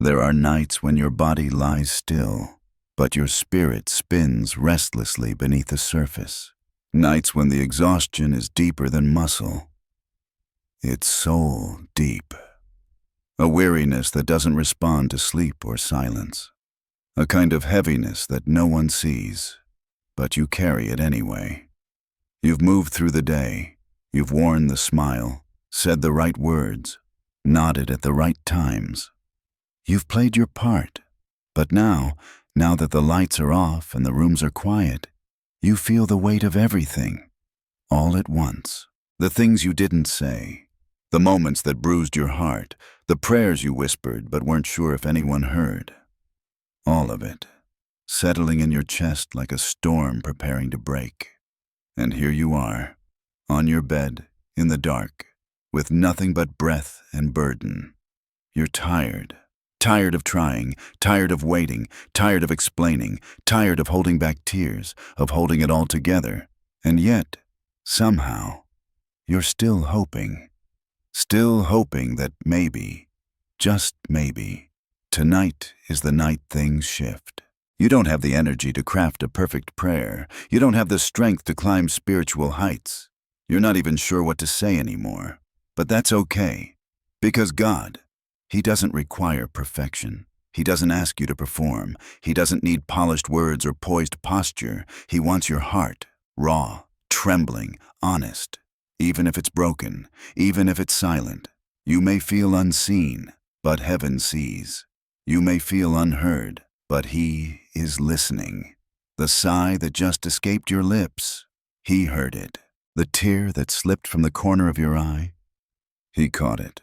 There are nights when your body lies still, but your spirit spins restlessly beneath the surface. Nights when the exhaustion is deeper than muscle. It's soul deep. A weariness that doesn't respond to sleep or silence. A kind of heaviness that no one sees, but you carry it anyway. You've moved through the day. You've worn the smile, said the right words, nodded at the right times. You've played your part, but now that the lights are off and the rooms are quiet, you feel the weight of everything, all at once. The things you didn't say, the moments that bruised your heart, the prayers you whispered but weren't sure if anyone heard. All of it, settling in your chest like a storm preparing to break. And here you are, on your bed, in the dark, with nothing but breath and burden. You're tired. Tired of trying, tired of waiting, tired of explaining, tired of holding back tears, of holding it all together. And yet, somehow, you're still hoping that maybe, just maybe, tonight is the night things shift. You don't have the energy to craft a perfect prayer. You don't have the strength to climb spiritual heights. You're not even sure what to say anymore. But that's okay, because God, He doesn't require perfection. He doesn't ask you to perform. He doesn't need polished words or poised posture. He wants your heart, raw, trembling, honest. Even if it's broken, even if it's silent. You may feel unseen, but heaven sees. You may feel unheard, but He is listening. The sigh that just escaped your lips, He heard it. The tear that slipped from the corner of your eye, He caught it.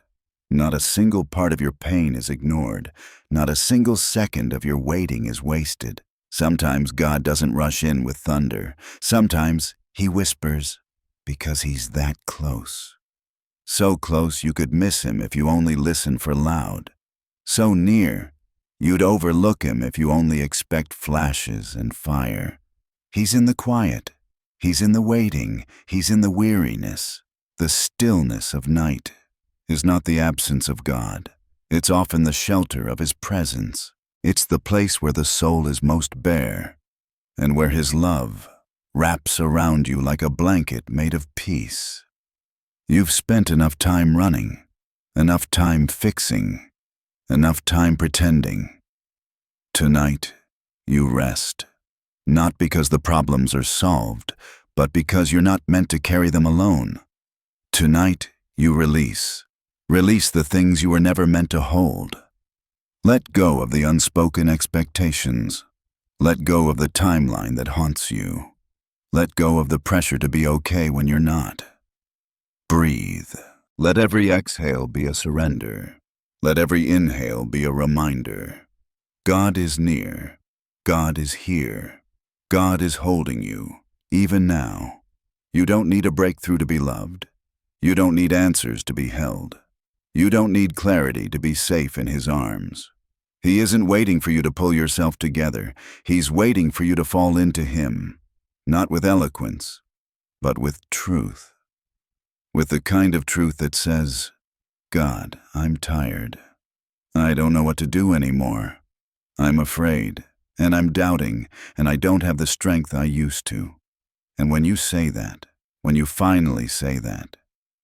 Not a single part of your pain is ignored. Not a single second of your waiting is wasted. Sometimes God doesn't rush in with thunder. Sometimes He whispers, because He's that close. So close you could miss Him if you only listen for loud. So near, you'd overlook Him if you only expect flashes and fire. He's in the quiet. He's in the waiting. He's in the weariness. The stillness of night is not the absence of God. It's often the shelter of His presence. It's the place where the soul is most bare, and where His love wraps around you like a blanket made of peace. You've spent enough time running, enough time fixing, enough time pretending. Tonight, you rest. Not because the problems are solved, but because you're not meant to carry them alone. Tonight, you release. Release the things you were never meant to hold. Let go of the unspoken expectations. Let go of the timeline that haunts you. Let go of the pressure to be okay when you're not. Breathe. Let every exhale be a surrender. Let every inhale be a reminder. God is near. God is here. God is holding you, even now. You don't need a breakthrough to be loved. You don't need answers to be held. You don't need clarity to be safe in His arms. He isn't waiting for you to pull yourself together. He's waiting for you to fall into Him, not with eloquence, but with truth. With the kind of truth that says, God, I'm tired. I don't know what to do anymore. I'm afraid, and I'm doubting, and I don't have the strength I used to. And when you say that, when you finally say that,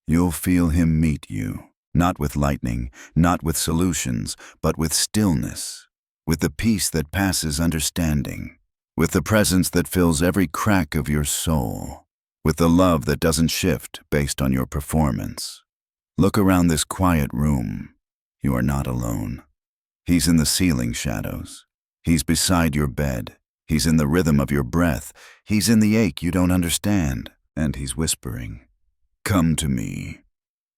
you'll feel Him meet you. Not with lightning, not with solutions, but with stillness, with the peace that passes understanding, with the presence that fills every crack of your soul, with the love that doesn't shift based on your performance. Look around this quiet room. You are not alone. He's in the ceiling shadows. He's beside your bed. He's in the rhythm of your breath. He's in the ache you don't understand. And He's whispering, come to me.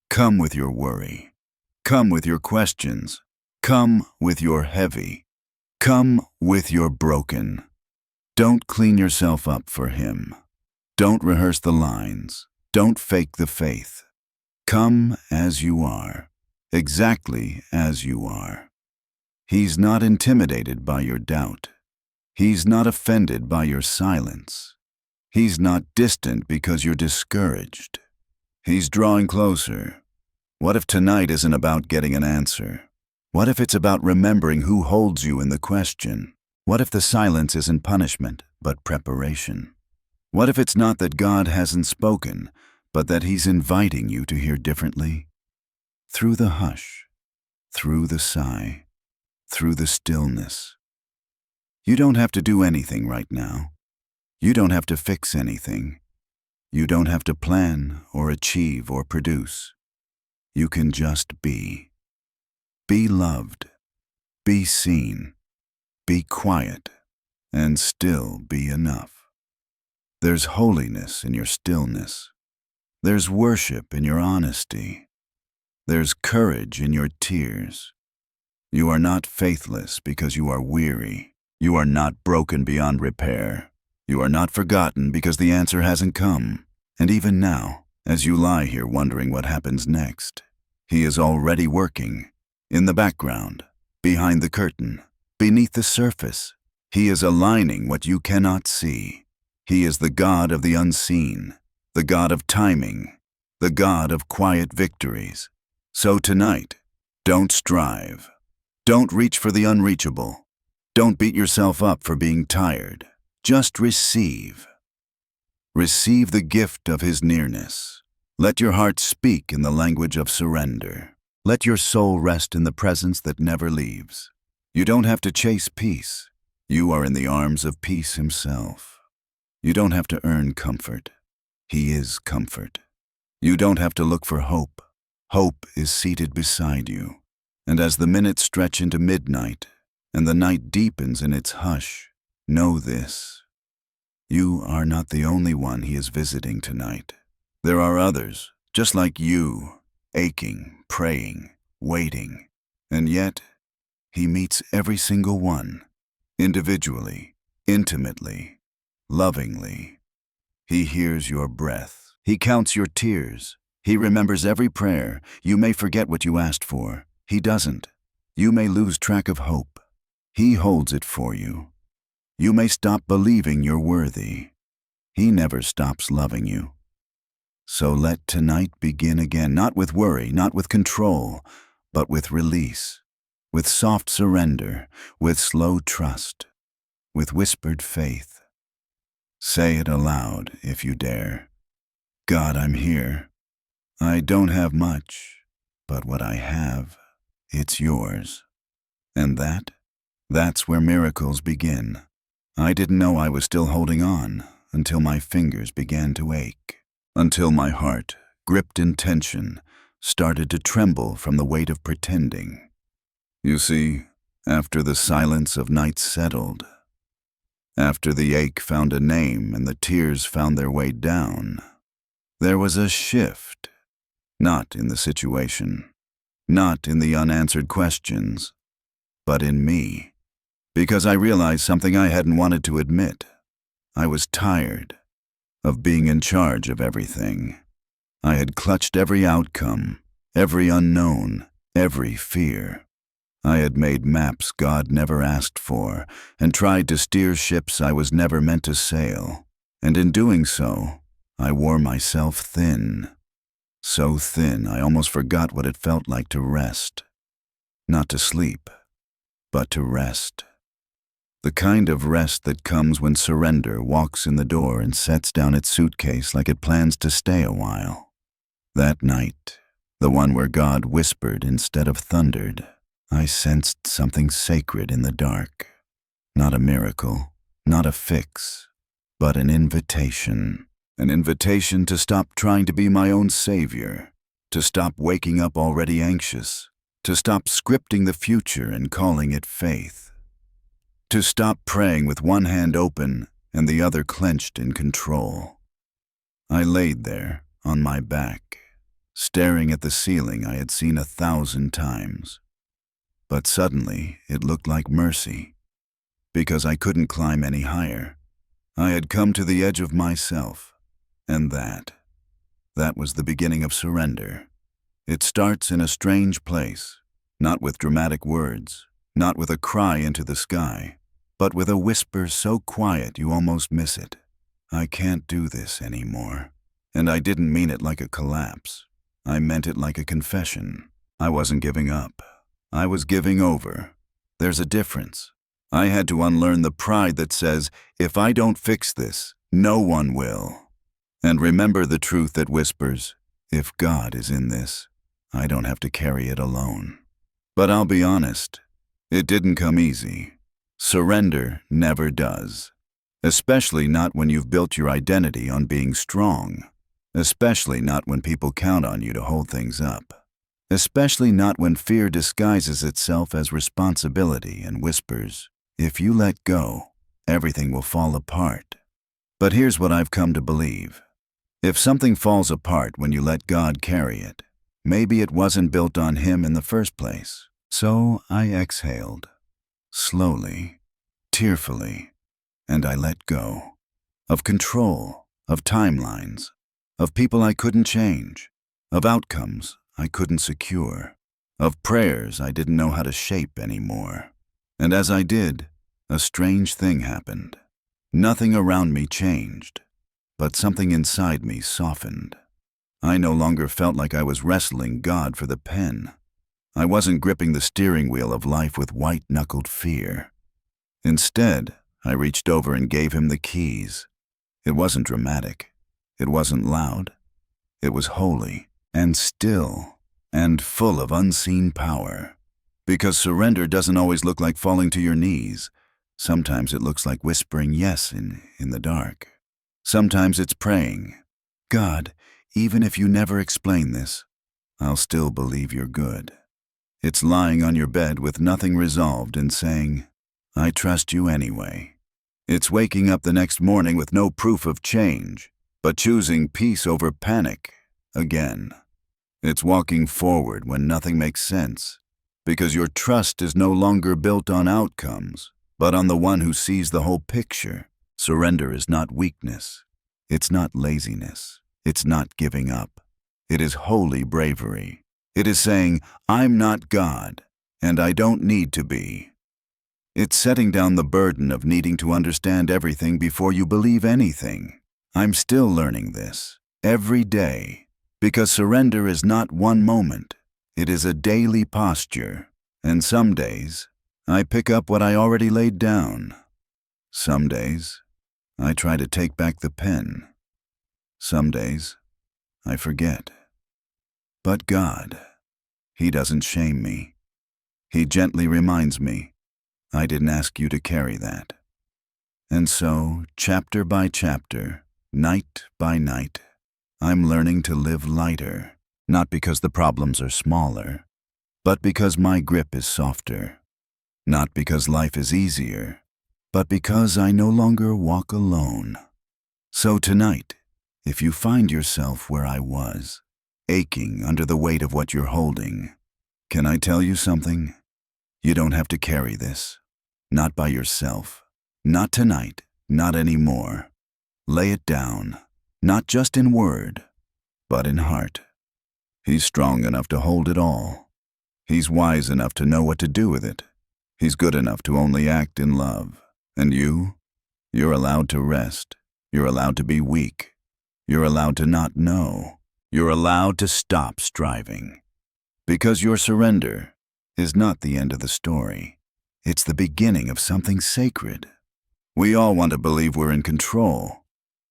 Come with your worry. Come with your questions. Come with your heavy. Come with your broken. Don't clean yourself up for Him. Don't rehearse the lines. Don't fake the faith. Come as you are, exactly as you are. He's not intimidated by your doubt. He's not offended by your silence. He's not distant because you're discouraged. He's drawing closer. What if tonight isn't about getting an answer? What if it's about remembering who holds you in the question? What if the silence isn't punishment, but preparation? What if it's not that God hasn't spoken, but that He's inviting you to hear differently? Through the hush, through the sigh, through the stillness. You don't have to do anything right now. You don't have to fix anything. You don't have to plan or achieve or produce. You can just be. Be loved. Be seen. Be quiet. And still be enough. There's holiness in your stillness. There's worship in your honesty. There's courage in your tears. You are not faithless because you are weary. You are not broken beyond repair. You are not forgotten because the answer hasn't come. And even now, as you lie here wondering what happens next, He is already working. In the background, behind the curtain, beneath the surface, He is aligning what you cannot see. He is the God of the unseen, the God of timing, the God of quiet victories. So tonight, don't strive. Don't reach for the unreachable. Don't beat yourself up for being tired. Just receive. Receive the gift of His nearness. Let your heart speak in the language of surrender. Let your soul rest in the presence that never leaves. You don't have to chase peace. You are in the arms of peace Himself. You don't have to earn comfort. He is comfort. You don't have to look for hope. Hope is seated beside you. And as the minutes stretch into midnight, and the night deepens in its hush, know this. You are not the only one He is visiting tonight. There are others, just like you, aching, praying, waiting. And yet, He meets every single one, individually, intimately, lovingly. He hears your breath. He counts your tears. He remembers every prayer. You may forget what you asked for. He doesn't. You may lose track of hope. He holds it for you. You may stop believing you're worthy. He never stops loving you. So let tonight begin again, not with worry, not with control, but with release, with soft surrender, with slow trust, with whispered faith. Say it aloud if you dare. God, I'm here. I don't have much, but what I have, it's yours. And that's where miracles begin. I didn't know I was still holding on until my fingers began to ache, until my heart, gripped in tension, started to tremble from the weight of pretending. You see, after the silence of night settled, after the ache found a name and the tears found their way down, there was a shift, not in the situation, not in the unanswered questions, but in me. Because I realized something I hadn't wanted to admit. I was tired of being in charge of everything. I had clutched every outcome, every unknown, every fear. I had made maps God never asked for and tried to steer ships I was never meant to sail. And in doing so, I wore myself thin. So thin I almost forgot what it felt like to rest. Not to sleep, but to rest. The kind of rest that comes when surrender walks in the door and sets down its suitcase like it plans to stay a while. That night, the one where God whispered instead of thundered, I sensed something sacred in the dark. Not a miracle, not a fix, but an invitation. An invitation to stop trying to be my own savior, to stop waking up already anxious, to stop scripting the future and calling it faith. To stop praying with one hand open and the other clenched in control. I laid there, on my back, staring at the ceiling I had seen 1,000 times. But suddenly, it looked like mercy, because I couldn't climb any higher. I had come to the edge of myself, and that was the beginning of surrender. It starts in a strange place, not with dramatic words, not with a cry into the sky, but with a whisper so quiet you almost miss it. I can't do this anymore. And I didn't mean it like a collapse. I meant it like a confession. I wasn't giving up. I was giving over. There's a difference. I had to unlearn the pride that says, if I don't fix this, no one will. And remember the truth that whispers, if God is in this, I don't have to carry it alone. But I'll be honest, it didn't come easy. Surrender never does. Especially not when you've built your identity on being strong. Especially not when people count on you to hold things up. Especially not when fear disguises itself as responsibility and whispers, if you let go, everything will fall apart. But here's what I've come to believe. If something falls apart when you let God carry it, maybe it wasn't built on Him in the first place. So I exhaled, slowly, tearfully, and I let go. Of control, of timelines, of people I couldn't change, of outcomes I couldn't secure, of prayers I didn't know how to shape anymore. And as I did, a strange thing happened. Nothing around me changed, but something inside me softened. I no longer felt like I was wrestling God for the pen. I wasn't gripping the steering wheel of life with white-knuckled fear. Instead, I reached over and gave Him the keys. It wasn't dramatic. It wasn't loud. It was holy and still and full of unseen power. Because surrender doesn't always look like falling to your knees. Sometimes it looks like whispering yes in the dark. Sometimes it's praying, God, even if you never explain this, I'll still believe you're good. It's lying on your bed with nothing resolved and saying, I trust you anyway. It's waking up the next morning with no proof of change, but choosing peace over panic again. It's walking forward when nothing makes sense, because your trust is no longer built on outcomes, but on the one who sees the whole picture. Surrender is not weakness. It's not laziness. It's not giving up. It is holy bravery. It is saying, I'm not God, and I don't need to be. It's setting down the burden of needing to understand everything before you believe anything. I'm still learning this, every day, because surrender is not one moment. It is a daily posture, and some days, I pick up what I already laid down. Some days, I try to take back the pen. Some days, I forget. But God, He doesn't shame me. He gently reminds me, I didn't ask you to carry that. And so, chapter by chapter, night by night, I'm learning to live lighter, not because the problems are smaller, but because my grip is softer. Not because life is easier, but because I no longer walk alone. So tonight, if you find yourself where I was, aching under the weight of what you're holding, can I tell you something? You don't have to carry this. Not by yourself. Not tonight. Not anymore. Lay it down, not just in word, but in heart. He's strong enough to hold it all. He's wise enough to know what to do with it. He's good enough to only act in love. And you're allowed to rest. You're allowed to be weak. You're allowed to not know. You're allowed to stop striving. Because your surrender is not the end of the story. It's the beginning of something sacred. We all want to believe we're in control.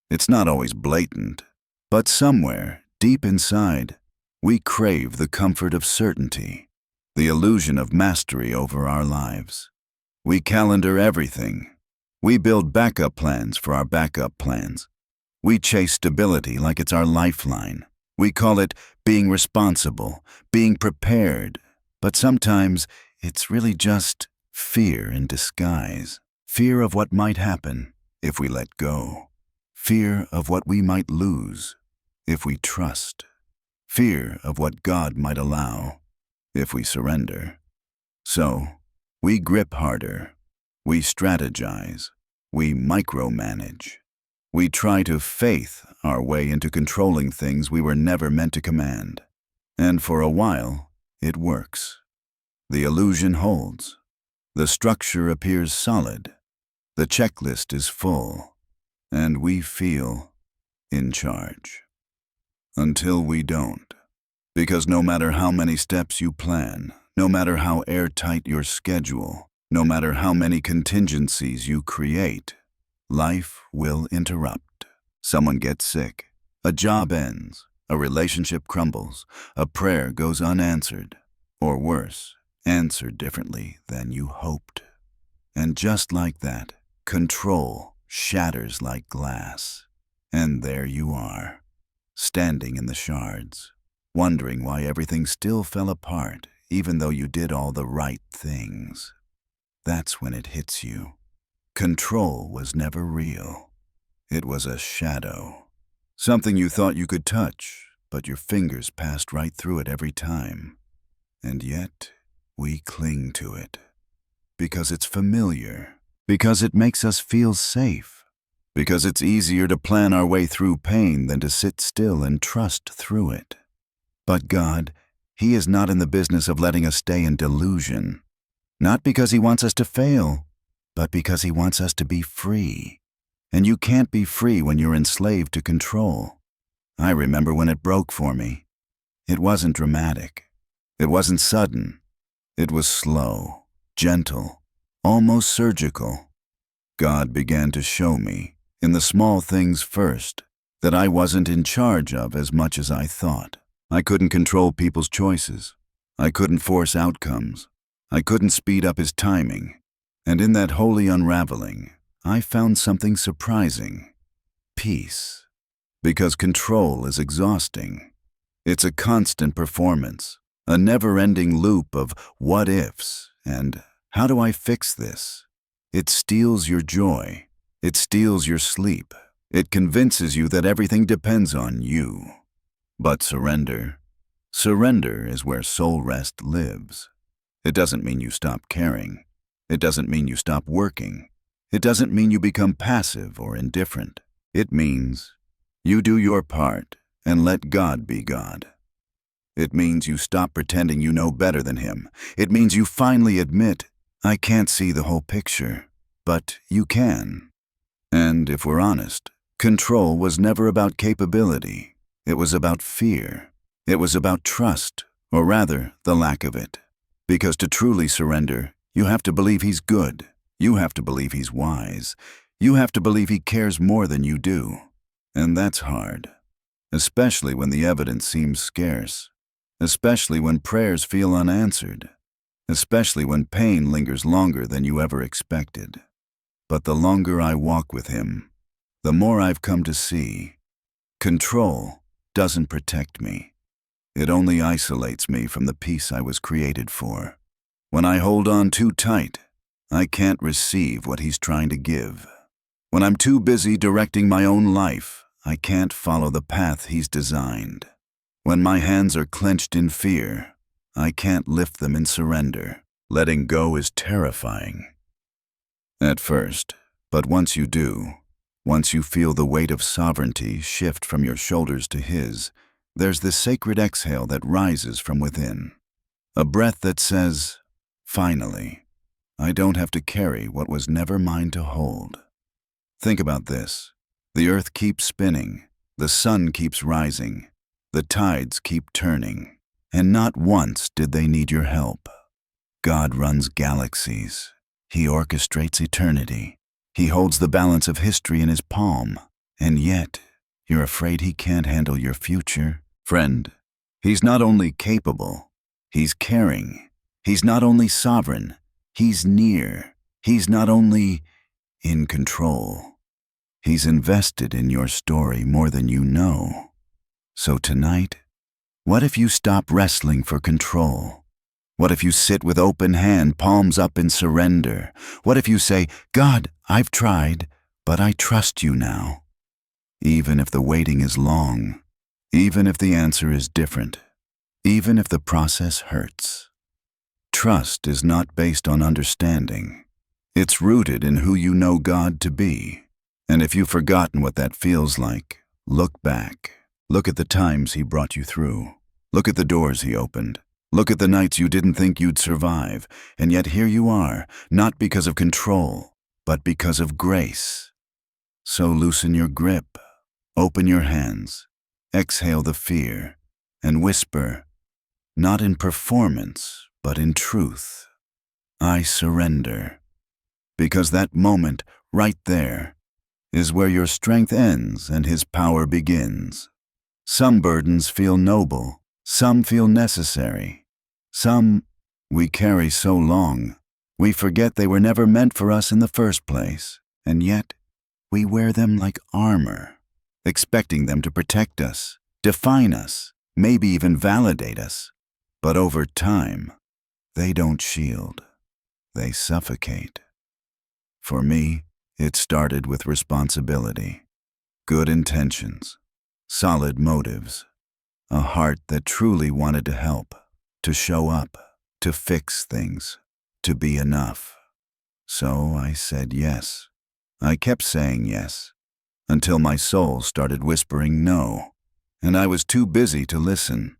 It's not always blatant, but somewhere, deep inside, we crave the comfort of certainty, the illusion of mastery over our lives. We calendar everything. We build backup plans for our backup plans. We chase stability like it's our lifeline. We call it being responsible, being prepared. But sometimes it's really just fear in disguise. Fear of what might happen if we let go. Fear of what we might lose if we trust. Fear of what God might allow if we surrender. So, we grip harder. We strategize. We micromanage. We try to faith our way into controlling things we were never meant to command. And for a while, it works. The illusion holds. The structure appears solid. The checklist is full. And we feel in charge. Until we don't. Because no matter how many steps you plan, no matter how airtight your schedule, no matter how many contingencies you create, life will interrupt. Someone gets sick, a job ends, a relationship crumbles, a prayer goes unanswered, or worse, answered differently than you hoped. And just like that, control shatters like glass. And there you are, standing in the shards, wondering why everything still fell apart even though you did all the right things. That's when it hits you. Control was never real. It was a shadow. Something you thought you could touch, but your fingers passed right through it every time. And yet, we cling to it. Because it's familiar. Because it makes us feel safe. Because it's easier to plan our way through pain than to sit still and trust through it. But God, He is not in the business of letting us stay in delusion. Not because He wants us to fail, but because He wants us to be free. And you can't be free when you're enslaved to control. I remember when it broke for me. It wasn't dramatic. It wasn't sudden. It was slow, gentle, almost surgical. God began to show me, in the small things first, that I wasn't in charge of as much as I thought. I couldn't control people's choices. I couldn't force outcomes. I couldn't speed up His timing. And in that holy unraveling, I found something surprising. Peace. Because control is exhausting. It's a constant performance, a never-ending loop of what-ifs and how do I fix this? It steals your joy. It steals your sleep. It convinces you that everything depends on you. But surrender is where soul rest lives. It doesn't mean you stop caring. It doesn't mean you stop working. It doesn't mean you become passive or indifferent. It means you do your part and let God be God. It means you stop pretending you know better than Him. It means you finally admit, I can't see the whole picture, but you can. And if we're honest, control was never about capability. It was about fear. It was about trust, or rather, the lack of it. Because to truly surrender, you have to believe He's good. You have to believe He's wise. You have to believe He cares more than you do. And that's hard. Especially when the evidence seems scarce. Especially when prayers feel unanswered. Especially when pain lingers longer than you ever expected. But the longer I walk with Him, the more I've come to see. Control doesn't protect me. It only isolates me from the peace I was created for. When I hold on too tight, I can't receive what He's trying to give. When I'm too busy directing my own life, I can't follow the path He's designed. When my hands are clenched in fear, I can't lift them in surrender. Letting go is terrifying. At first, but once you do, once you feel the weight of sovereignty shift from your shoulders to His, there's this sacred exhale that rises from within. A breath that says, finally, I don't have to carry what was never mine to hold. Think about this. The earth keeps spinning, the sun keeps rising, the tides keep turning, and not once did they need your help. God runs galaxies. He orchestrates eternity. He holds the balance of history in His palm, and yet you're afraid He can't handle your future. Friend, He's not only capable, He's caring. He's not only sovereign, He's near. He's not only in control. He's invested in your story more than you know. So tonight, what if you stop wrestling for control? What if you sit with open hand, palms up in surrender? What if you say, God, I've tried, but I trust you now. Even if the waiting is long, even if the answer is different, even if the process hurts. Trust is not based on understanding. It's rooted in who you know God to be. And if you've forgotten what that feels like, look back. Look at the times He brought you through. Look at the doors He opened. Look at the nights you didn't think you'd survive, and yet here you are, not because of control, but because of grace. So loosen your grip, open your hands, exhale the fear, and whisper, not in performance, but in truth. I surrender. Because that moment, right there, is where your strength ends and His power begins. Some burdens feel noble, some feel necessary. Some we carry so long, we forget they were never meant for us in the first place, and yet we wear them like armor, expecting them to protect us, define us, maybe even validate us. But over time, they don't shield, they suffocate. For me, it started with responsibility, good intentions, solid motives, a heart that truly wanted to help, to show up, to fix things, to be enough. So I said yes. I kept saying yes, until my soul started whispering no, and I was too busy to listen.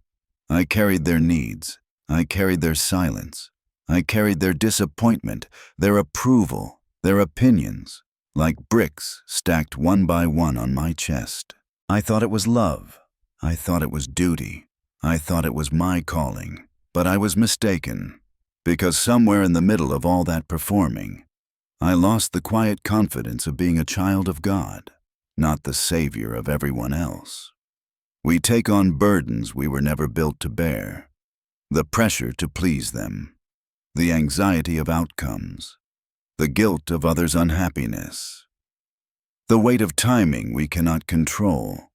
I carried their needs, I carried their silence, I carried their disappointment, their approval, their opinions, like bricks stacked one by one on my chest. I thought it was love. I thought it was duty. I thought it was my calling. But I was mistaken, because somewhere in the middle of all that performing, I lost the quiet confidence of being a child of God, not the savior of everyone else. We take on burdens we were never built to bear, the pressure to please them, the anxiety of outcomes, the guilt of others' unhappiness, the weight of timing we cannot control,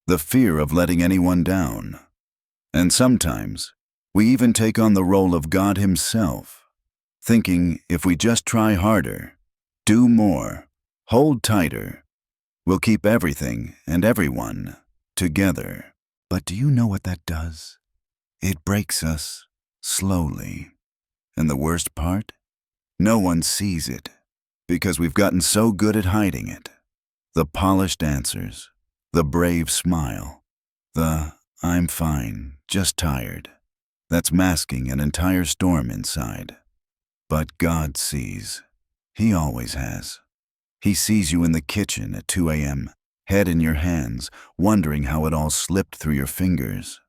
the fear of letting anyone down, and sometimes we even take on the role of God Himself, thinking if we just try harder, do more, hold tighter, we'll keep everything and everyone together. But do you know what that does? It breaks us slowly. And the worst part? No one sees it, because we've gotten so good at hiding it. The polished answers, the brave smile, the "I'm fine, just tired," that's masking an entire storm inside. But God sees. He always has. He sees you in the kitchen at 2 a.m., head in your hands, wondering how it all slipped through your fingers.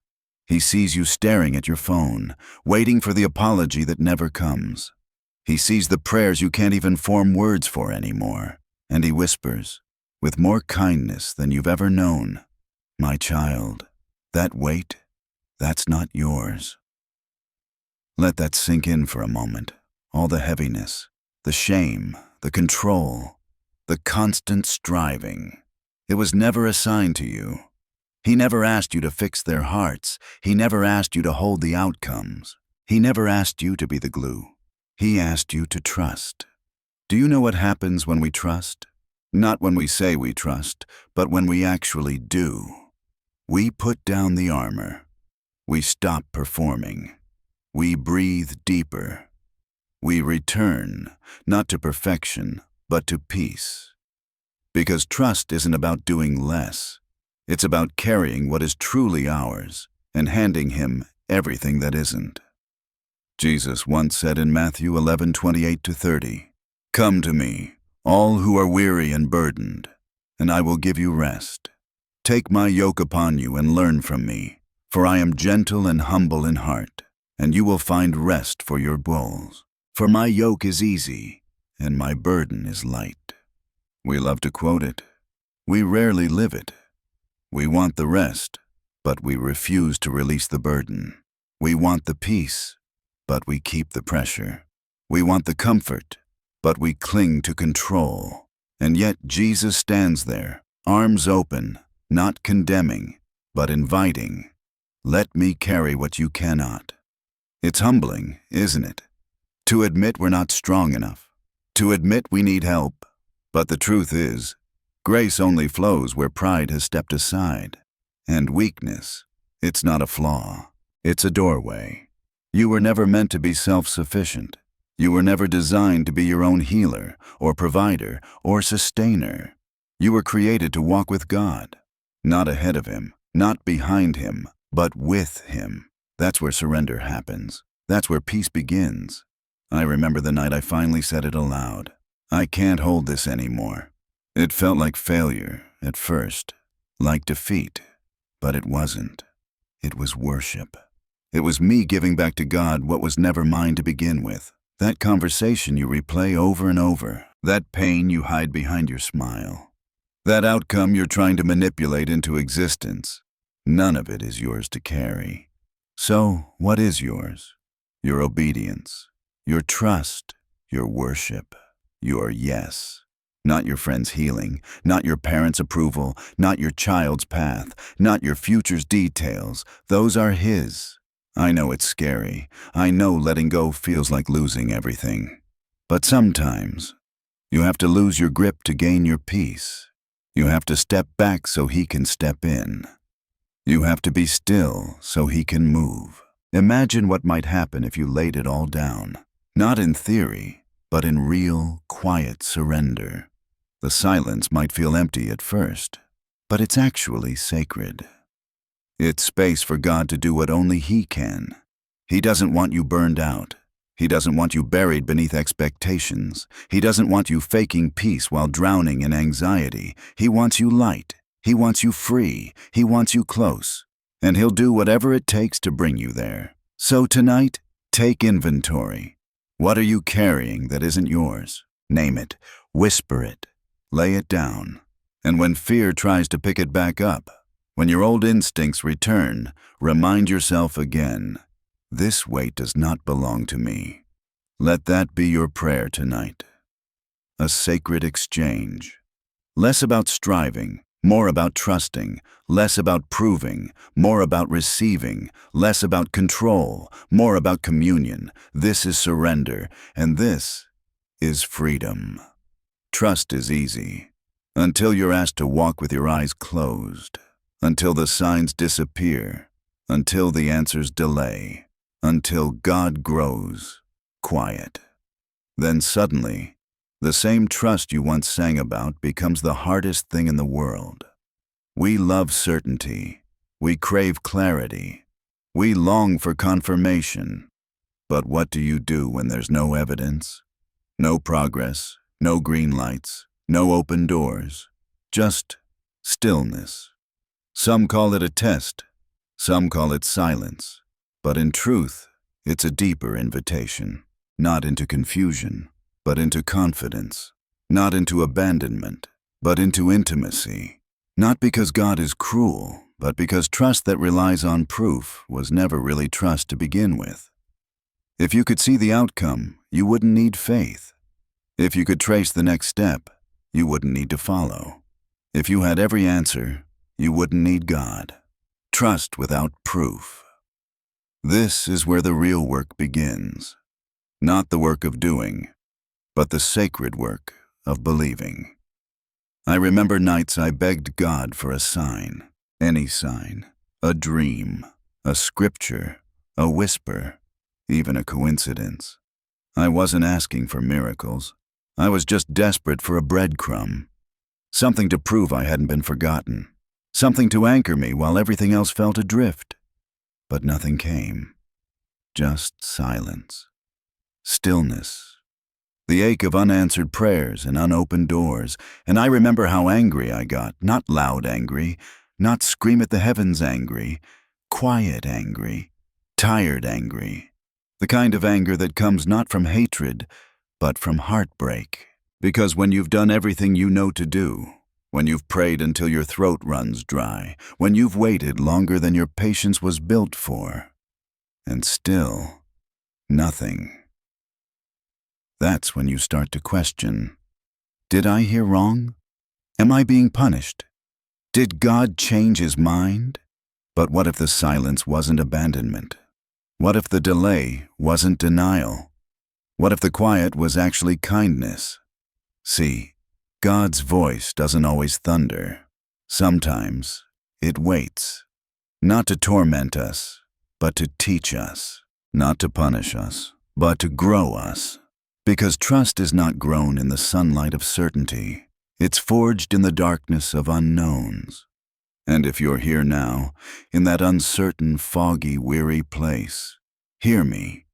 He sees you staring at your phone, waiting for the apology that never comes. He sees the prayers you can't even form words for anymore, and He whispers, with more kindness than you've ever known, "My child, that weight, that's not yours." Let that sink in for a moment. All the heaviness, the shame, the control, the constant striving. It was never assigned to you. He never asked you to fix their hearts. He never asked you to hold the outcomes. He never asked you to be the glue. He asked you to trust. Do you know what happens when we trust? Not when we say we trust, but when we actually do. We put down the armor. We stop performing. We breathe deeper. We return, not to perfection, but to peace. Because trust isn't about doing less. It's about carrying what is truly ours and handing Him everything that isn't. Jesus once said in Matthew 11:28-30, "Come to me, all who are weary and burdened, and I will give you rest. Take my yoke upon you and learn from me, for I am gentle and humble in heart, and you will find rest for your souls. For my yoke is easy, and my burden is light." We love to quote it. We rarely live it. We want the rest, but we refuse to release the burden. We want the peace, but we keep the pressure. We want the comfort, but we cling to control. And yet Jesus stands there, arms open, not condemning, but inviting. Let me carry what you cannot. It's humbling, isn't it? To admit we're not strong enough. To admit we need help. But the truth is, grace only flows where pride has stepped aside. And weakness, it's not a flaw. It's a doorway. You were never meant to be self-sufficient. You were never designed to be your own healer, or provider, or sustainer. You were created to walk with God. Not ahead of Him, not behind Him, but with Him. That's where surrender happens. That's where peace begins. I remember the night I finally said it aloud. I can't hold this anymore. It felt like failure at first, like defeat, but it wasn't. It was worship. It was me giving back to God what was never mine to begin with. That conversation you replay over and over. That pain you hide behind your smile. That outcome you're trying to manipulate into existence. None of it is yours to carry. So, what is yours? Your obedience, your trust, your worship, your yes. Not your friend's healing, not your parents' approval, not your child's path, not your future's details. Those are His. I know it's scary. I know letting go feels like losing everything. But sometimes, you have to lose your grip to gain your peace. You have to step back so He can step in. You have to be still so He can move. Imagine what might happen if you laid it all down. Not in theory, but in real, quiet surrender. The silence might feel empty at first, but it's actually sacred. It's space for God to do what only He can. He doesn't want you burned out. He doesn't want you buried beneath expectations. He doesn't want you faking peace while drowning in anxiety. He wants you light. He wants you free. He wants you close. And He'll do whatever it takes to bring you there. So tonight, take inventory. What are you carrying that isn't yours? Name it. Whisper it. Lay it down. And when fear tries to pick it back up, when your old instincts return, remind yourself again, this weight does not belong to me. Let that be your prayer tonight. A sacred exchange. Less about striving, more about trusting, less about proving, more about receiving, less about control, more about communion. This is surrender, and this is freedom. Trust is easy, until you're asked to walk with your eyes closed, until the signs disappear, until the answers delay. Until God grows quiet. Then suddenly, the same trust you once sang about becomes the hardest thing in the world. We love certainty. We crave clarity. We long for confirmation. But what do you do when there's no evidence? No progress, no green lights, no open doors, just stillness. Some call it a test. Some call it silence. But in truth, it's a deeper invitation, not into confusion, but into confidence, not into abandonment, but into intimacy. Not because God is cruel, but because trust that relies on proof was never really trust to begin with. If you could see the outcome, you wouldn't need faith. If you could trace the next step, you wouldn't need to follow. If you had every answer, you wouldn't need God. Trust without proof. This is where the real work begins. Not the work of doing, but the sacred work of believing. I remember nights I begged God for a sign, any sign, a dream, a scripture, a whisper, even a coincidence. I wasn't asking for miracles. I was just desperate for a breadcrumb, something to prove I hadn't been forgotten, something to anchor me while everything else felt adrift. But nothing came. Just silence. Stillness. The ache of unanswered prayers and unopened doors. And I remember how angry I got. Not loud angry, not scream at the heavens angry. Quiet angry. Tired angry. The kind of anger that comes not from hatred, but from heartbreak. Because when you've done everything you know to do, when you've prayed until your throat runs dry, when you've waited longer than your patience was built for, and still, nothing. That's when you start to question, did I hear wrong? Am I being punished? Did God change His mind? But what if the silence wasn't abandonment? What if the delay wasn't denial? What if the quiet was actually kindness? See, God's voice doesn't always thunder. Sometimes it waits, not to torment us, but to teach us, not to punish us, but to grow us. Because trust is not grown in the sunlight of certainty. It's forged in the darkness of unknowns. And if you're here now, in that uncertain, foggy, weary place, hear me.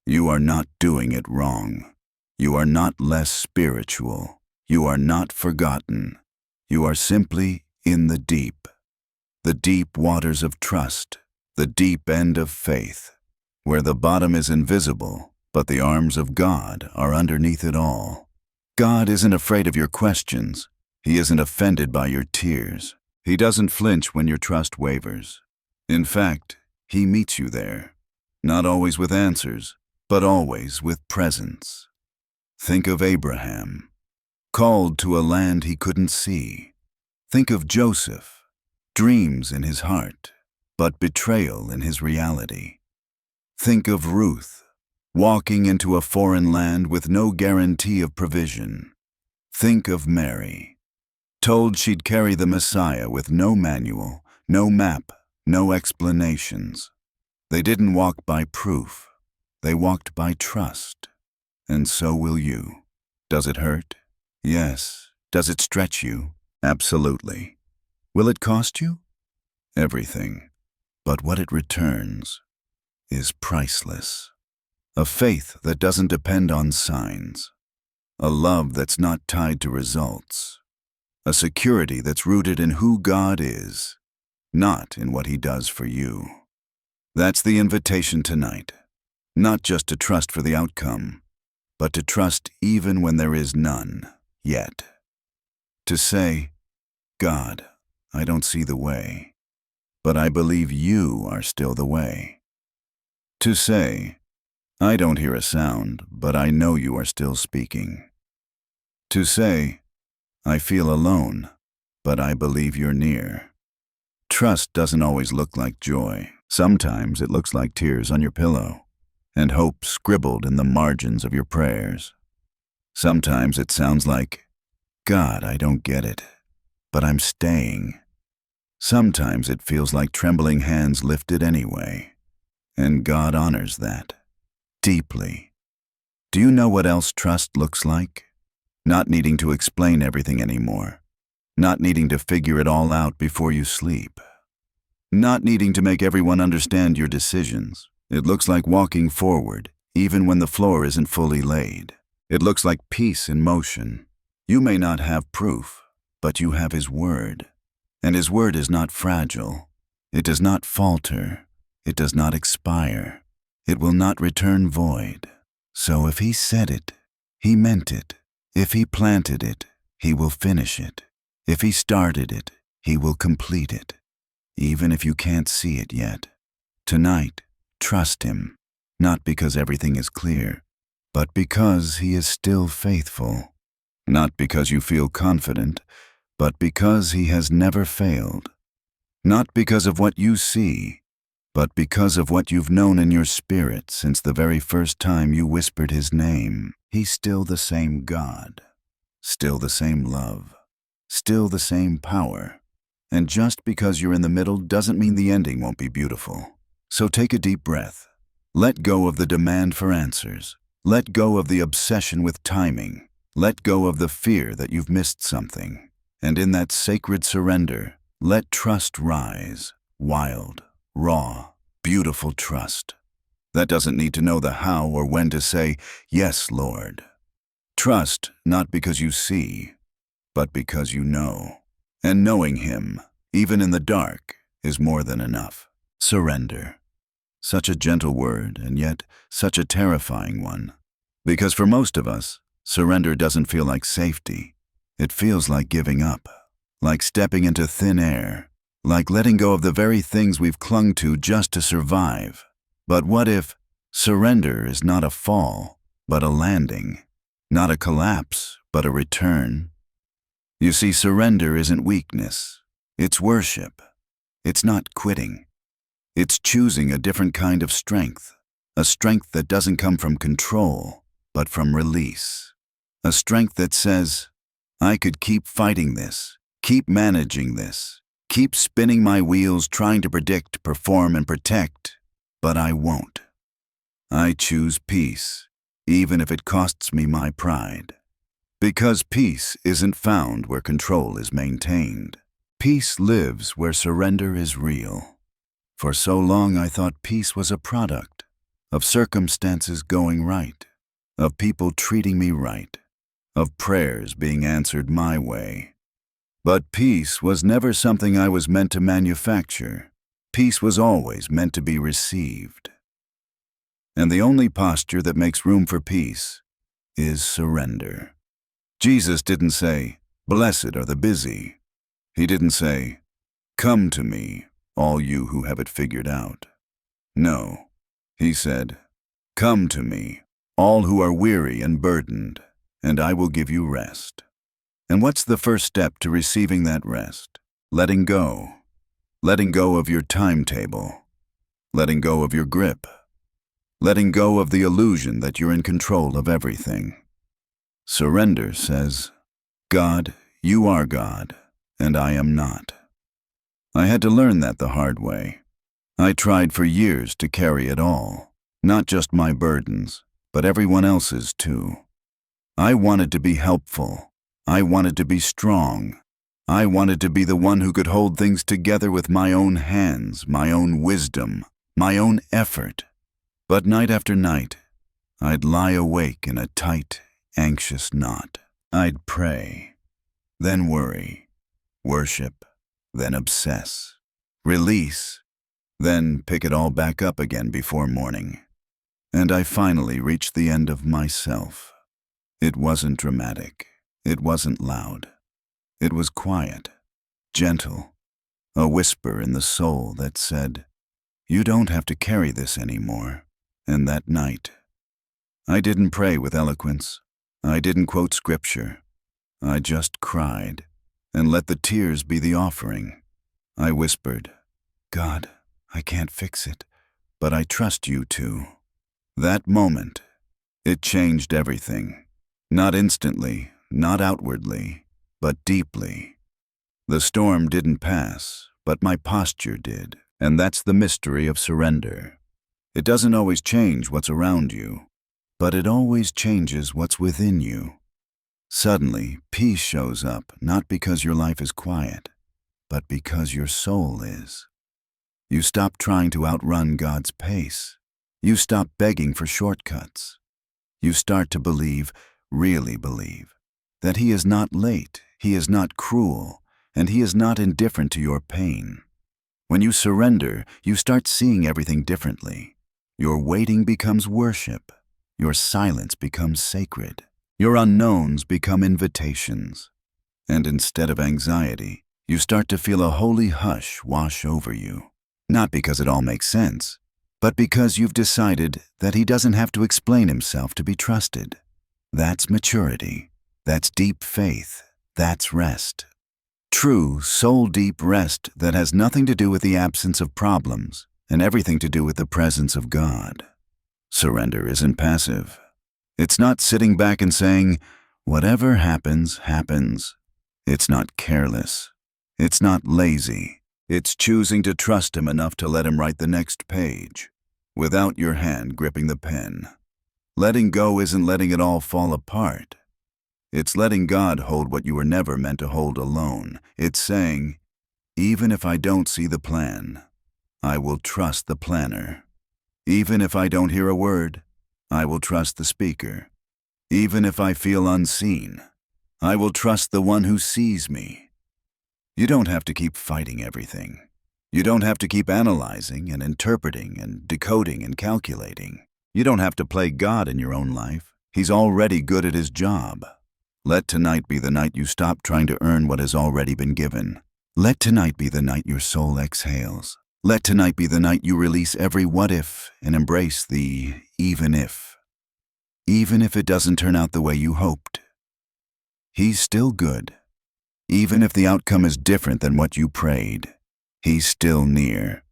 You are not doing it wrong. You are not less spiritual. You are not forgotten. You are simply in the deep waters of trust, the deep end of faith, where the bottom is invisible, but the arms of God are underneath it all. God isn't afraid of your questions. He isn't offended by your tears. He doesn't flinch when your trust wavers. In fact, He meets you there, not always with answers, but always with presence. Think of Abraham, called to a land he couldn't see. Think of Joseph, dreams in his heart, but betrayal in his reality. Think of Ruth, walking into a foreign land with no guarantee of provision. Think of Mary, told she'd carry the Messiah with no manual, no map, no explanations. They didn't walk by proof. They walked by trust. And so will you. Does it hurt? Yes. Does it stretch you? Absolutely. Will it cost you? Everything. But what it returns is priceless. A faith that doesn't depend on signs. A love that's not tied to results. A security that's rooted in who God is, not in what He does for you. That's the invitation tonight. Not just to trust for the outcome, but to trust even when there is none yet. To say, God, I don't see the way, but I believe You are still the way. To say, I don't hear a sound, but I know You are still speaking. To say, I feel alone, but I believe You're near. Trust doesn't always look like joy. Sometimes it looks like tears on your pillow and hope scribbled in the margins of your prayers. Sometimes it sounds like, God, I don't get it, but I'm staying. Sometimes it feels like trembling hands lifted anyway, and God honors that deeply. Do you know what else trust looks like? Not needing to explain everything anymore. Not needing to figure it all out before you sleep. Not needing to make everyone understand your decisions. It looks like walking forward, even when the floor isn't fully laid. It looks like peace in motion. You may not have proof, but you have His word. And His word is not fragile. It does not falter. It does not expire. It will not return void. So if He said it, He meant it. If He planted it, He will finish it. If He started it, He will complete it. Even if you can't see it yet. Tonight, trust Him, not because everything is clear, but because He is still faithful. Not because you feel confident, but because He has never failed. Not because of what you see, but because of what you've known in your spirit since the very first time you whispered His name. He's still the same God, still the same love, still the same power. And just because you're in the middle doesn't mean the ending won't be beautiful. So take a deep breath. Let go of the demand for answers. Let go of the obsession with timing. Let go of the fear that you've missed something. And in that sacred surrender, let trust rise. Wild, raw, beautiful trust. That doesn't need to know the how or when to say, yes, Lord. Trust not because you see, but because you know. And knowing Him, even in the dark, is more than enough. Surrender. Such a gentle word, and yet such a terrifying one. Because for most of us, surrender doesn't feel like safety. It feels like giving up, like stepping into thin air, like letting go of the very things we've clung to just to survive. But what if surrender is not a fall, but a landing? Not a collapse, but a return? You see, surrender isn't weakness. It's worship. It's not quitting. It's choosing a different kind of strength, a strength that doesn't come from control, but from release. A strength that says, I could keep fighting this, keep managing this, keep spinning my wheels trying to predict, perform, and protect, but I won't. I choose peace, even if it costs me my pride. Because peace isn't found where control is maintained. Peace lives where surrender is real. For so long I thought peace was a product of circumstances going right, of people treating me right, of prayers being answered my way. But peace was never something I was meant to manufacture. peace was always meant to be received. And the only posture that makes room for peace is surrender. Jesus didn't say, "Blessed are the busy." He didn't say, "Come to me, all you who have it figured out." No, he said, "Come to me, all who are weary and burdened, and I will give you rest." And what's the first step to receiving that rest? Letting go. Letting go of your timetable. Letting go of your grip. Letting go of the illusion that you're in control of everything. Surrender says, "God, you are God, and I am not." I had to learn that the hard way. I tried for years to carry it all, not just my burdens, but everyone else's too. I wanted to be helpful. I wanted to be strong. I wanted to be the one who could hold things together with my own hands, my own wisdom, my own effort. But night after night, I'd lie awake in a tight, anxious knot. I'd pray, then worry, worship, then obsess, release, then pick it all back up again before morning. And I finally reached the end of myself. It wasn't dramatic. It wasn't loud. It was quiet, gentle, a whisper in the soul that said, "You don't have to carry this anymore." And that night, I didn't pray with eloquence. I didn't quote scripture. I just cried and let the tears be the offering. I whispered, "God, I can't fix it, but I trust you to." That moment, it changed everything. Not instantly, not outwardly, but deeply. The storm didn't pass, but my posture did, and that's the mystery of surrender. It doesn't always change what's around you, but it always changes what's within you. Suddenly, peace shows up, not because your life is quiet, but because your soul is. You stop trying to outrun God's pace. You stop begging for shortcuts. You start to believe, really believe, that He is not late, He is not cruel, and He is not indifferent to your pain. When you surrender, you start seeing everything differently. Your waiting becomes worship. Your silence becomes sacred. Your unknowns become invitations. And instead of anxiety, you start to feel a holy hush wash over you. Not because it all makes sense, but because you've decided that He doesn't have to explain Himself to be trusted. That's maturity. That's deep faith. That's rest. True, soul-deep rest that has nothing to do with the absence of problems and everything to do with the presence of God. Surrender isn't passive. It's not sitting back and saying, "Whatever happens, happens." It's not careless. It's not lazy. It's choosing to trust Him enough to let Him write the next page, without your hand gripping the pen. Letting go isn't letting it all fall apart. It's letting God hold what you were never meant to hold alone. It's saying, "Even if I don't see the plan, I will trust the planner. Even if I don't hear a word, I will trust the speaker. Even if I feel unseen, I will trust the one who sees me." You don't have to keep fighting everything. You don't have to keep analyzing and interpreting and decoding and calculating. You don't have to play God in your own life. He's already good at His job. Let tonight be the night you stop trying to earn what has already been given. Let tonight be the night your soul exhales. Let tonight be the night you release every what if and embrace the even if. Even if it doesn't turn out the way you hoped. He's still good. Even if the outcome is different than what you prayed, He's still near.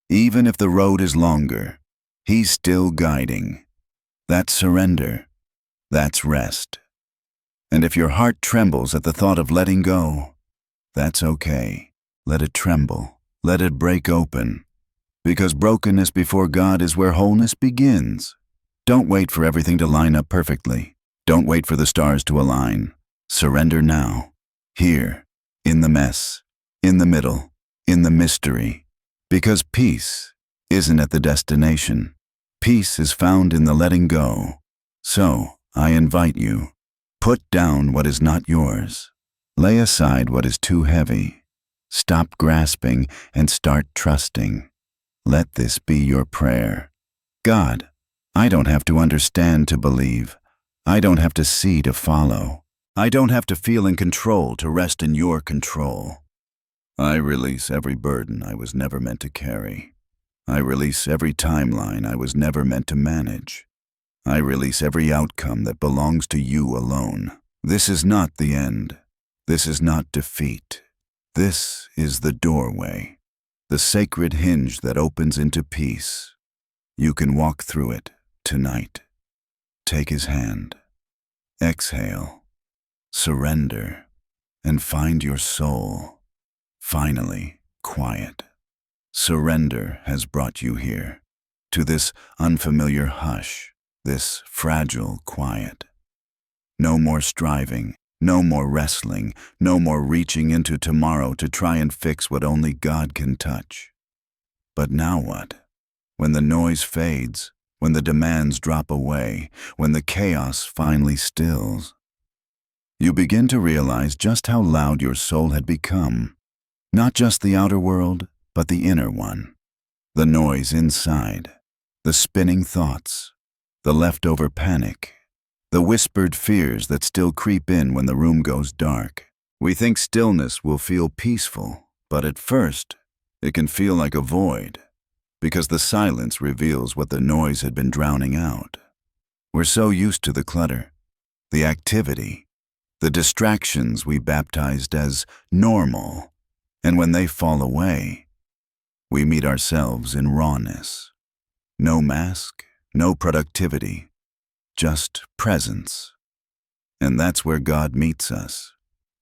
Even if the road is longer, He's still guiding. That's surrender. That's rest. And if your heart trembles at the thought of letting go, that's okay. Let it tremble. Let it break open. Because brokenness before God is where wholeness begins. Don't wait for everything to line up perfectly. Don't wait for the stars to align. Surrender now. Here, in the mess, in the middle, in the mystery. Because peace isn't at the destination. Peace is found in the letting go. So, I invite you, put down what is not yours. Lay aside what is too heavy. Stop grasping and start trusting. Let this be your prayer. God, I don't have to understand to believe. I don't have to see to follow. I don't have to feel in control to rest in your control. I release every burden I was never meant to carry. I release every timeline I was never meant to manage. I release every outcome that belongs to you alone. This is not the end. This is not defeat. This is the doorway, the sacred hinge that opens into peace. You can walk through it tonight. Take his hand. Exhale. Surrender. And find your soul. Finally, quiet. Surrender has brought you here, to this unfamiliar hush, this fragile quiet. No more striving, no more wrestling, no more reaching into tomorrow to try and fix what only God can touch. But now what? When the noise fades, when the demands drop away, when the chaos finally stills, you begin to realize just how loud your soul had become. Not just the outer world, but the inner one. The noise inside, the spinning thoughts, the leftover panic, the whispered fears that still creep in when the room goes dark. We think stillness will feel peaceful, but at first, it can feel like a void, because the silence reveals what the noise had been drowning out. We're so used to the clutter, the activity, the distractions we baptized as normal, and when they fall away, we meet ourselves in rawness. No mask, no productivity, just presence. And that's where God meets us.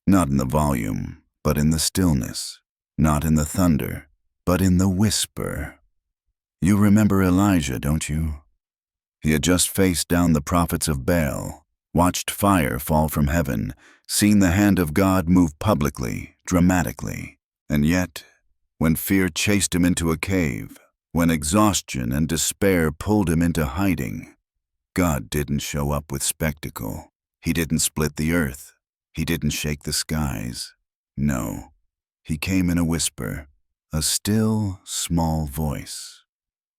Not in the volume, but in the stillness. Not in the thunder, but in the whisper. You remember Elijah, don't you? He had just faced down the prophets of Baal, watched fire fall from heaven, seen the hand of God move publicly, dramatically. And yet, when fear chased him into a cave, when exhaustion and despair pulled him into hiding, God didn't show up with spectacle. He didn't split the earth. He didn't shake the skies. No, he came in a whisper, a still, small voice.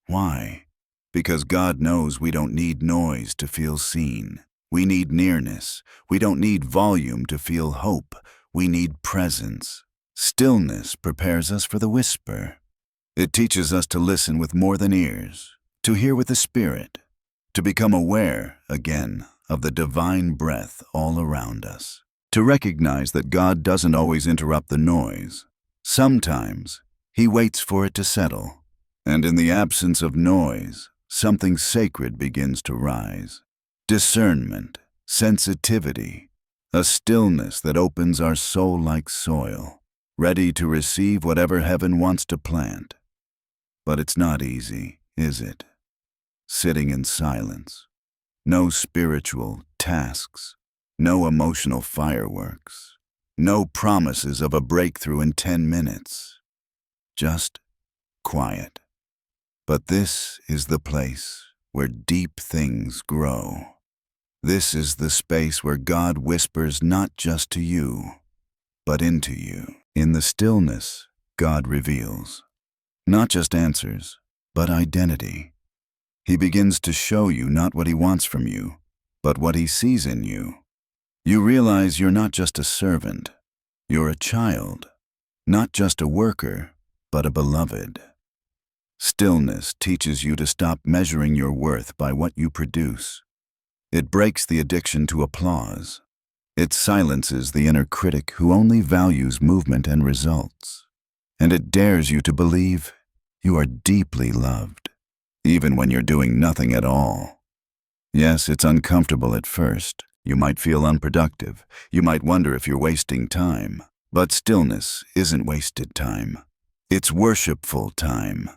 Why? Because God knows we don't need noise to feel seen. We need nearness. We don't need volume to feel hope. We need presence. Stillness prepares us for the whisper. It teaches us to listen with more than ears, to hear with the spirit, to become aware, again, of the divine breath all around us, to recognize that God doesn't always interrupt the noise. Sometimes, He waits for it to settle, and in the absence of noise, something sacred begins to rise. Discernment, sensitivity, a stillness that opens our soul like soil, ready to receive whatever heaven wants to plant. But it's not easy, is it? Sitting in silence. No spiritual tasks. No emotional fireworks. No promises of a breakthrough in 10 minutes. Just quiet. But this is the place where deep things grow. This is the space where God whispers not just to you, but into you. In the stillness, God reveals not just answers, but identity. He begins to show you not what He wants from you, but what He sees in you. You realize you're not just a servant, you're a child, not just a worker, but a beloved. Stillness teaches you to stop measuring your worth by what you produce. It breaks the addiction to applause. It silences the inner critic who only values movement and results. And it dares you to believe you are deeply loved, even when you're doing nothing at all. Yes, it's uncomfortable at first. You might feel unproductive. You might wonder if you're wasting time. But stillness isn't wasted time. It's worshipful time.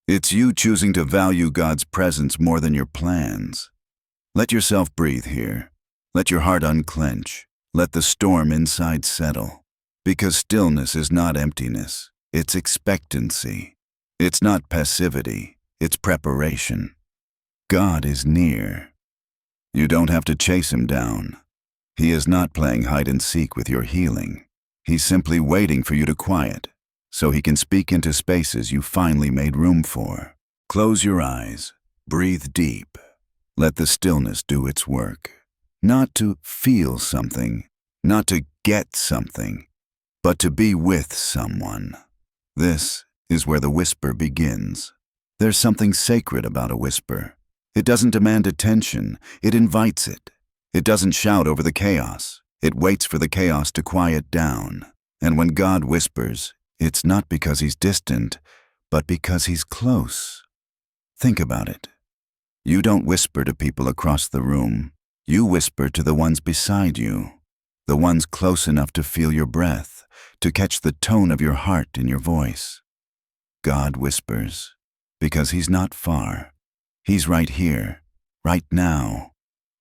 It's you choosing to value God's presence more than your plans. Let yourself breathe here. Let your heart unclench. Let the storm inside settle. Because stillness is not emptiness. It's expectancy. It's not passivity. It's preparation. God is near. You don't have to chase Him down. He is not playing hide and seek with your healing. He's simply waiting for you to quiet, so he can speak into spaces you finally made room for. Close your eyes, breathe deep. Let the stillness do its work. Not to feel something, not to get something, but to be with someone. This is where the whisper begins. There's something sacred about a whisper. It doesn't demand attention, it invites it. It doesn't shout over the chaos. It waits for the chaos to quiet down. And when God whispers, it's not because he's distant, but because he's close. Think about it. You don't whisper to people across the room. You whisper to the ones beside you, the ones close enough to feel your breath, to catch the tone of your heart in your voice. God whispers because he's not far. He's right here, right now.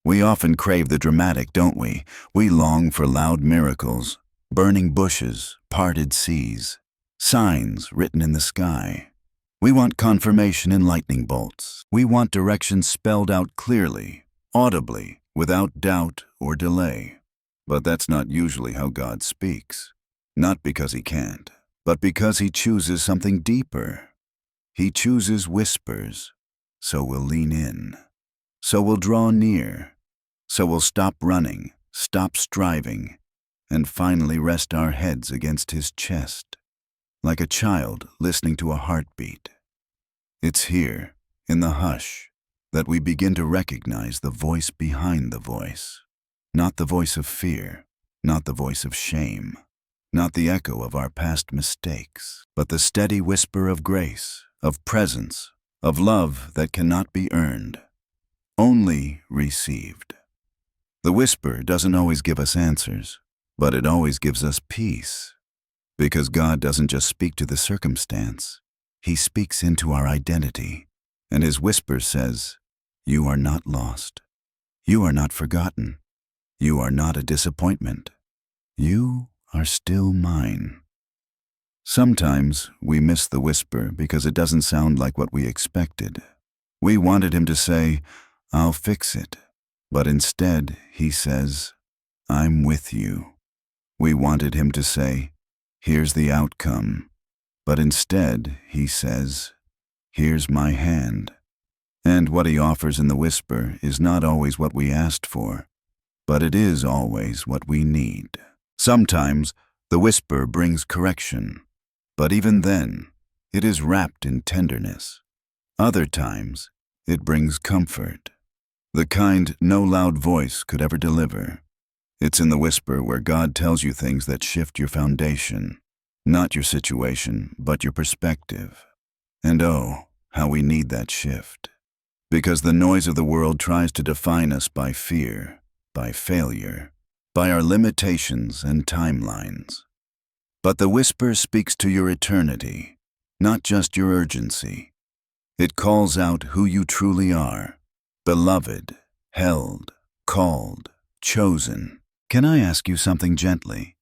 We often crave the dramatic, don't we? We long for loud miracles, burning bushes, parted seas, signs written in the sky. We want confirmation in lightning bolts. We want directions spelled out clearly, audibly, without doubt or delay. But that's not usually how God speaks. Not because he can't, but because he chooses something deeper. He chooses whispers, so we'll lean in, so we'll draw near, so we'll stop running, stop striving, and finally rest our heads against his chest, like a child listening to a heartbeat. It's here, in the hush, that we begin to recognize the voice behind the voice. Not the voice of fear, not the voice of shame, not the echo of our past mistakes, but the steady whisper of grace, of presence, of love that cannot be earned, only received. The whisper doesn't always give us answers, but it always gives us peace. Because God doesn't just speak to the circumstance, he speaks into our identity, and his whisper says, "You are not lost. You are not forgotten. You are not a disappointment. You are still mine." Sometimes we miss the whisper because it doesn't sound like what we expected. We wanted him to say, "I'll fix it," but instead he says, "I'm with you." We wanted him to say, "Here's the outcome," but instead he says, "Here's my hand." And what he offers in the whisper is not always what we asked for, but it is always what we need. Sometimes the whisper brings correction, but even then, it is wrapped in tenderness. Other times, it brings comfort, the kind no loud voice could ever deliver. It's in the whisper where God tells you things that shift your foundation, not your situation, but your perspective. And oh, how we need that shift. Because the noise of the world tries to define us by fear, by failure, by our limitations and timelines. But the whisper speaks to your eternity, not just your urgency. It calls out who you truly are, beloved, held, called, chosen. Can I ask you something gently?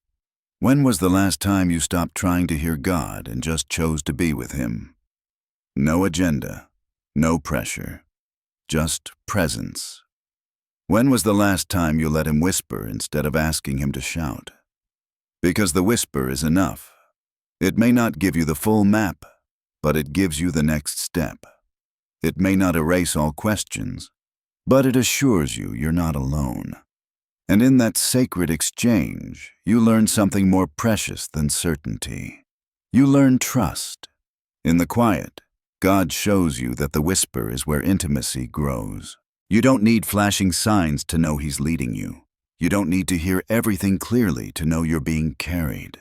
When was the last time you stopped trying to hear God and just chose to be with him? No agenda, no pressure, just presence. When was the last time you let him whisper instead of asking him to shout? Because the whisper is enough. It may not give you the full map, but it gives you the next step. It may not erase all questions, but it assures you you're not alone. And in that sacred exchange, you learn something more precious than certainty. You learn trust. In the quiet, God shows you that the whisper is where intimacy grows. You don't need flashing signs to know he's leading you. You don't need to hear everything clearly to know you're being carried.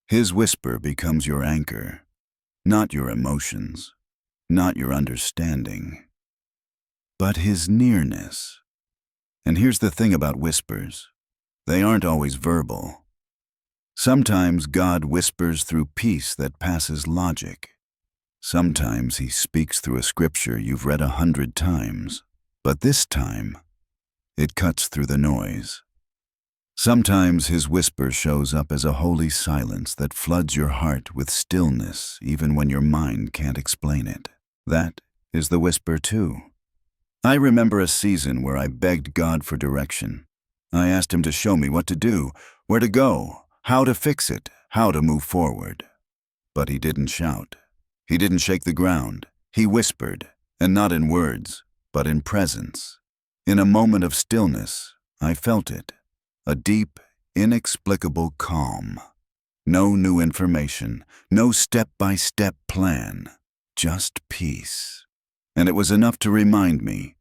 His whisper becomes your anchor, not your emotions, not your understanding, but his nearness. And here's the thing about whispers. They aren't always verbal. Sometimes God whispers through peace that passes logic. Sometimes he speaks through a scripture you've read 100 times. But this time, it cuts through the noise. Sometimes his whisper shows up as a holy silence that floods your heart with stillness even when your mind can't explain it. That is the whisper too. I remember a season where I begged God for direction. I asked him to show me what to do, where to go, how to fix it, how to move forward. But he didn't shout. He didn't shake the ground. He whispered, and not in words, but in presence. In a moment of stillness, I felt it. A deep, inexplicable calm. No new information, no step-by-step plan, just peace. And it was enough to remind me,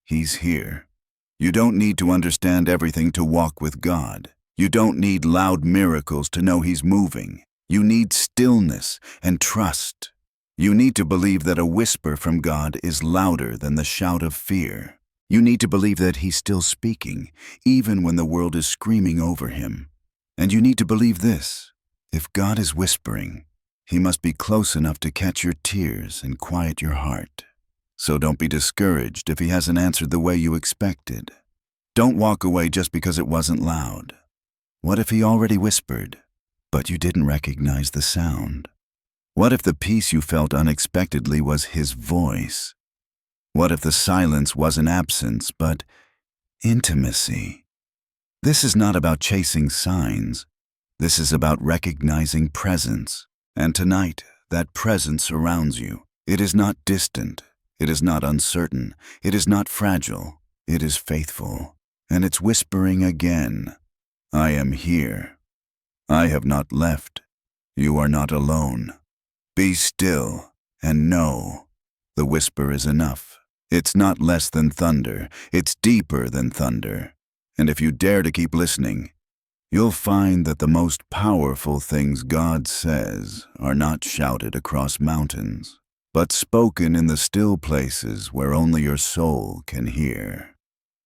He's here. You don't need to understand everything to walk with God. You don't need loud miracles to know He's moving. You need stillness and trust. You need to believe that a whisper from God is louder than the shout of fear. You need to believe that He's still speaking, even when the world is screaming over Him. And you need to believe this: if God is whispering, He must be close enough to catch your tears and quiet your heart. So don't be discouraged if He hasn't answered the way you expected. Don't walk away just because it wasn't loud. What if He already whispered, but you didn't recognize the sound? What if the peace you felt unexpectedly was His voice? What if the silence wasn't absence, but intimacy? This is not about chasing signs. This is about recognizing presence. And tonight, that presence surrounds you. It is not distant. It is not uncertain. It is not fragile. It is faithful. And it's whispering again, I am here. I have not left. You are not alone. Be still and know. The whisper is enough. It's not less than thunder. It's deeper than thunder. And if you dare to keep listening, you'll find that the most powerful things God says are not shouted across mountains, but spoken in the still places where only your soul can hear.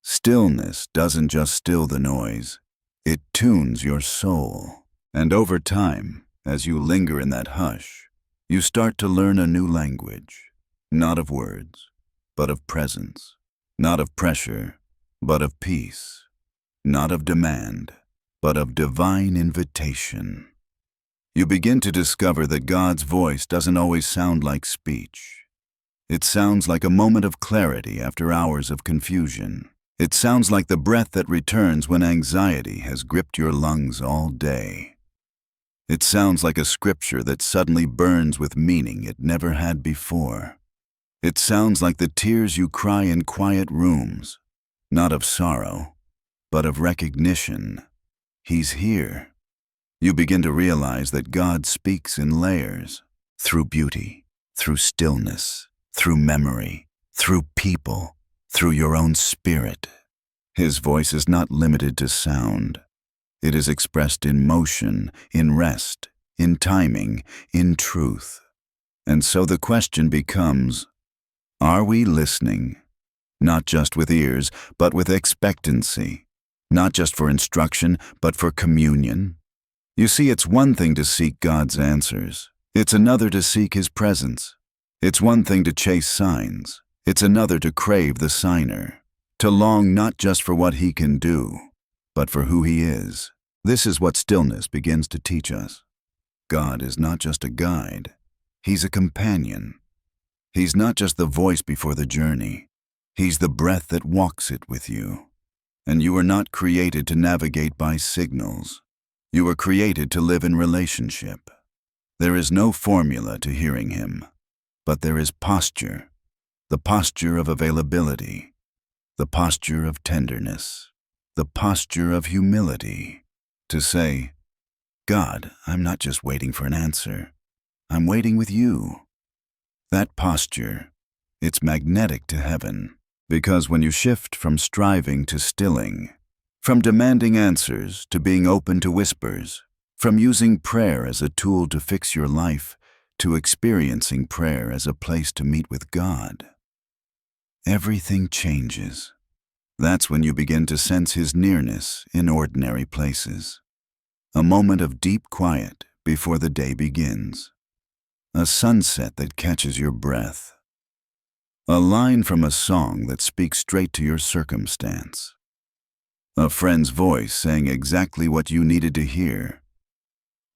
Stillness doesn't just still the noise. It tunes your soul. And over time, as you linger in that hush, you start to learn a new language, not of words, but of presence, not of pressure, but of peace, not of demand, but of divine invitation. You begin to discover that God's voice doesn't always sound like speech. It sounds like a moment of clarity after hours of confusion. It sounds like the breath that returns when anxiety has gripped your lungs all day. It sounds like a scripture that suddenly burns with meaning it never had before. It sounds like the tears you cry in quiet rooms, not of sorrow, but of recognition. He's here. You begin to realize that God speaks in layers, through beauty, through stillness, through memory, through people, through your own spirit. His voice is not limited to sound. It is expressed in motion, in rest, in timing, in truth. And so the question becomes, are we listening? Not just with ears, but with expectancy. Not just for instruction, but for communion. You see, it's one thing to seek God's answers. It's another to seek His presence. It's one thing to chase signs. It's another to crave the signer. To long not just for what He can do, but for who He is. This is what stillness begins to teach us. God is not just a guide. He's a companion. He's not just the voice before the journey. He's the breath that walks it with you. And you were not created to navigate by signals. You were created to live in relationship. There is no formula to hearing Him, but there is posture, the posture of availability, the posture of tenderness, the posture of humility, to say, God, I'm not just waiting for an answer. I'm waiting with you. That posture, it's magnetic to heaven, because when you shift from striving to stilling, from demanding answers to being open to whispers, from using prayer as a tool to fix your life to experiencing prayer as a place to meet with God, everything changes. That's when you begin to sense His nearness in ordinary places. A moment of deep quiet before the day begins. A sunset that catches your breath. A line from a song that speaks straight to your circumstance. A friend's voice saying exactly what you needed to hear.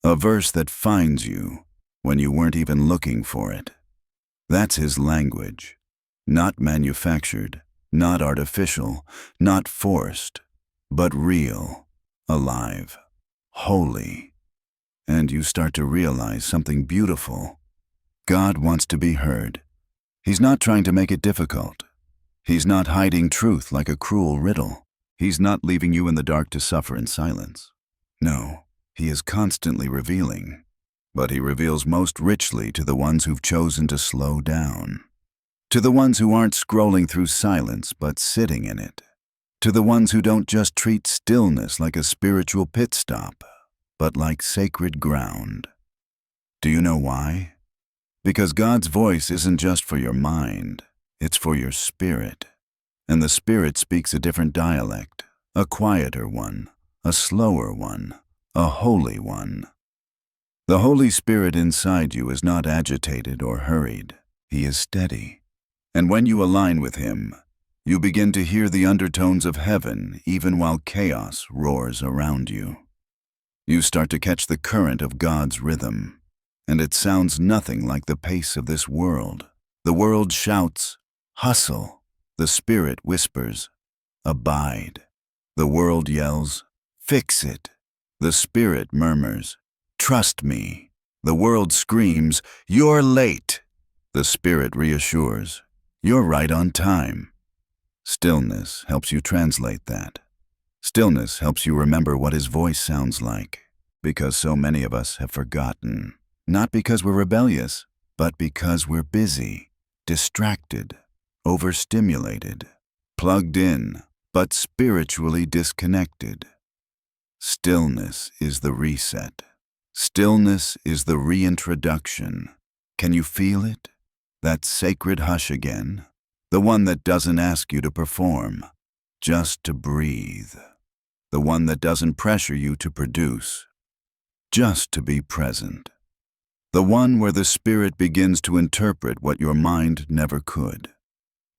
A verse that finds you when you weren't even looking for it. That's His language. Not manufactured, not artificial, not forced, but real, alive, holy. and you start to realize something beautiful. God wants to be heard. He's not trying to make it difficult. He's not hiding truth like a cruel riddle. He's not leaving you in the dark to suffer in silence. No, he is constantly revealing, but he reveals most richly to the ones who've chosen to slow down, to the ones who aren't scrolling through silence but sitting in it, to the ones who don't just treat stillness like a spiritual pit stop, but like sacred ground. Do you know why? Because God's voice isn't just for your mind, it's for your spirit. And the spirit speaks a different dialect, a quieter one, a slower one, a holy one. The Holy Spirit inside you is not agitated or hurried. He is steady. And when you align with him, you begin to hear the undertones of heaven even while chaos roars around you. You start to catch the current of God's rhythm, and it sounds nothing like the pace of this world. The world shouts, "Hustle." The Spirit whispers, "Abide." The world yells, "Fix it." The Spirit murmurs, "Trust me." The world screams, "You're late." The Spirit reassures, "You're right on time." Stillness helps you translate that. Stillness helps you remember what his voice sounds like, because so many of us have forgotten. Not because we're rebellious, but because we're busy, distracted, overstimulated, plugged in, but spiritually disconnected. Stillness is the reset. Stillness is the reintroduction. Can you feel it? That sacred hush again? The one that doesn't ask you to perform, just to breathe. The one that doesn't pressure you to produce, just to be present. The one where the Spirit begins to interpret what your mind never could.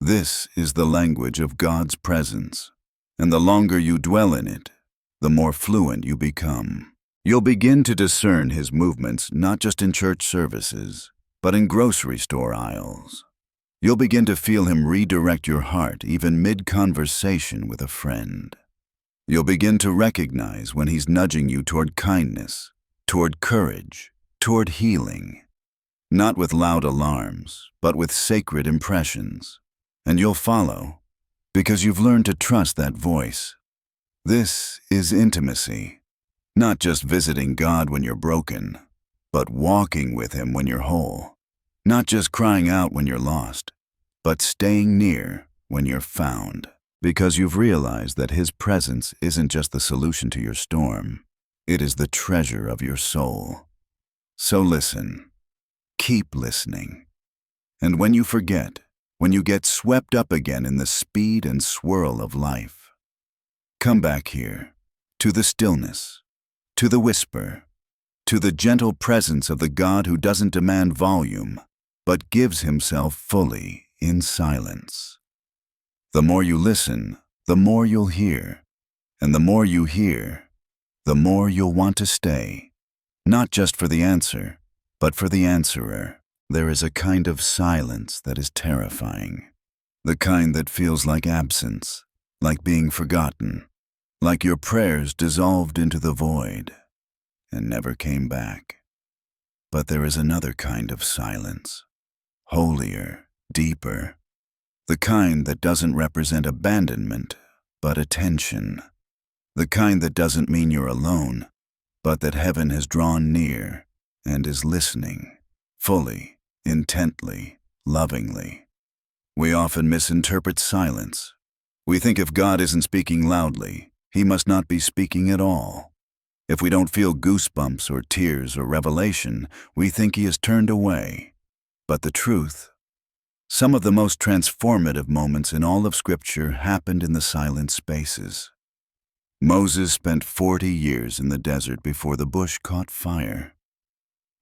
This is the language of God's presence, and the longer you dwell in it, the more fluent you become. You'll begin to discern his movements not just in church services, but in grocery store aisles. You'll begin to feel him redirect your heart even mid-conversation with a friend. You'll begin to recognize when he's nudging you toward kindness, toward courage, toward healing. Not with loud alarms, but with sacred impressions. And you'll follow, because you've learned to trust that voice. This is intimacy, not just visiting God when you're broken, but walking with him when you're whole. Not just crying out when you're lost, but staying near when you're found, because you've realized that his presence isn't just the solution to your storm, it is the treasure of your soul. So listen, keep listening, and when you forget, when you get swept up again in the speed and swirl of life, come back here, to the stillness, to the whisper, to the gentle presence of the God who doesn't demand volume, but gives himself fully in silence. The more you listen, the more you'll hear, and the more you hear, the more you'll want to stay, not just for the answer, but for the answerer. There is a kind of silence that is terrifying, the kind that feels like absence, like being forgotten, like your prayers dissolved into the void and never came back. But there is another kind of silence, holier, deeper, the kind that doesn't represent abandonment, but attention, the kind that doesn't mean you're alone, but that heaven has drawn near and is listening, fully, intently, lovingly. We often misinterpret silence. We think if God isn't speaking loudly, he must not be speaking at all. If we don't feel goosebumps or tears or revelation, we think he has turned away. But the truth, some of the most transformative moments in all of Scripture happened in the silent spaces. Moses spent 40 years in the desert before the bush caught fire.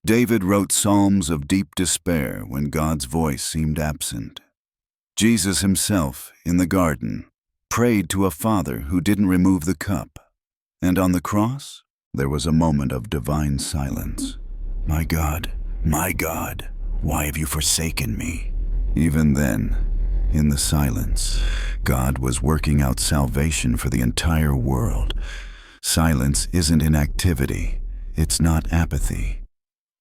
David wrote psalms of deep despair when God's voice seemed absent. Jesus himself, in the garden, prayed to a Father who didn't remove the cup. And on the cross, there was a moment of divine silence. My God, why have you forsaken me? Even then, in the silence, God was working out salvation for the entire world. Silence isn't inactivity, It's not apathy.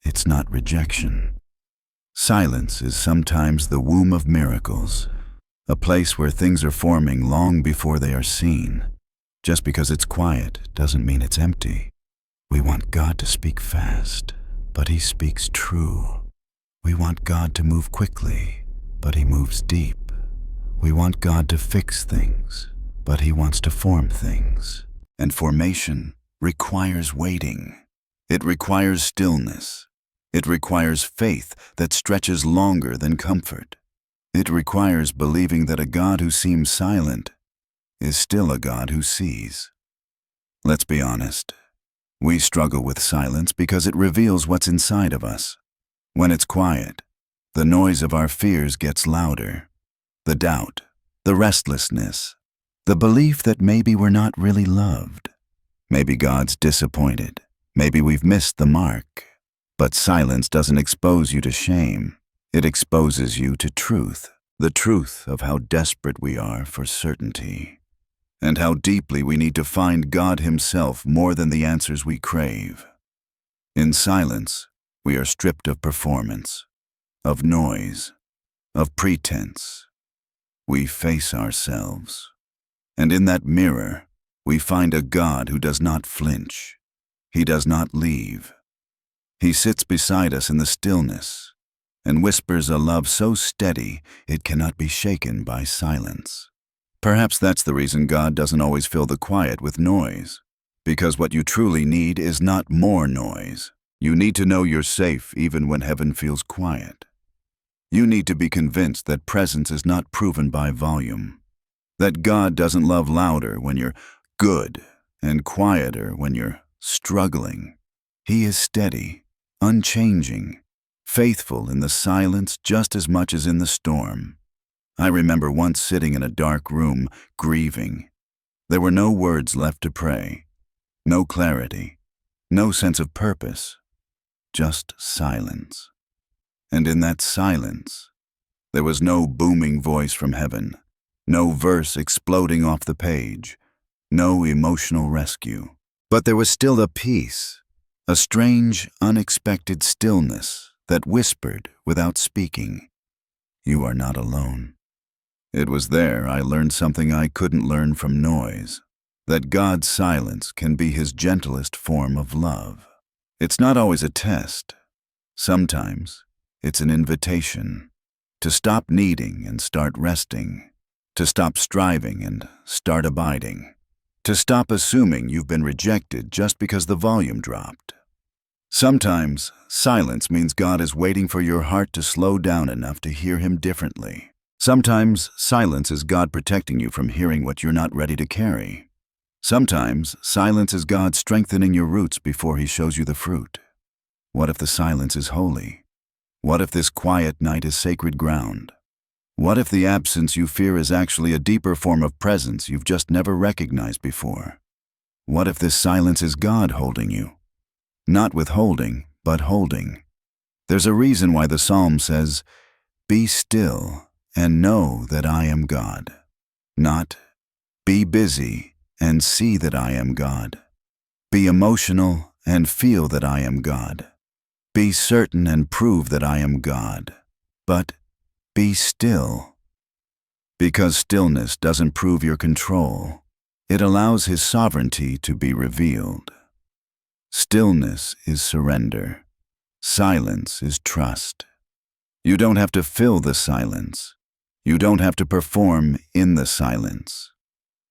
It's not rejection. Silence is sometimes the womb of miracles, a place where things are forming long before they are seen. Just because it's quiet doesn't mean it's empty. We want God to speak fast, but He speaks true. We want God to move quickly, but He moves deep. We want God to fix things, but He wants to form things. And formation requires waiting. It requires stillness. It requires faith that stretches longer than comfort. It requires believing that a God who seems silent is still a God who sees. Let's be honest. We struggle with silence because it reveals what's inside of us. When it's quiet, the noise of our fears gets louder. The doubt, the restlessness, the belief that maybe we're not really loved. Maybe God's disappointed. Maybe we've missed the mark. But silence doesn't expose you to shame. It exposes you to truth, the truth of how desperate we are for certainty, and how deeply we need to find God Himself more than the answers we crave. In silence, we are stripped of performance, of noise, of pretense. We face ourselves, and in that mirror, we find a God who does not flinch. He does not leave. He sits beside us in the stillness and whispers a love so steady it cannot be shaken by silence. Perhaps that's the reason God doesn't always fill the quiet with noise, because what you truly need is not more noise. You need to know you're safe even when heaven feels quiet. You need to be convinced that presence is not proven by volume, that God doesn't love louder when you're good and quieter when you're struggling. He is steady, unchanging, faithful in the silence just as much as in the storm. I remember once sitting in a dark room, grieving. There were no words left to pray, no clarity, no sense of purpose, just silence. And in that silence, there was no booming voice from heaven, no verse exploding off the page, no emotional rescue. But there was still a peace, a strange, unexpected stillness that whispered without speaking, "You are not alone." It was there I learned something I couldn't learn from noise, that God's silence can be His gentlest form of love. It's not always a test. Sometimes it's an invitation to stop needing and start resting, to stop striving and start abiding, to stop assuming you've been rejected just because the volume dropped. Sometimes silence means God is waiting for your heart to slow down enough to hear Him differently. Sometimes silence is God protecting you from hearing what you're not ready to carry. Sometimes silence is God strengthening your roots before He shows you the fruit. What if the silence is holy? What if this quiet night is sacred ground? What if the absence you fear is actually a deeper form of presence you've just never recognized before? What if this silence is God holding you? Not withholding, but holding. There's a reason why the psalm says, "Be still and know that I am God." Not, "Be busy and see that I am God." Be emotional and feel that I am God. Be certain and prove that I am God. But be still. Because stillness doesn't prove your control. It allows His sovereignty to be revealed. Stillness is surrender. Silence is trust. You don't have to fill the silence. You don't have to perform in the silence.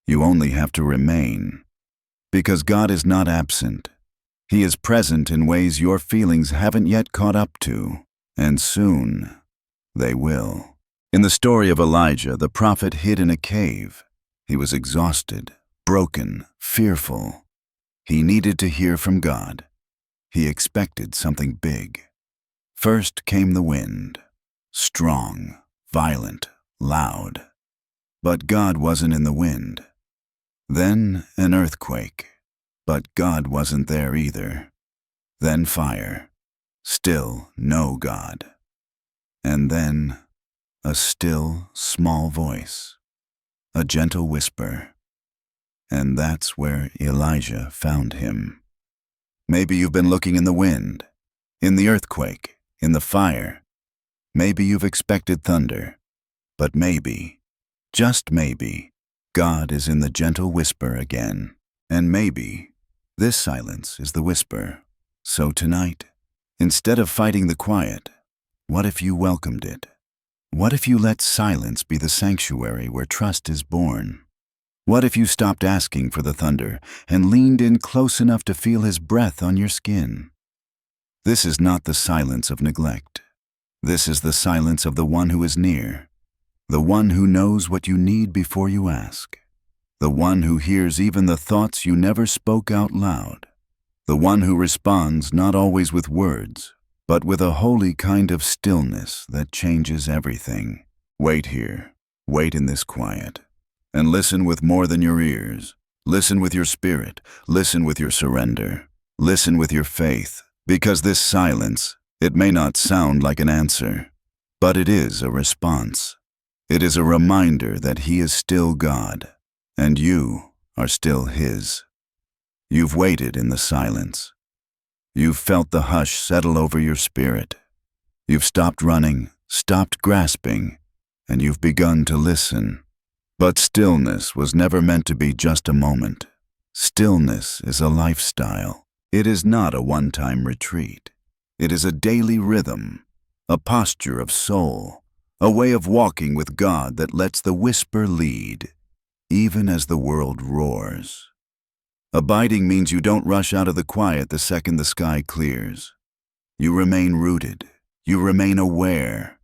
You only have to remain. Because God is not absent. He is present in ways your feelings haven't yet caught up to, and soon they will. In the story of Elijah, the prophet hid in a cave. He was exhausted, broken, fearful. He needed to hear from God. He expected something big. First came the wind, strong, violent, loud. But God wasn't in the wind. Then an earthquake, but God wasn't there either. Then fire, still no God. And then a still, small voice, a gentle whisper. And that's where Elijah found Him. Maybe you've been looking in the wind, in the earthquake, in the fire. Maybe you've expected thunder. But maybe, just maybe, God is in the gentle whisper again. And maybe this silence is the whisper. So tonight, instead of fighting the quiet, what if you welcomed it? What if you let silence be the sanctuary where trust is born? What if you stopped asking for the thunder and leaned in close enough to feel his breath on your skin? This is not the silence of neglect. This is the silence of the one who is near, the one who knows what you need before you ask, the one who hears even the thoughts you never spoke out loud, the one who responds not always with words, but with a holy kind of stillness that changes everything. Wait here, wait in this quiet, and listen with more than your ears. Listen with your spirit, listen with your surrender, listen with your faith, because this silence, it may not sound like an answer, but it is a response. It is a reminder that He is still God, and you are still His. You've waited in the silence. You've felt the hush settle over your spirit. You've stopped running, stopped grasping, and you've begun to listen. But stillness was never meant to be just a moment. Stillness is a lifestyle. It is not a one-time retreat. It is a daily rhythm, a posture of soul, a way of walking with God that lets the whisper lead, even as the world roars. Abiding means you don't rush out of the quiet the second the sky clears. You remain rooted. You remain aware.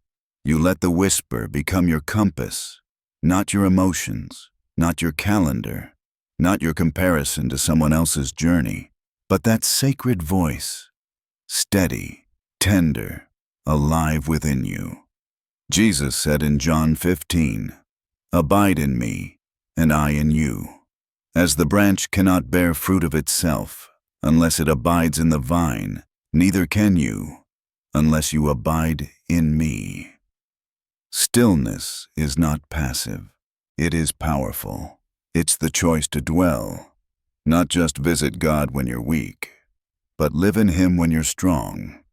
You let the whisper become your compass, not your emotions, not your calendar, not your comparison to someone else's journey, but that sacred voice, steady, tender, alive within you. Jesus said in John 15, "Abide in me, and I in you. As the branch cannot bear fruit of itself unless it abides in the vine, neither can you unless you abide in me." Stillness is not passive. It is powerful. It's the choice to dwell, not just visit God when you're weak, but live in Him when you're strong.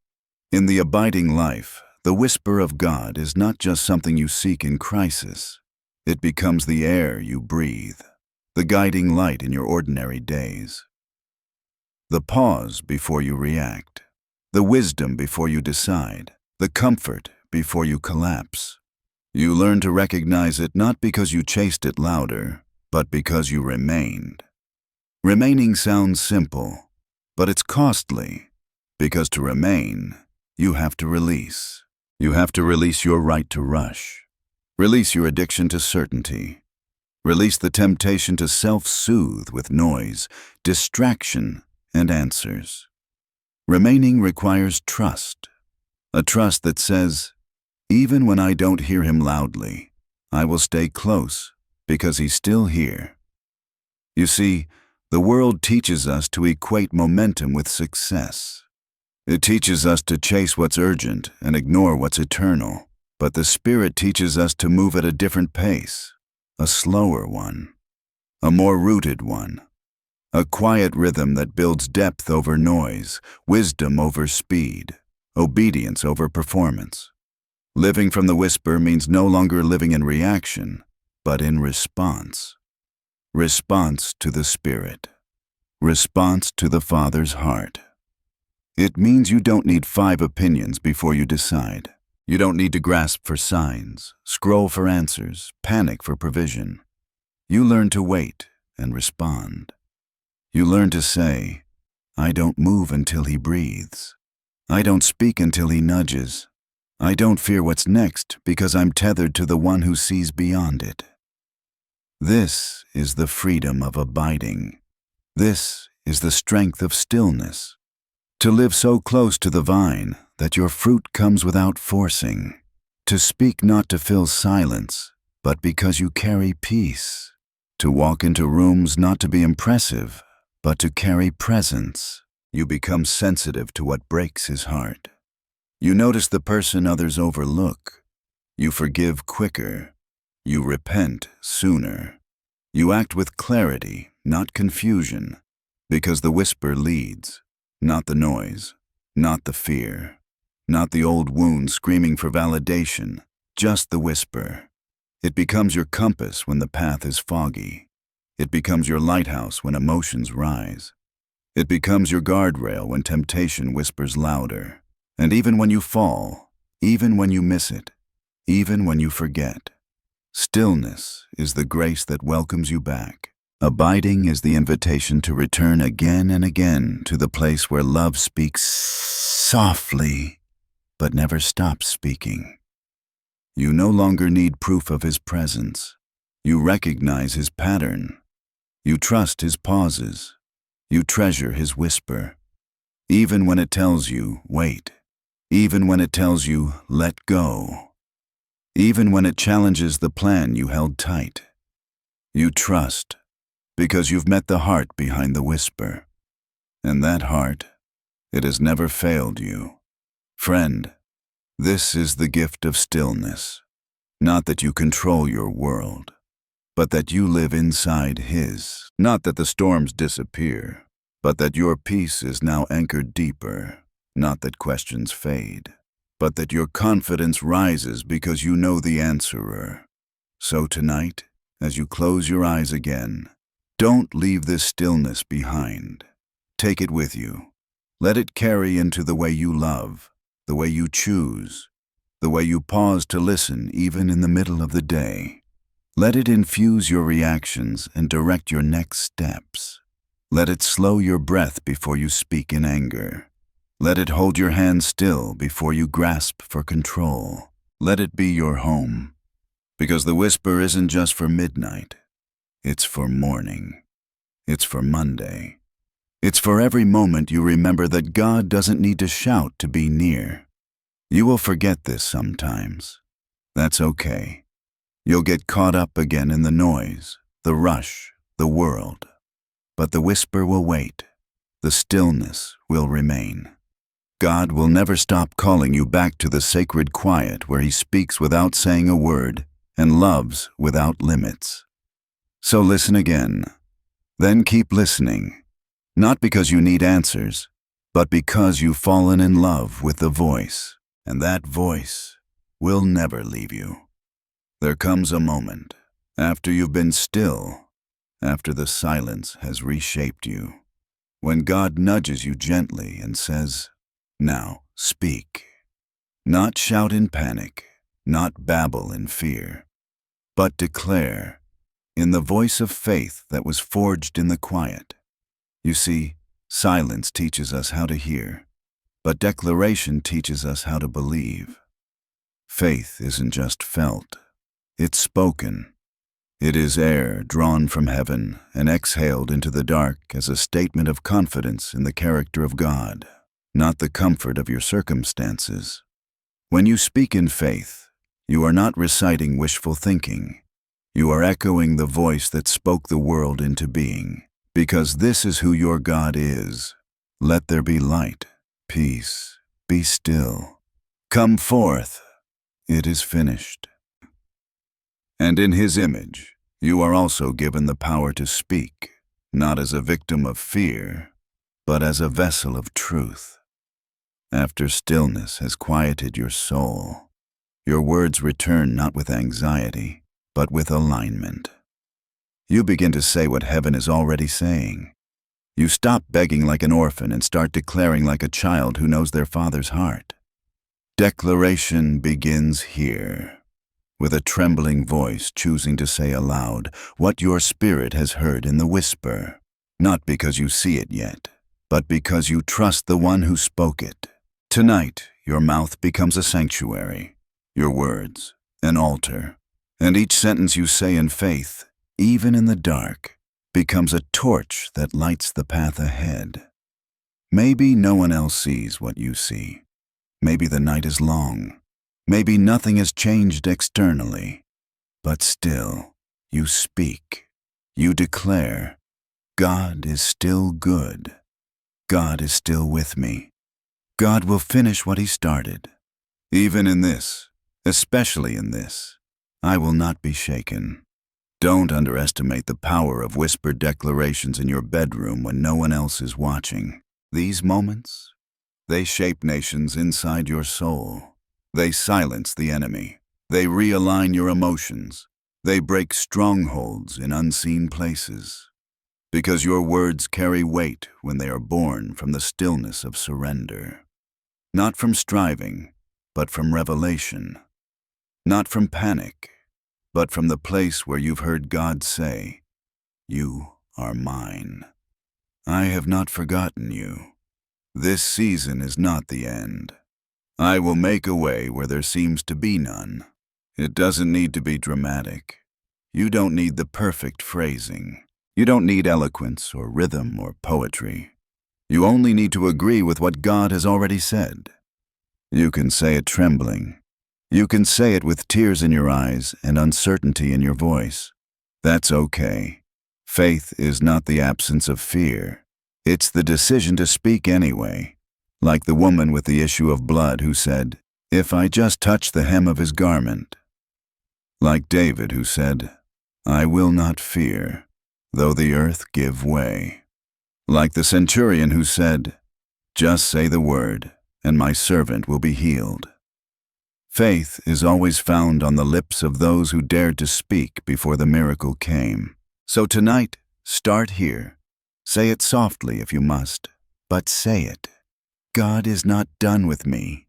In the abiding life, the whisper of God is not just something you seek in crisis. It becomes the air you breathe, the guiding light in your ordinary days. The pause before you react, the wisdom before you decide, the comfort before you collapse. You learn to recognize it not because you chased it louder, but because you remained. Remaining sounds simple, but it's costly, because to remain, you have to release. You have to release your right to rush. Release your addiction to certainty. Release the temptation to self-soothe with noise, distraction, and answers. Remaining requires trust, a trust that says, even when I don't hear Him loudly, I will stay close because He's still here. You see, the world teaches us to equate momentum with success. It teaches us to chase what's urgent and ignore what's eternal. But the Spirit teaches us to move at a different pace, a slower one, a more rooted one, a quiet rhythm that builds depth over noise, wisdom over speed, obedience over performance. Living from the whisper means no longer living in reaction, but in response. Response to the Spirit. Response to the Father's heart. It means you don't need 5 opinions before you decide. You don't need to grasp for signs, scroll for answers, panic for provision. You learn to wait and respond. You learn to say, I don't move until He breathes. I don't speak until He nudges. I don't fear what's next because I'm tethered to the one who sees beyond it. This is the freedom of abiding. This is the strength of stillness. To live so close to the vine that your fruit comes without forcing. To speak not to fill silence, but because you carry peace. To walk into rooms not to be impressive, but to carry presence. You become sensitive to what breaks His heart. You notice the person others overlook. You forgive quicker. You repent sooner. You act with clarity, not confusion, because the whisper leads. Not the noise, not the fear, not the old wound screaming for validation, just the whisper. It becomes your compass when the path is foggy. It becomes your lighthouse when emotions rise. It becomes your guardrail when temptation whispers louder. And even when you fall, even when you miss it, even when you forget, stillness is the grace that welcomes you back. Abiding is the invitation to return again and again to the place where love speaks softly, but never stops speaking. You no longer need proof of his presence. You recognize his pattern. You trust his pauses. You treasure his whisper. Even when it tells you, wait. Even when it tells you, let go. Even when it challenges the plan you held tight. You trust, because you've met the heart behind the whisper. And that heart, it has never failed you. Friend, this is the gift of stillness. Not that you control your world, but that you live inside his. Not that the storms disappear, but that your peace is now anchored deeper. Not that questions fade, but that your confidence rises because you know the answerer. So tonight, as you close your eyes again, don't leave this stillness behind. Take it with you. Let it carry into the way you love, the way you choose, the way you pause to listen even in the middle of the day. Let it infuse your reactions and direct your next steps. Let it slow your breath before you speak in anger. Let it hold your hand still before you grasp for control. Let it be your home. Because the whisper isn't just for midnight. It's for morning. It's for Monday. It's for every moment you remember that God doesn't need to shout to be near. You will forget this sometimes. That's okay. You'll get caught up again in the noise, the rush, the world. But the whisper will wait. The stillness will remain. God will never stop calling you back to the sacred quiet where he speaks without saying a word and loves without limits. So listen again. Then keep listening. Not because you need answers, but because you've fallen in love with the voice, and that voice will never leave you. There comes a moment, after you've been still, after the silence has reshaped you, when God nudges you gently and says, "Now speak." Not shout in panic, not babble in fear, but declare, in the voice of faith that was forged in the quiet. You see, silence teaches us how to hear, but declaration teaches us how to believe. Faith isn't just felt, it's spoken. It is air drawn from heaven and exhaled into the dark as a statement of confidence in the character of God, not the comfort of your circumstances. When you speak in faith, you are not reciting wishful thinking. You are echoing the voice that spoke the world into being, because this is who your God is. Let there be light, peace, be still. Come forth. It is finished. And in his image, you are also given the power to speak, not as a victim of fear, but as a vessel of truth. After stillness has quieted your soul, your words return not with anxiety, but with alignment. You begin to say what heaven is already saying. You stop begging like an orphan and start declaring like a child who knows their father's heart. Declaration begins here, with a trembling voice choosing to say aloud what your spirit has heard in the whisper, not because you see it yet, but because you trust the one who spoke it. Tonight, your mouth becomes a sanctuary, your words an altar, and each sentence you say in faith, even in the dark, becomes a torch that lights the path ahead. Maybe no one else sees what you see. Maybe the night is long. Maybe nothing has changed externally. But still, you speak. You declare, God is still good. God is still with me. God will finish what he started. Even in this, especially in this, I will not be shaken. Don't underestimate the power of whispered declarations in your bedroom when no one else is watching. These moments, they shape nations inside your soul. They silence the enemy. They realign your emotions. They break strongholds in unseen places. Because your words carry weight when they are born from the stillness of surrender. Not from striving, but from revelation. Not from panic, but from the place where you've heard God say, "You are mine. I have not forgotten you. This season is not the end. I will make a way where there seems to be none." It doesn't need to be dramatic. You don't need the perfect phrasing. You don't need eloquence or rhythm or poetry. You only need to agree with what God has already said. You can say it trembling. You can say it with tears in your eyes and uncertainty in your voice. That's okay. Faith is not the absence of fear. It's the decision to speak anyway. Like the woman with the issue of blood who said, "If I just touch the hem of his garment." Like David who said, "I will not fear, though the earth give way." Like the centurion who said, "Just say the word, and my servant will be healed." Faith is always found on the lips of those who dared to speak before the miracle came. So tonight, start here. Say it softly if you must, but say it. God is not done with me.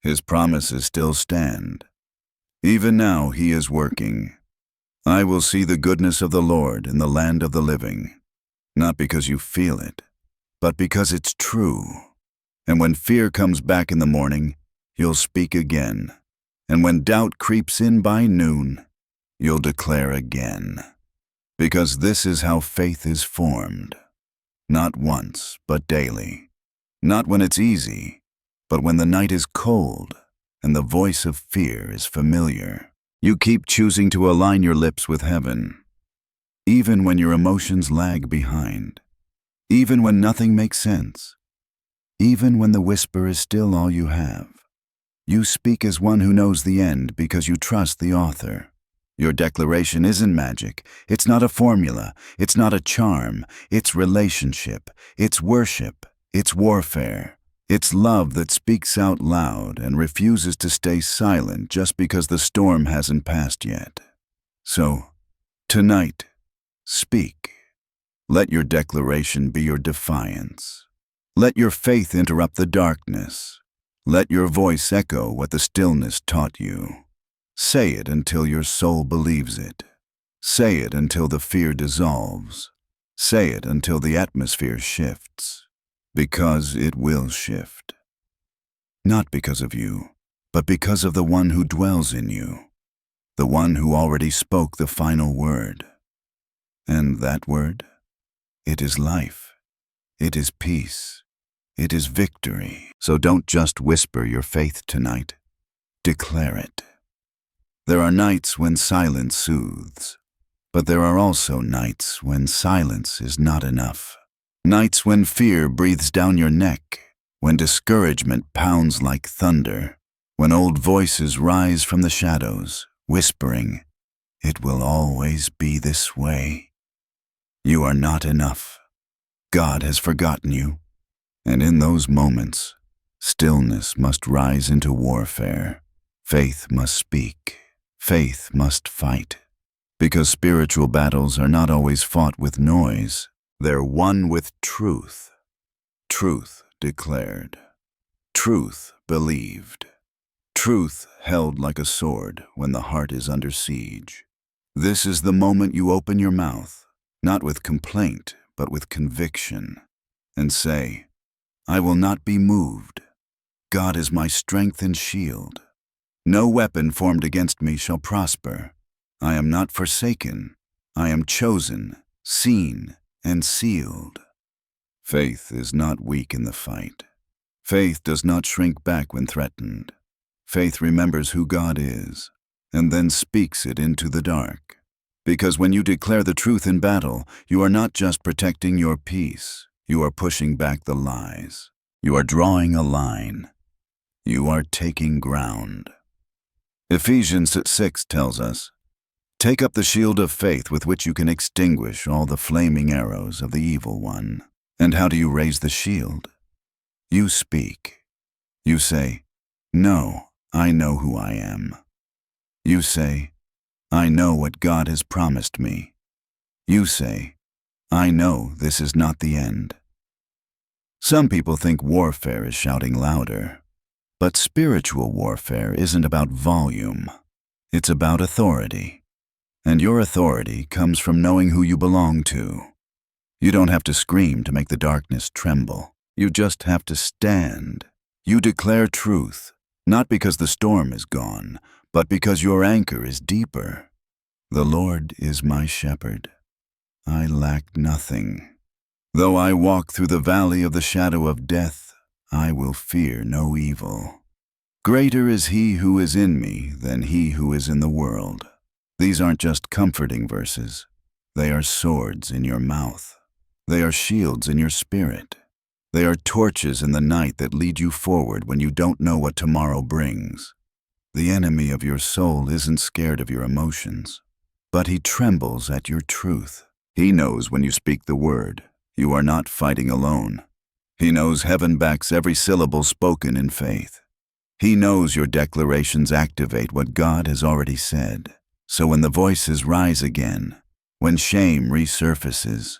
His promises still stand. Even now he is working. I will see the goodness of the Lord in the land of the living, not because you feel it, but because it's true. And when fear comes back in the morning, you'll speak again. And when doubt creeps in by noon, you'll declare again. Because this is how faith is formed. Not once, but daily. Not when it's easy, but when the night is cold and the voice of fear is familiar. You keep choosing to align your lips with heaven, even when your emotions lag behind, even when nothing makes sense, even when the whisper is still all you have. You speak as one who knows the end because you trust the author. Your declaration isn't magic. It's not a formula. It's not a charm. It's relationship. It's worship. It's warfare. It's love that speaks out loud and refuses to stay silent just because the storm hasn't passed yet. So, tonight, speak. Let your declaration be your defiance. Let your faith interrupt the darkness. Let your voice echo what the stillness taught you. Say it until your soul believes it. Say it until the fear dissolves. Say it until the atmosphere shifts. Because it will shift. Not because of you, but because of the one who dwells in you. The one who already spoke the final word. And that word? It is life. It is peace. It is victory. So don't just whisper your faith tonight. Declare it. There are nights when silence soothes, but there are also nights when silence is not enough. Nights when fear breathes down your neck, when discouragement pounds like thunder, when old voices rise from the shadows, whispering, "It will always be this way." You are not enough. God has forgotten you. And in those moments, stillness must rise into warfare. Faith must speak. Faith must fight. Because spiritual battles are not always fought with noise. They're won with truth. Truth declared. Truth believed. Truth held like a sword when the heart is under siege. This is the moment you open your mouth, not with complaint, but with conviction, and say, "I will not be moved. God is my strength and shield. No weapon formed against me shall prosper. I am not forsaken. I am chosen, seen, and sealed." Faith is not weak in the fight. Faith does not shrink back when threatened. Faith remembers who God is, and then speaks it into the dark. Because when you declare the truth in battle, you are not just protecting your peace. You are pushing back the lies. You are drawing a line. You are taking ground. Ephesians 6 tells us, "Take up the shield of faith with which you can extinguish all the flaming arrows of the evil one." And how do you raise the shield? You speak. You say, "No, I know who I am." You say, "I know what God has promised me." You say, "I know this is not the end." Some people think warfare is shouting louder, but spiritual warfare isn't about volume. It's about authority. And your authority comes from knowing who you belong to. You don't have to scream to make the darkness tremble. You just have to stand. You declare truth, not because the storm is gone, but because your anchor is deeper. The Lord is my shepherd. I lack nothing. Though I walk through the valley of the shadow of death, I will fear no evil. Greater is he who is in me than he who is in the world. These aren't just comforting verses. They are swords in your mouth. They are shields in your spirit. They are torches in the night that lead you forward when you don't know what tomorrow brings. The enemy of your soul isn't scared of your emotions, but he trembles at your truth. He knows when you speak the word, you are not fighting alone. He knows heaven backs every syllable spoken in faith. He knows your declarations activate what God has already said. So when the voices rise again, when shame resurfaces,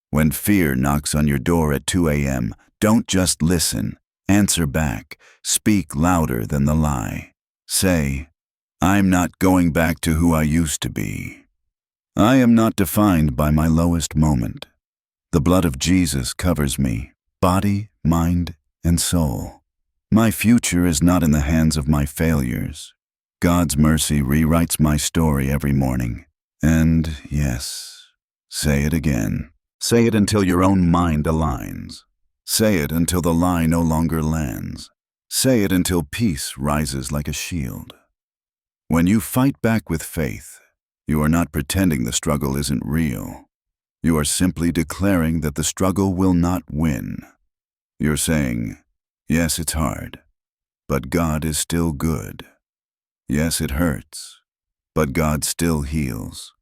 when fear knocks on your door at 2 a.m., don't just listen. Answer back. Speak louder than the lie. Say, "I'm not going back to who I used to be. I am not defined by my lowest moment. The blood of Jesus covers me, body, mind, and soul. My future is not in the hands of my failures. God's mercy rewrites my story every morning." And yes, say it again. Say it until your own mind aligns. Say it until the lie no longer lands. Say it until peace rises like a shield. When you fight back with faith, you are not pretending the struggle isn't real. You are simply declaring that the struggle will not win. You're saying, "Yes, it's hard, but God is still good. Yes, it hurts, but God still heals.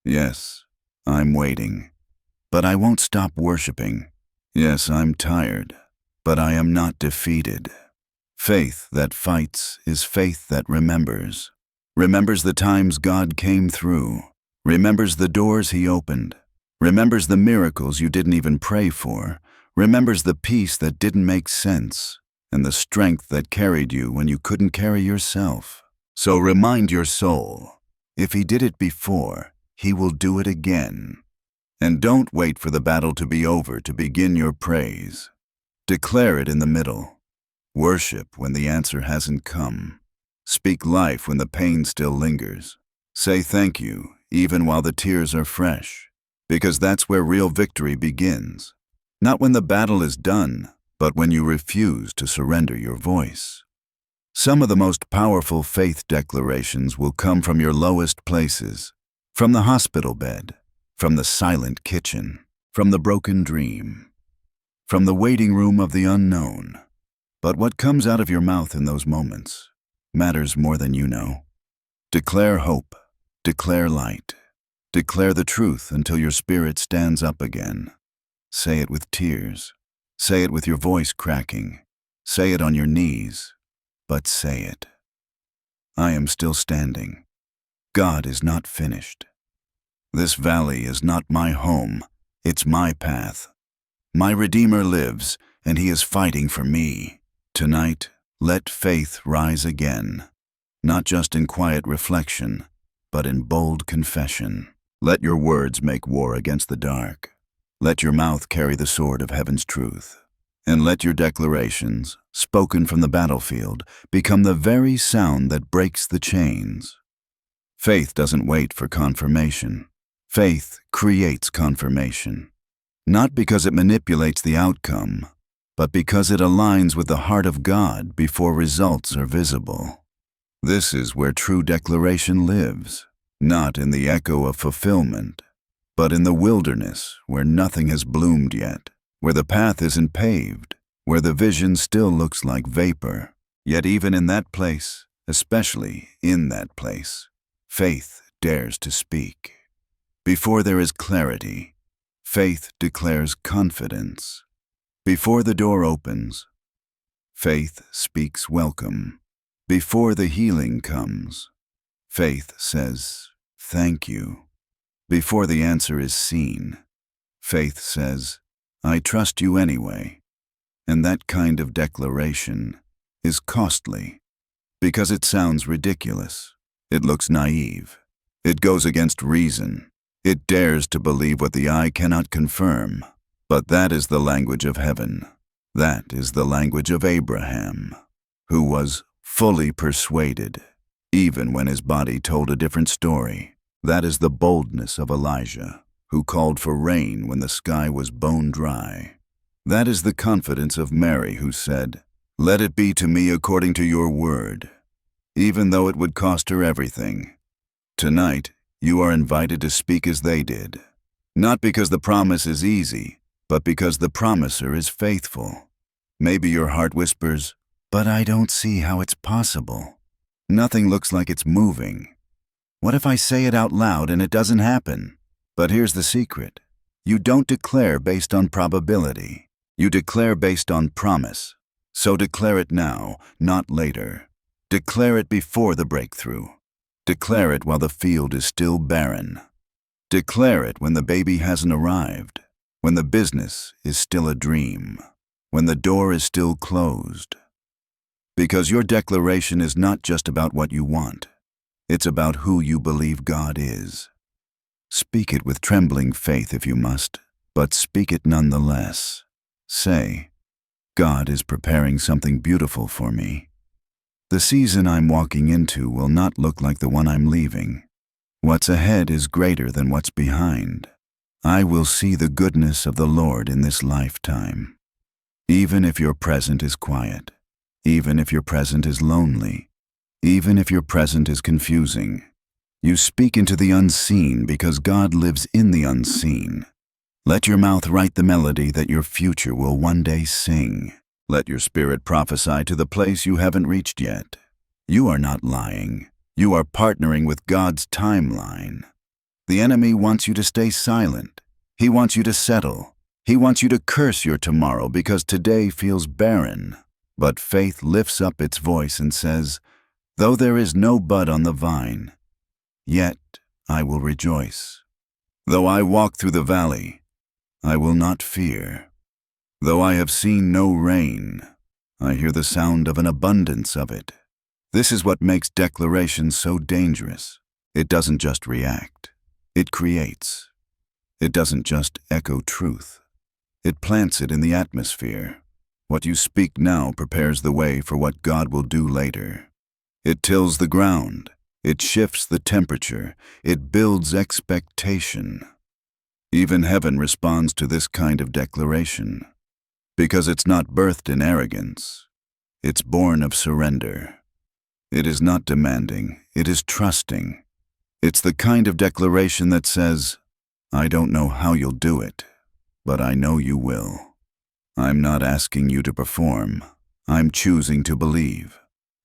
Yes, I'm waiting, but I won't stop worshiping. Yes, I'm tired, but I am not defeated." Faith that fights is faith that remembers. Remembers the times God came through. Remembers the doors He opened. Remembers the miracles you didn't even pray for. Remembers the peace that didn't make sense, and the strength that carried you when you couldn't carry yourself. So remind your soul, if He did it before, He will do it again. And don't wait for the battle to be over to begin your praise. Declare it in the middle. Worship when the answer hasn't come. Speak life when the pain still lingers. Say thank you, even while the tears are fresh, because that's where real victory begins. Not when the battle is done, but when you refuse to surrender your voice. Some of the most powerful faith declarations will come from your lowest places, from the hospital bed, from the silent kitchen, from the broken dream, from the waiting room of the unknown. But what comes out of your mouth in those moments matters more than you know. Declare hope, declare light, declare the truth until your spirit stands up again. Say it with tears. Say it with your voice cracking. Say it on your knees. But say it. I am still standing. God is not finished. This valley is not my home. It's my path. My Redeemer lives, and He is fighting for me. Tonight, let faith rise again, not just in quiet reflection, but in bold confession. Let your words make war against the dark. Let your mouth carry the sword of heaven's truth. And let your declarations, spoken from the battlefield, become the very sound that breaks the chains. Faith doesn't wait for confirmation. Faith creates confirmation. Not because it manipulates the outcome, but because it aligns with the heart of God before results are visible. This is where true declaration lives, not in the echo of fulfillment, but in the wilderness where nothing has bloomed yet, where the path isn't paved, where the vision still looks like vapor. Yet even in that place, especially in that place, faith dares to speak. Before there is clarity, faith declares confidence. Before the door opens, Faith speaks welcome. Before the healing comes, faith says, "Thank you." Before the answer is seen, faith says, "I trust you anyway." And that kind of declaration is costly because it sounds ridiculous. It looks naive. It goes against reason. It dares to believe what the eye cannot confirm. But that is the language of heaven. That is the language of Abraham, who was fully persuaded, even when his body told a different story. That is the boldness of Elijah, who called for rain when the sky was bone dry. That is the confidence of Mary, who said, "Let it be to me according to your word," even though it would cost her everything. Tonight, you are invited to speak as they did, not because the promise is easy, but because the promiser is faithful. Maybe your heart whispers, "But I don't see how it's possible. Nothing looks like it's moving. What if I say it out loud and it doesn't happen?" But here's the secret. You don't declare based on probability. You declare based on promise. So declare it now, not later. Declare it before the breakthrough. Declare it while the field is still barren. Declare it when the baby hasn't arrived, when the business is still a dream, when the door is still closed. Because your declaration is not just about what you want. It's about who you believe God is. Speak it with trembling faith if you must, but speak it nonetheless. Say, "God is preparing something beautiful for me. The season I'm walking into will not look like the one I'm leaving. What's ahead is greater than what's behind. I will see the goodness of the Lord in this lifetime." Even if your present is quiet, even if your present is lonely, even if your present is confusing, you speak into the unseen because God lives in the unseen. Let your mouth write the melody that your future will one day sing. Let your spirit prophesy to the place you haven't reached yet. You are not lying. You are partnering with God's timeline. The enemy wants you to stay silent. He wants you to settle. He wants you to curse your tomorrow because today feels barren. But faith lifts up its voice and says, "Though there is no bud on the vine, yet I will rejoice. Though I walk through the valley, I will not fear. Though I have seen no rain, I hear the sound of an abundance of it." This is what makes declaration so dangerous. It doesn't just react. It creates. It doesn't just echo truth. It plants it in the atmosphere. What you speak now prepares the way for what God will do later. It tills the ground. It shifts the temperature. It builds expectation. Even heaven responds to this kind of declaration. Because it's not birthed in arrogance. It's born of surrender. It is not demanding. It is trusting. It's the kind of declaration that says, "I don't know how you'll do it, but I know you will. I'm not asking you to perform. I'm choosing to believe.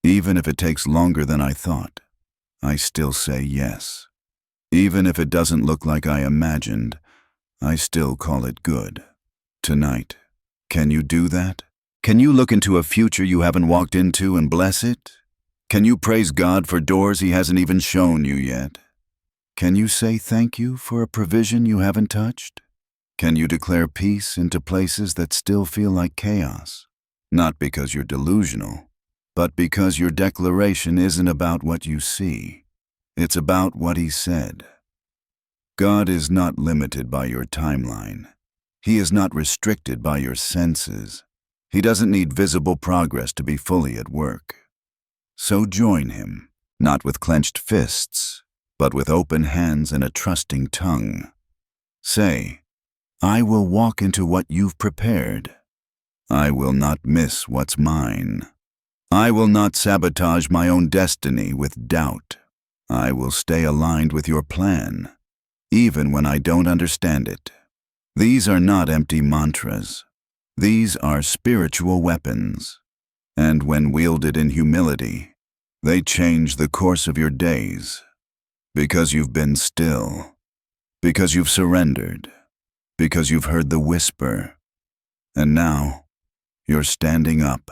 Even if it takes longer than I thought, I still say yes. Even if it doesn't look like I imagined, I still call it good." Tonight, can you do that? Can you look into a future you haven't walked into and bless it? Can you praise God for doors He hasn't even shown you yet? Can you say thank you for a provision you haven't touched? Can you declare peace into places that still feel like chaos? Not because you're delusional, but because your declaration isn't about what you see. It's about what He said. God is not limited by your timeline. He is not restricted by your senses. He doesn't need visible progress to be fully at work. So join Him, not with clenched fists, but with open hands and a trusting tongue. Say, "I will walk into what you've prepared. I will not miss what's mine. I will not sabotage my own destiny with doubt. I will stay aligned with your plan, even when I don't understand it." These are not empty mantras. These are spiritual weapons. And when wielded in humility, they change the course of your days. Because you've been still. Because you've surrendered. Because you've heard the whisper. And now, you're standing up.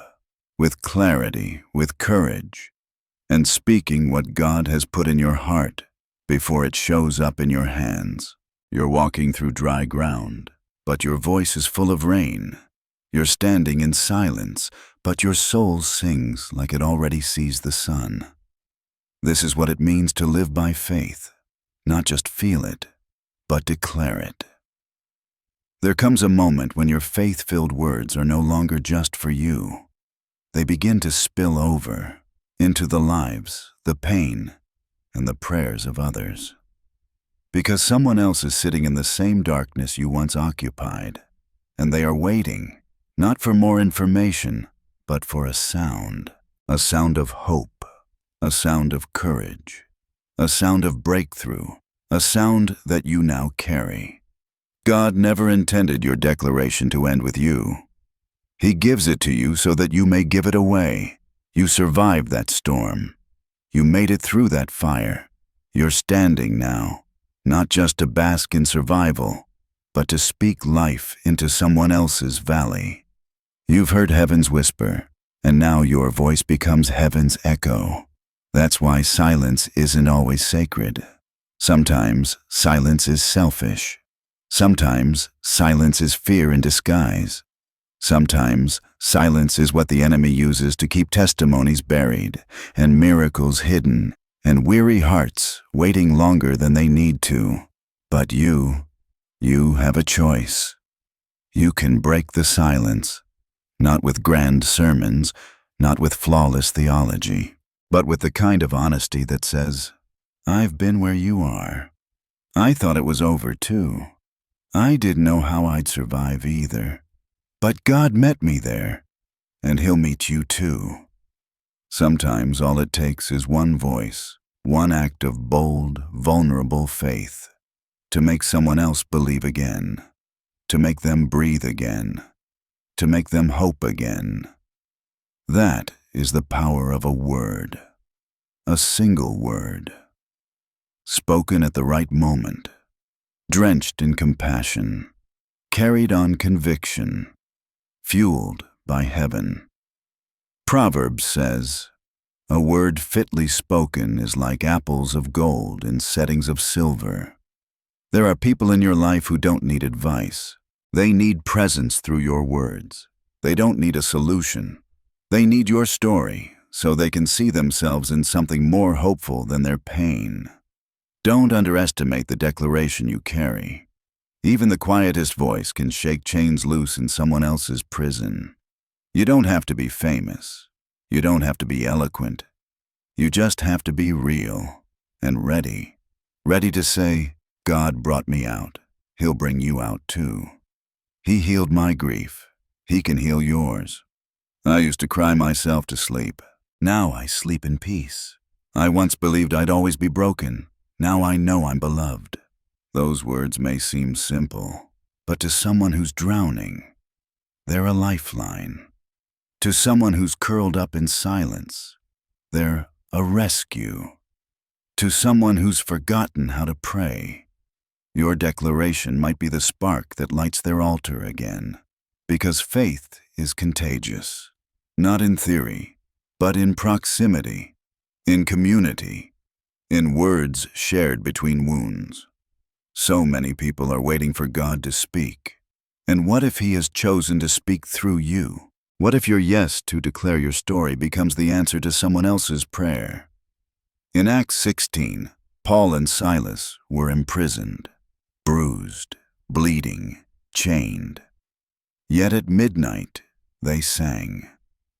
with clarity, with courage, and speaking what God has put in your heart before it shows up in your hands. You're walking through dry ground, but your voice is full of rain. You're standing in silence, but your soul sings like it already sees the sun. This is what it means to live by faith, not just feel it, but declare it. There comes a moment when your faith-filled words are no longer just for you. They begin to spill over into the lives, the pain, and the prayers of others. Because someone else is sitting in the same darkness you once occupied, and they are waiting, not for more information, but for a sound of hope, a sound of courage, a sound of breakthrough, a sound that you now carry. God never intended your declaration to end with you. He gives it to you so that you may give it away. You survived that storm. You made it through that fire. You're standing now, not just to bask in survival, but to speak life into someone else's valley. You've heard heaven's whisper, and now your voice becomes heaven's echo. That's why silence isn't always sacred. Sometimes silence is selfish. Sometimes silence is fear in disguise. Sometimes silence is what the enemy uses to keep testimonies buried and miracles hidden and weary hearts waiting longer than they need to. But you have a choice. You can break the silence, not with grand sermons, not with flawless theology, but with the kind of honesty that says, I've been where you are. I thought it was over too. I didn't know how I'd survive either. But God met me there, and He'll meet you too. Sometimes all it takes is one voice, one act of bold, vulnerable faith, to make someone else believe again, to make them breathe again, to make them hope again. That is the power of a word, a single word, spoken at the right moment, drenched in compassion, carried on conviction, fueled by heaven. Proverbs says, a word fitly spoken is like apples of gold in settings of silver. There are people in your life who don't need advice. They need presence through your words. They don't need a solution. They need your story so they can see themselves in something more hopeful than their pain. Don't underestimate the declaration you carry. Even the quietest voice can shake chains loose in someone else's prison. You don't have to be famous. You don't have to be eloquent. You just have to be real and ready. Ready to say, God brought me out. He'll bring you out too. He healed my grief. He can heal yours. I used to cry myself to sleep. Now I sleep in peace. I once believed I'd always be broken. Now I know I'm beloved. Those words may seem simple, but to someone who's drowning, they're a lifeline. To someone who's curled up in silence, they're a rescue. To someone who's forgotten how to pray, your declaration might be the spark that lights their altar again. Because faith is contagious, not in theory, but in proximity, in community, in words shared between wounds. So many people are waiting for God to speak. And what if He has chosen to speak through you? What if your yes to declare your story becomes the answer to someone else's prayer? In Acts 16, Paul and Silas were imprisoned, bruised, bleeding, chained. Yet at midnight, they sang.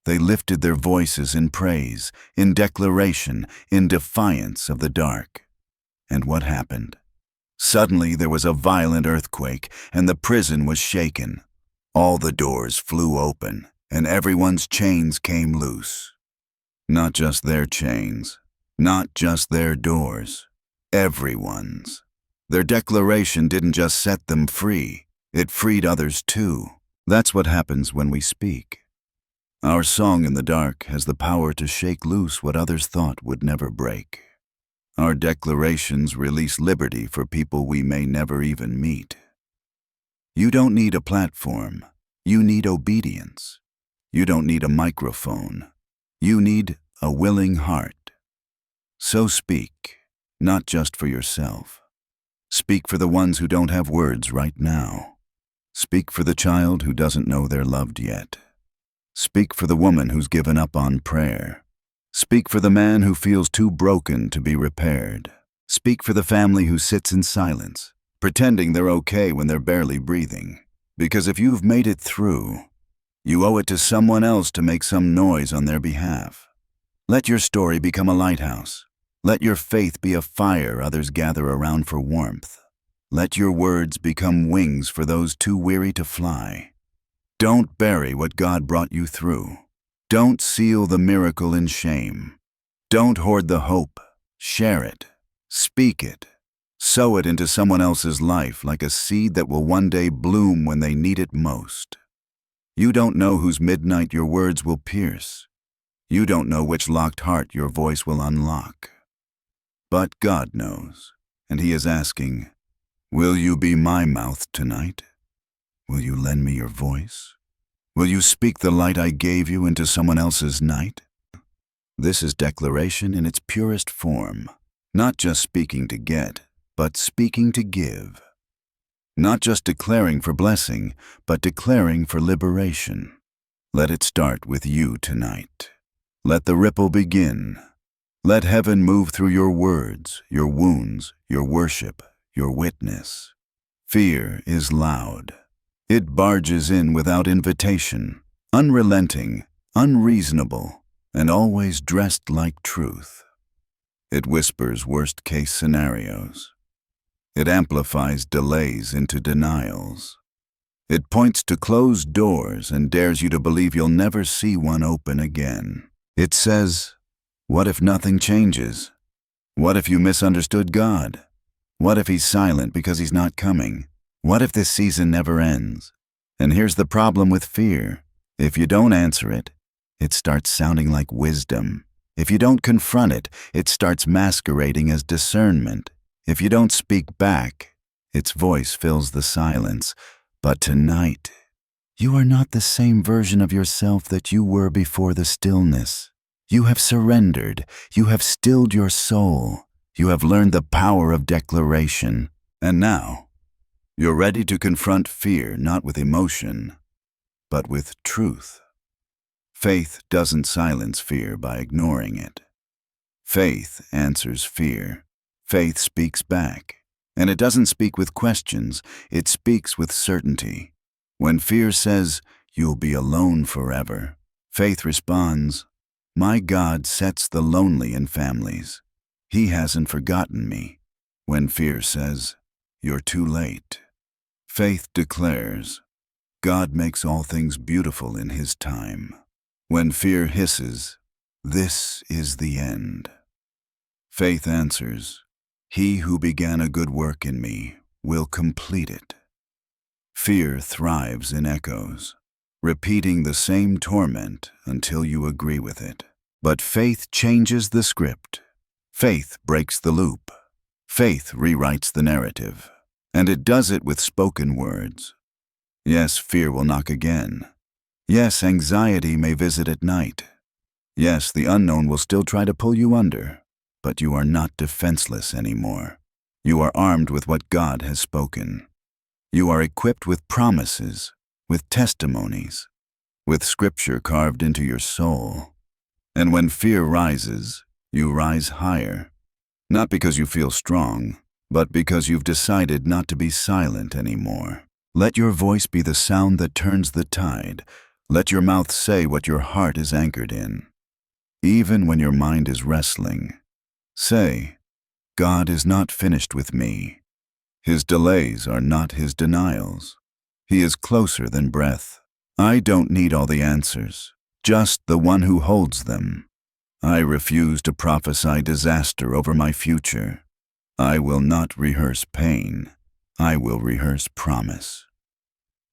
They lifted their voices in praise, in declaration, in defiance of the dark. And what happened? Suddenly there was a violent earthquake, and the prison was shaken. All the doors flew open, and everyone's chains came loose. Not just their chains, not just their doors, everyone's. Their declaration didn't just set them free, it freed others too. That's what happens when we speak. Our song in the dark has the power to shake loose what others thought would never break. Our declarations release liberty for people we may never even meet. You don't need a platform. You need obedience. You don't need a microphone. You need a willing heart. So speak, not just for yourself. Speak for the ones who don't have words right now. Speak for the child who doesn't know they're loved yet. Speak for the woman who's given up on prayer. Speak for the man who feels too broken to be repaired. Speak for the family who sits in silence, pretending they're okay when they're barely breathing. Because if you've made it through, you owe it to someone else to make some noise on their behalf. Let your story become a lighthouse. Let your faith be a fire others gather around for warmth. Let your words become wings for those too weary to fly. Don't bury what God brought you through. Don't seal the miracle in shame. Don't hoard the hope. Share it. Speak it. Sow it into someone else's life like a seed that will one day bloom when they need it most. You don't know whose midnight your words will pierce. You don't know which locked heart your voice will unlock. But God knows, and He is asking, will you be my mouth tonight? Will you lend me your voice? Will you speak the light I gave you into someone else's night? This is declaration in its purest form, not just speaking to get, but speaking to give. Not just declaring for blessing, but declaring for liberation. Let it start with you tonight. Let the ripple begin. Let heaven move through your words, your wounds, your worship, your witness. Fear is loud. It barges in without invitation, unrelenting, unreasonable, and always dressed like truth. It whispers worst-case scenarios. It amplifies delays into denials. It points to closed doors and dares you to believe you'll never see one open again. It says, what if nothing changes? What if you misunderstood God? What if He's silent because He's not coming? What if this season never ends? And here's the problem with fear. If you don't answer it, it starts sounding like wisdom. If you don't confront it, it starts masquerading as discernment. If you don't speak back, its voice fills the silence. But tonight, you are not the same version of yourself that you were before the stillness. You have surrendered. You have stilled your soul. You have learned the power of declaration. And now, you're ready to confront fear not with emotion, but with truth. Faith doesn't silence fear by ignoring it. Faith answers fear. Faith speaks back. And it doesn't speak with questions, it speaks with certainty. When fear says, you'll be alone forever, faith responds, my God sets the lonely in families. He hasn't forgotten me. When fear says, you're too late, faith declares, God makes all things beautiful in His time. When fear hisses, this is the end, faith answers, He who began a good work in me will complete it. Fear thrives in echoes, repeating the same torment until you agree with it. But faith changes the script. Faith breaks the loop. Faith rewrites the narrative. And it does it with spoken words. Yes, fear will knock again. Yes, anxiety may visit at night. Yes, the unknown will still try to pull you under. But you are not defenseless anymore. You are armed with what God has spoken. You are equipped with promises, with testimonies, with scripture carved into your soul. And when fear rises, you rise higher. Not because you feel strong, but because you've decided not to be silent anymore. Let your voice be the sound that turns the tide. Let your mouth say what your heart is anchored in. Even when your mind is wrestling, say, God is not finished with me. His delays are not His denials. He is closer than breath. I don't need all the answers, just the one who holds them. I refuse to prophesy disaster over my future. I will not rehearse pain. I will rehearse promise.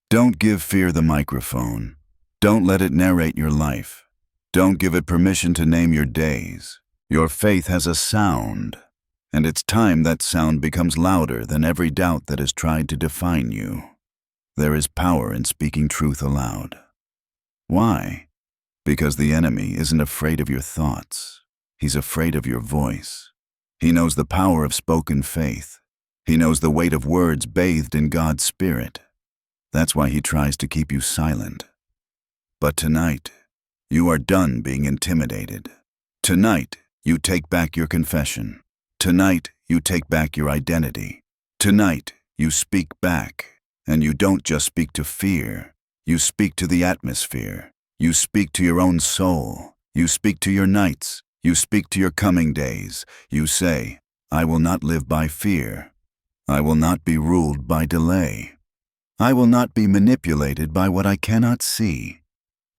Don't give fear the microphone. Don't let it narrate your life. Don't give it permission to name your days. Your faith has a sound, and it's time that sound becomes louder than every doubt that has tried to define you. There is power in speaking truth aloud. Why? Because the enemy isn't afraid of your thoughts. He's afraid of your voice. He knows the power of spoken faith. He knows the weight of words bathed in God's Spirit. That's why he tries to keep you silent. But tonight, you are done being intimidated. Tonight, you take back your confession. Tonight, you take back your identity. Tonight, you speak back. And you don't just speak to fear. You speak to the atmosphere. You speak to your own soul. You speak to your nights. You speak to your coming days. You say, I will not live by fear. I will not be ruled by delay. I will not be manipulated by what I cannot see.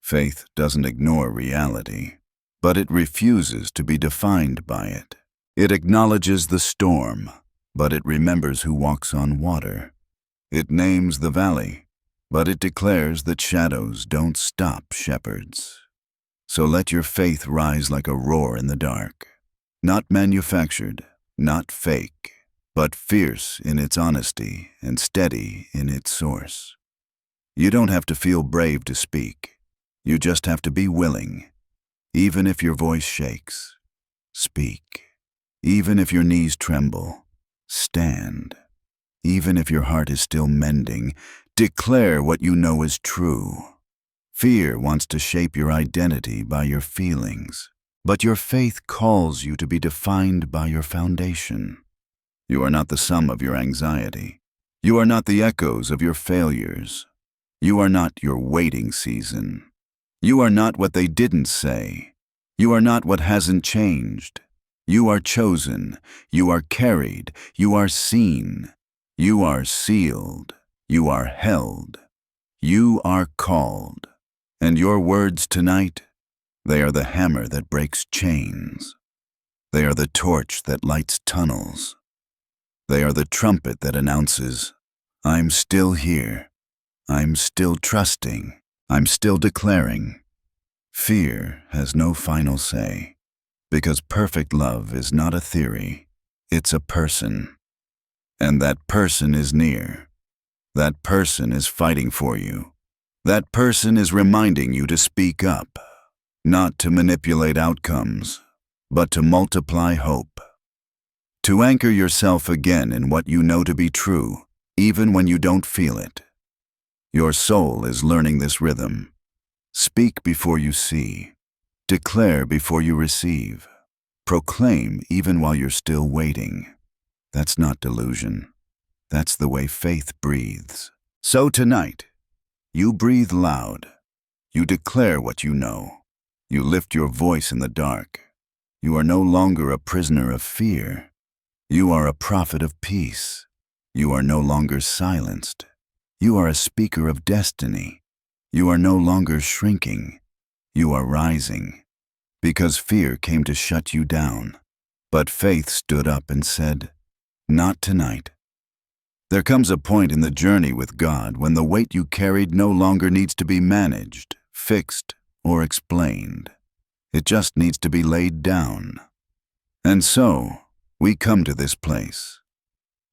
Faith doesn't ignore reality, but it refuses to be defined by it. It acknowledges the storm, but it remembers who walks on water. It names the valley, but it declares that shadows don't stop shepherds. So let your faith rise like a roar in the dark, not manufactured, not fake, but fierce in its honesty and steady in its source. You don't have to feel brave to speak. You just have to be willing. Even if your voice shakes, speak. Even if your knees tremble, stand. Even if your heart is still mending, declare what you know is true. Fear wants to shape your identity by your feelings, but your faith calls you to be defined by your foundation. You are not the sum of your anxiety. You are not the echoes of your failures. You are not your waiting season. You are not what they didn't say. You are not what hasn't changed. You are chosen. You are carried. You are seen. You are sealed. You are held. You are called. And your words tonight, they are the hammer that breaks chains. They are the torch that lights tunnels. They are the trumpet that announces, I'm still here. I'm still trusting. I'm still declaring. Fear has no final say, because perfect love is not a theory, it's a person. And that person is near. That person is fighting for you. That person is reminding you to speak up, not to manipulate outcomes, but to multiply hope. To anchor yourself again in what you know to be true, even when you don't feel it. Your soul is learning this rhythm. Speak before you see. Declare before you receive. Proclaim even while you're still waiting. That's not delusion. That's the way faith breathes. So tonight, you breathe loud. You declare what you know. You lift your voice in the dark. You are no longer a prisoner of fear. You are a prophet of peace. You are no longer silenced. You are a speaker of destiny. You are no longer shrinking. You are rising. Because fear came to shut you down. But faith stood up and said, not tonight. There comes a point in the journey with God when the weight you carried no longer needs to be managed, fixed, or explained. It just needs to be laid down. And so, we come to this place.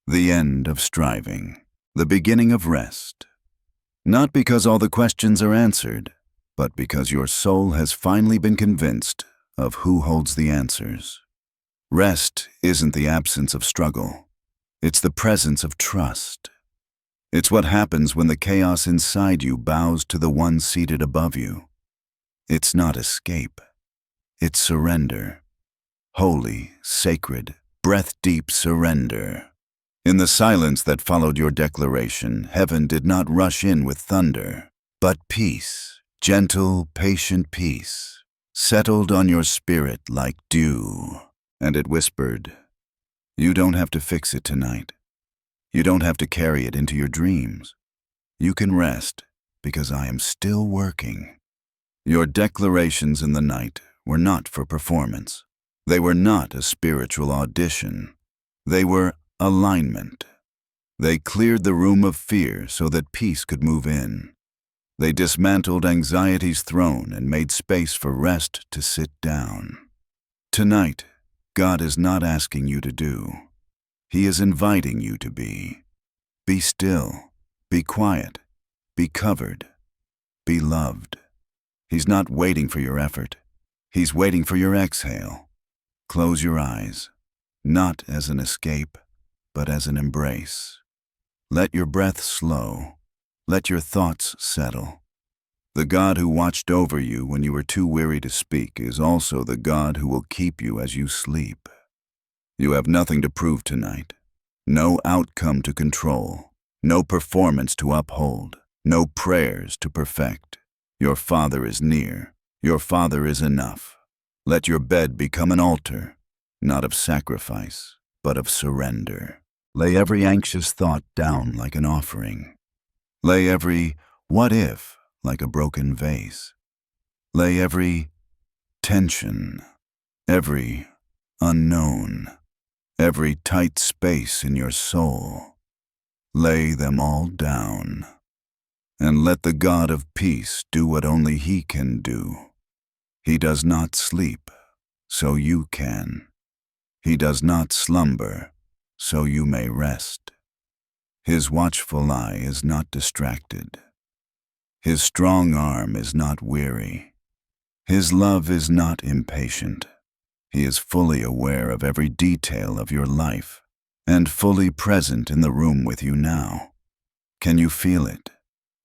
The end of striving. The beginning of rest. Not because all the questions are answered, but because your soul has finally been convinced of who holds the answers. Rest isn't the absence of struggle. It's the presence of trust. It's what happens when the chaos inside you bows to the one seated above you. It's not escape. It's surrender. Holy, sacred, breath-deep surrender. In the silence that followed your declaration, heaven did not rush in with thunder, but peace, gentle, patient peace, settled on your spirit like dew. And it whispered, you don't have to fix it tonight. You don't have to carry it into your dreams. You can rest because I am still working. Your declarations in the night were not for performance. They were not a spiritual audition. They were alignment. They cleared the room of fear so that peace could move in. They dismantled anxiety's throne and made space for rest to sit down. Tonight, God is not asking you to do. He is inviting you to be. Be still, be quiet, be covered, be loved. He's not waiting for your effort. He's waiting for your exhale. Close your eyes, not as an escape, but as an embrace. Let your breath slow. Let your thoughts settle. The God who watched over you when you were too weary to speak is also the God who will keep you as you sleep. You have nothing to prove tonight. No outcome to control. No performance to uphold. No prayers to perfect. Your Father is near. Your Father is enough. Let your bed become an altar, not of sacrifice, but of surrender. Lay every anxious thought down like an offering. Lay every what if like a broken vase. Lay every tension, every unknown, every tight space in your soul. Lay them all down, and let the God of peace do what only He can do. He does not sleep, so you can. He does not slumber, so you may rest. His watchful eye is not distracted. His strong arm is not weary. His love is not impatient. He is fully aware of every detail of your life and fully present in the room with you now. Can you feel it?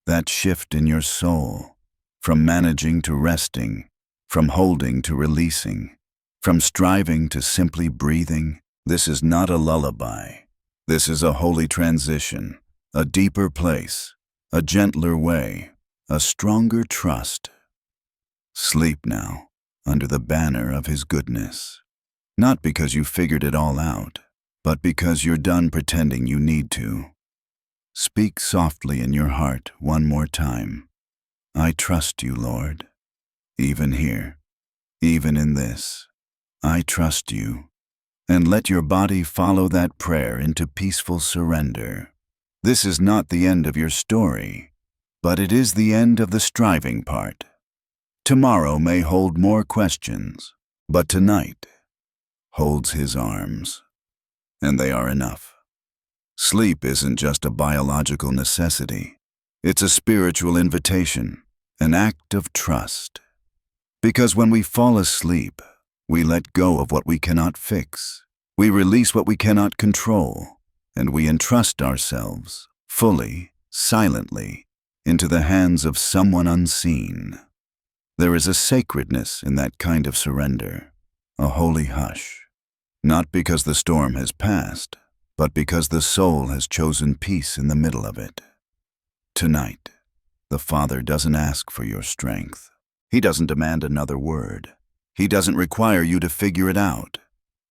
That shift in your soul, from managing to resting, from holding to releasing, from striving to simply breathing. This is not a lullaby. This is a holy transition, a deeper place, a gentler way, a stronger trust. Sleep now, under the banner of His goodness. Not because you figured it all out, but because you're done pretending you need to. Speak softly in your heart one more time. I trust you, Lord. Even here, even in this, I trust you. And let your body follow that prayer into peaceful surrender. This is not the end of your story, but it is the end of the striving part. Tomorrow may hold more questions, but tonight holds His arms, and they are enough. Sleep isn't just a biological necessity. It's a spiritual invitation, an act of trust. Because when we fall asleep, we let go of what we cannot fix. We release what we cannot control, and we entrust ourselves, fully, silently, into the hands of someone unseen. There is a sacredness in that kind of surrender, a holy hush. Not because the storm has passed, but because the soul has chosen peace in the middle of it. Tonight, the Father doesn't ask for your strength. He doesn't demand another word. He doesn't require you to figure it out.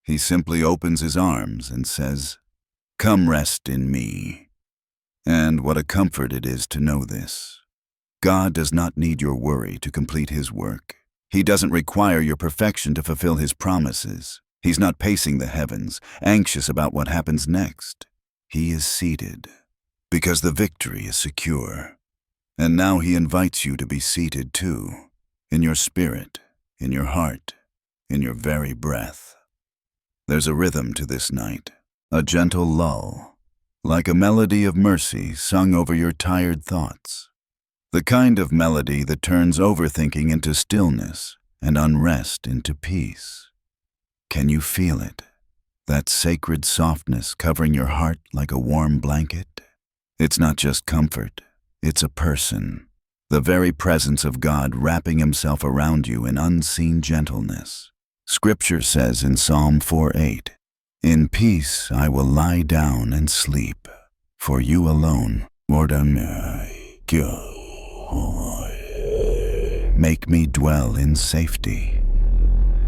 He simply opens His arms and says, "Come rest in me." And what a comfort it is to know this. God does not need your worry to complete His work. He doesn't require your perfection to fulfill His promises. He's not pacing the heavens, anxious about what happens next. He is seated, because the victory is secure. And now He invites you to be seated too, in your spirit, in your heart, in your very breath. There's a rhythm to this night, a gentle lull, like a melody of mercy sung over your tired thoughts. The kind of melody that turns overthinking into stillness and unrest into peace. Can you feel it? That sacred softness covering your heart like a warm blanket? It's not just comfort, it's a person. The very presence of God wrapping Himself around you in unseen gentleness. Scripture says in Psalm 4:8, "In peace I will lie down and sleep, for you alone, Lord, make me dwell in safety."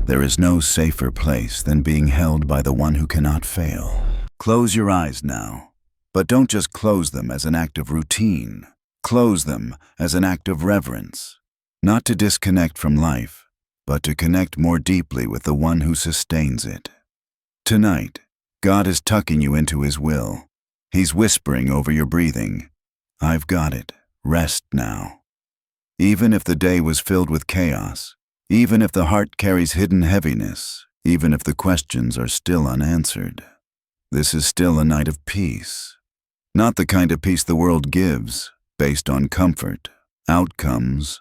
There is no safer place than being held by the one who cannot fail. Close your eyes now, but don't just close them as an act of routine. Close them as an act of reverence, not to disconnect from life, but to connect more deeply with the one who sustains it. Tonight, God is tucking you into His will. He's whispering over your breathing, "I've got it. Rest now." Even if the day was filled with chaos, even if the heart carries hidden heaviness, even if the questions are still unanswered, this is still a night of peace. Not the kind of peace the world gives, based on comfort, outcomes,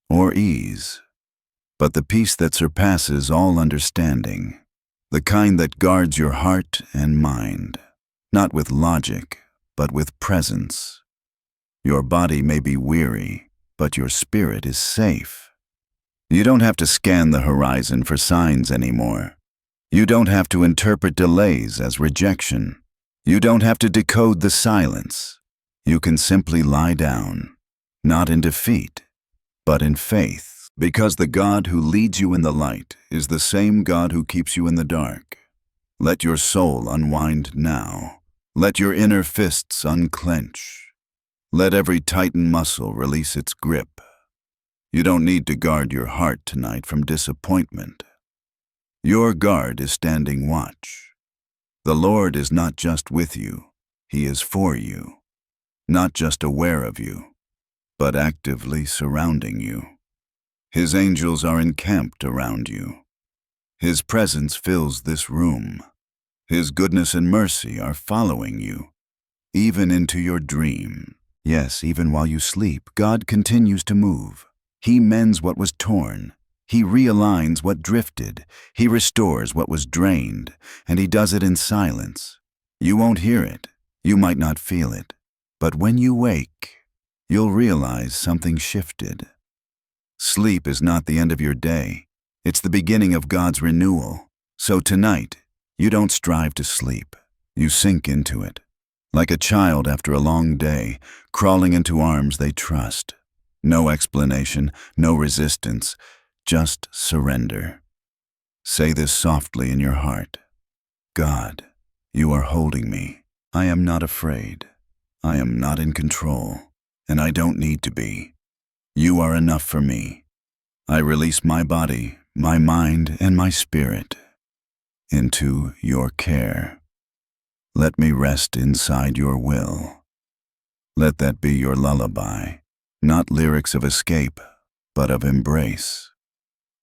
or ease, but the peace that surpasses all understanding, the kind that guards your heart and mind, not with logic, but with presence. Your body may be weary, but your spirit is safe. You don't have to scan the horizon for signs anymore. You don't have to interpret delays as rejection. You don't have to decode the silence. You can simply lie down, not in defeat, but in faith, because the God who leads you in the light is the same God who keeps you in the dark. Let your soul unwind now. Let your inner fists unclench. Let every tightened muscle release its grip. You don't need to guard your heart tonight from disappointment. Your guard is standing watch. The Lord is not just with you, He is for you. Not just aware of you, but actively surrounding you. His angels are encamped around you. His presence fills this room. His goodness and mercy are following you, even into your dream. Yes, even while you sleep, God continues to move. He mends what was torn. He realigns what drifted. He restores what was drained, and He does it in silence. You won't hear it. You might not feel it. But when you wake, you'll realize something shifted. Sleep is not the end of your day. It's the beginning of God's renewal. So tonight, you don't strive to sleep. You sink into it. Like a child after a long day, crawling into arms they trust. No explanation, no resistance, just surrender. Say this softly in your heart. God, you are holding me. I am not afraid. I am not in control, and I don't need to be. You are enough for me. I release my body, my mind, and my spirit into your care. Let me rest inside your will. Let that be your lullaby, not lyrics of escape, but of embrace.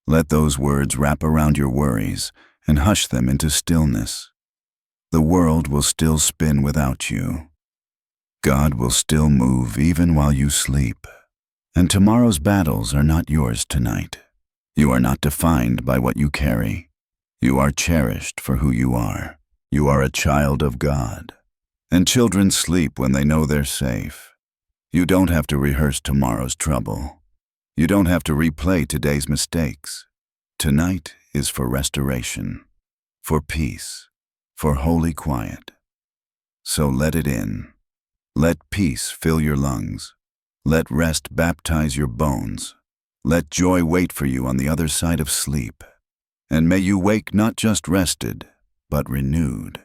Let those words wrap around your worries and hush them into stillness. The world will still spin without you. God will still move even while you sleep. And tomorrow's battles are not yours tonight. You are not defined by what you carry. You are cherished for who you are. You are a child of God. And children sleep when they know they're safe. You don't have to rehearse tomorrow's trouble. You don't have to replay today's mistakes. Tonight is for restoration, for peace, for holy quiet. So let it in. Let peace fill your lungs. Let rest baptize your bones. Let joy wait for you on the other side of sleep. And may you wake not just rested, but renewed.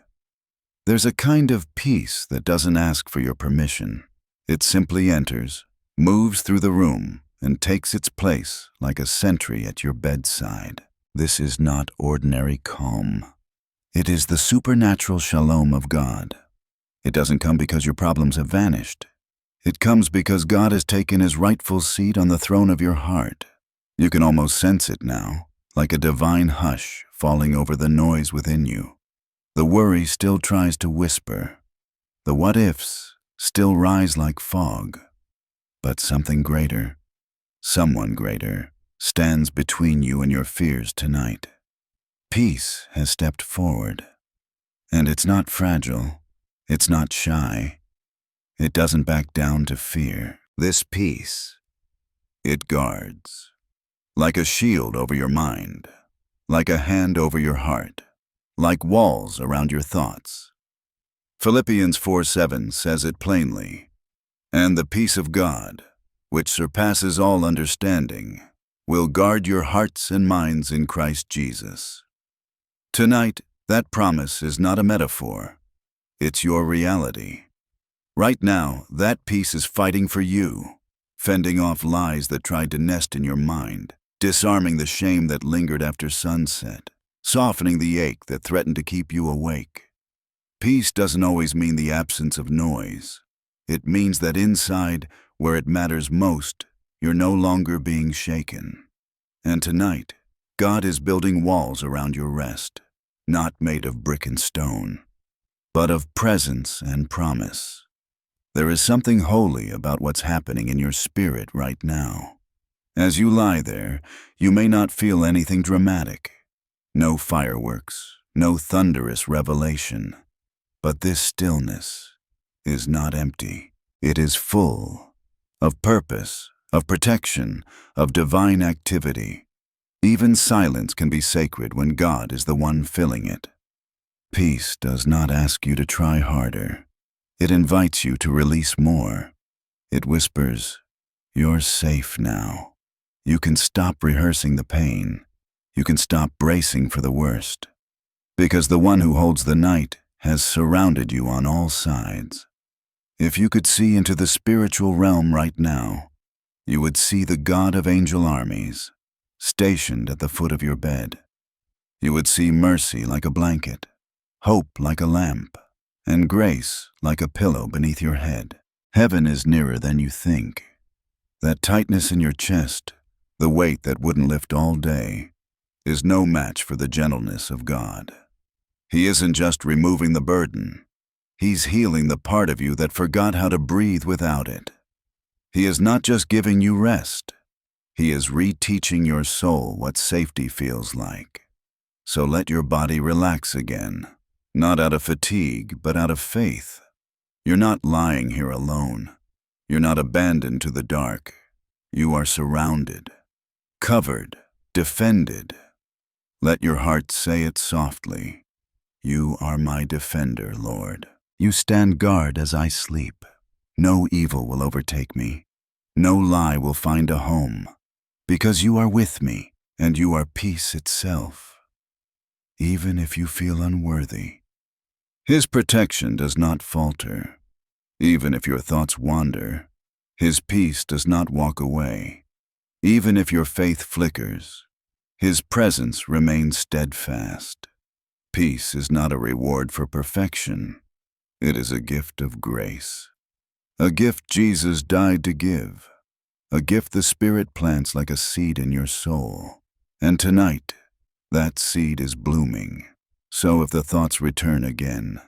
There's a kind of peace that doesn't ask for your permission. It simply enters, moves through the room, and takes its place like a sentry at your bedside. This is not ordinary calm. It is the supernatural shalom of God. It doesn't come because your problems have vanished. It comes because God has taken His rightful seat on the throne of your heart. You can almost sense it now, like a divine hush falling over the noise within you. The worry still tries to whisper. The what-ifs still rise like fog. But something greater, someone greater, stands between you and your fears tonight. Peace has stepped forward. And it's not fragile. It's not shy. It doesn't back down to fear. This peace, it guards. Like a shield over your mind. Like a hand over your heart. Like walls around your thoughts. Philippians 4:7 says it plainly. And the peace of God, which surpasses all understanding, will guard your hearts and minds in Christ Jesus. Tonight, that promise is not a metaphor. It's your reality. Right now, that peace is fighting for you, fending off lies that tried to nest in your mind, disarming the shame that lingered after sunset, softening the ache that threatened to keep you awake. Peace doesn't always mean the absence of noise. It means that inside, where it matters most, you're no longer being shaken. And tonight, God is building walls around your rest, not made of brick and stone, but of presence and promise. There is something holy about what's happening in your spirit right now. As you lie there, you may not feel anything dramatic. No fireworks, no thunderous revelation. But this stillness is not empty. It is full of purpose, of protection, of divine activity. Even silence can be sacred when God is the one filling it. Peace does not ask you to try harder. It invites you to release more. It whispers, "You're safe now." You can stop rehearsing the pain. You can stop bracing for the worst. Because the one who holds the night has surrounded you on all sides. If you could see into the spiritual realm right now, you would see the God of angel armies stationed at the foot of your bed. You would see mercy like a blanket, hope like a lamp, and grace like a pillow beneath your head. Heaven is nearer than you think. That tightness in your chest, the weight that wouldn't lift all day, is no match for the gentleness of God. He isn't just removing the burden. He's healing the part of you that forgot how to breathe without it. He is not just giving you rest. He is reteaching your soul what safety feels like. So let your body relax again, not out of fatigue, but out of faith. You're not lying here alone. You're not abandoned to the dark. You are surrounded, covered, defended. Let your heart say it softly. You are my defender, Lord. You stand guard as I sleep. No evil will overtake me. No lie will find a home. Because you are with me, and you are peace itself. Even if you feel unworthy. His protection does not falter. Even if your thoughts wander, His peace does not walk away. Even if your faith flickers, His presence remains steadfast. Peace is not a reward for perfection. It is a gift of grace. A gift Jesus died to give. A gift the Spirit plants like a seed in your soul. And tonight, that seed is blooming. So if the thoughts return again,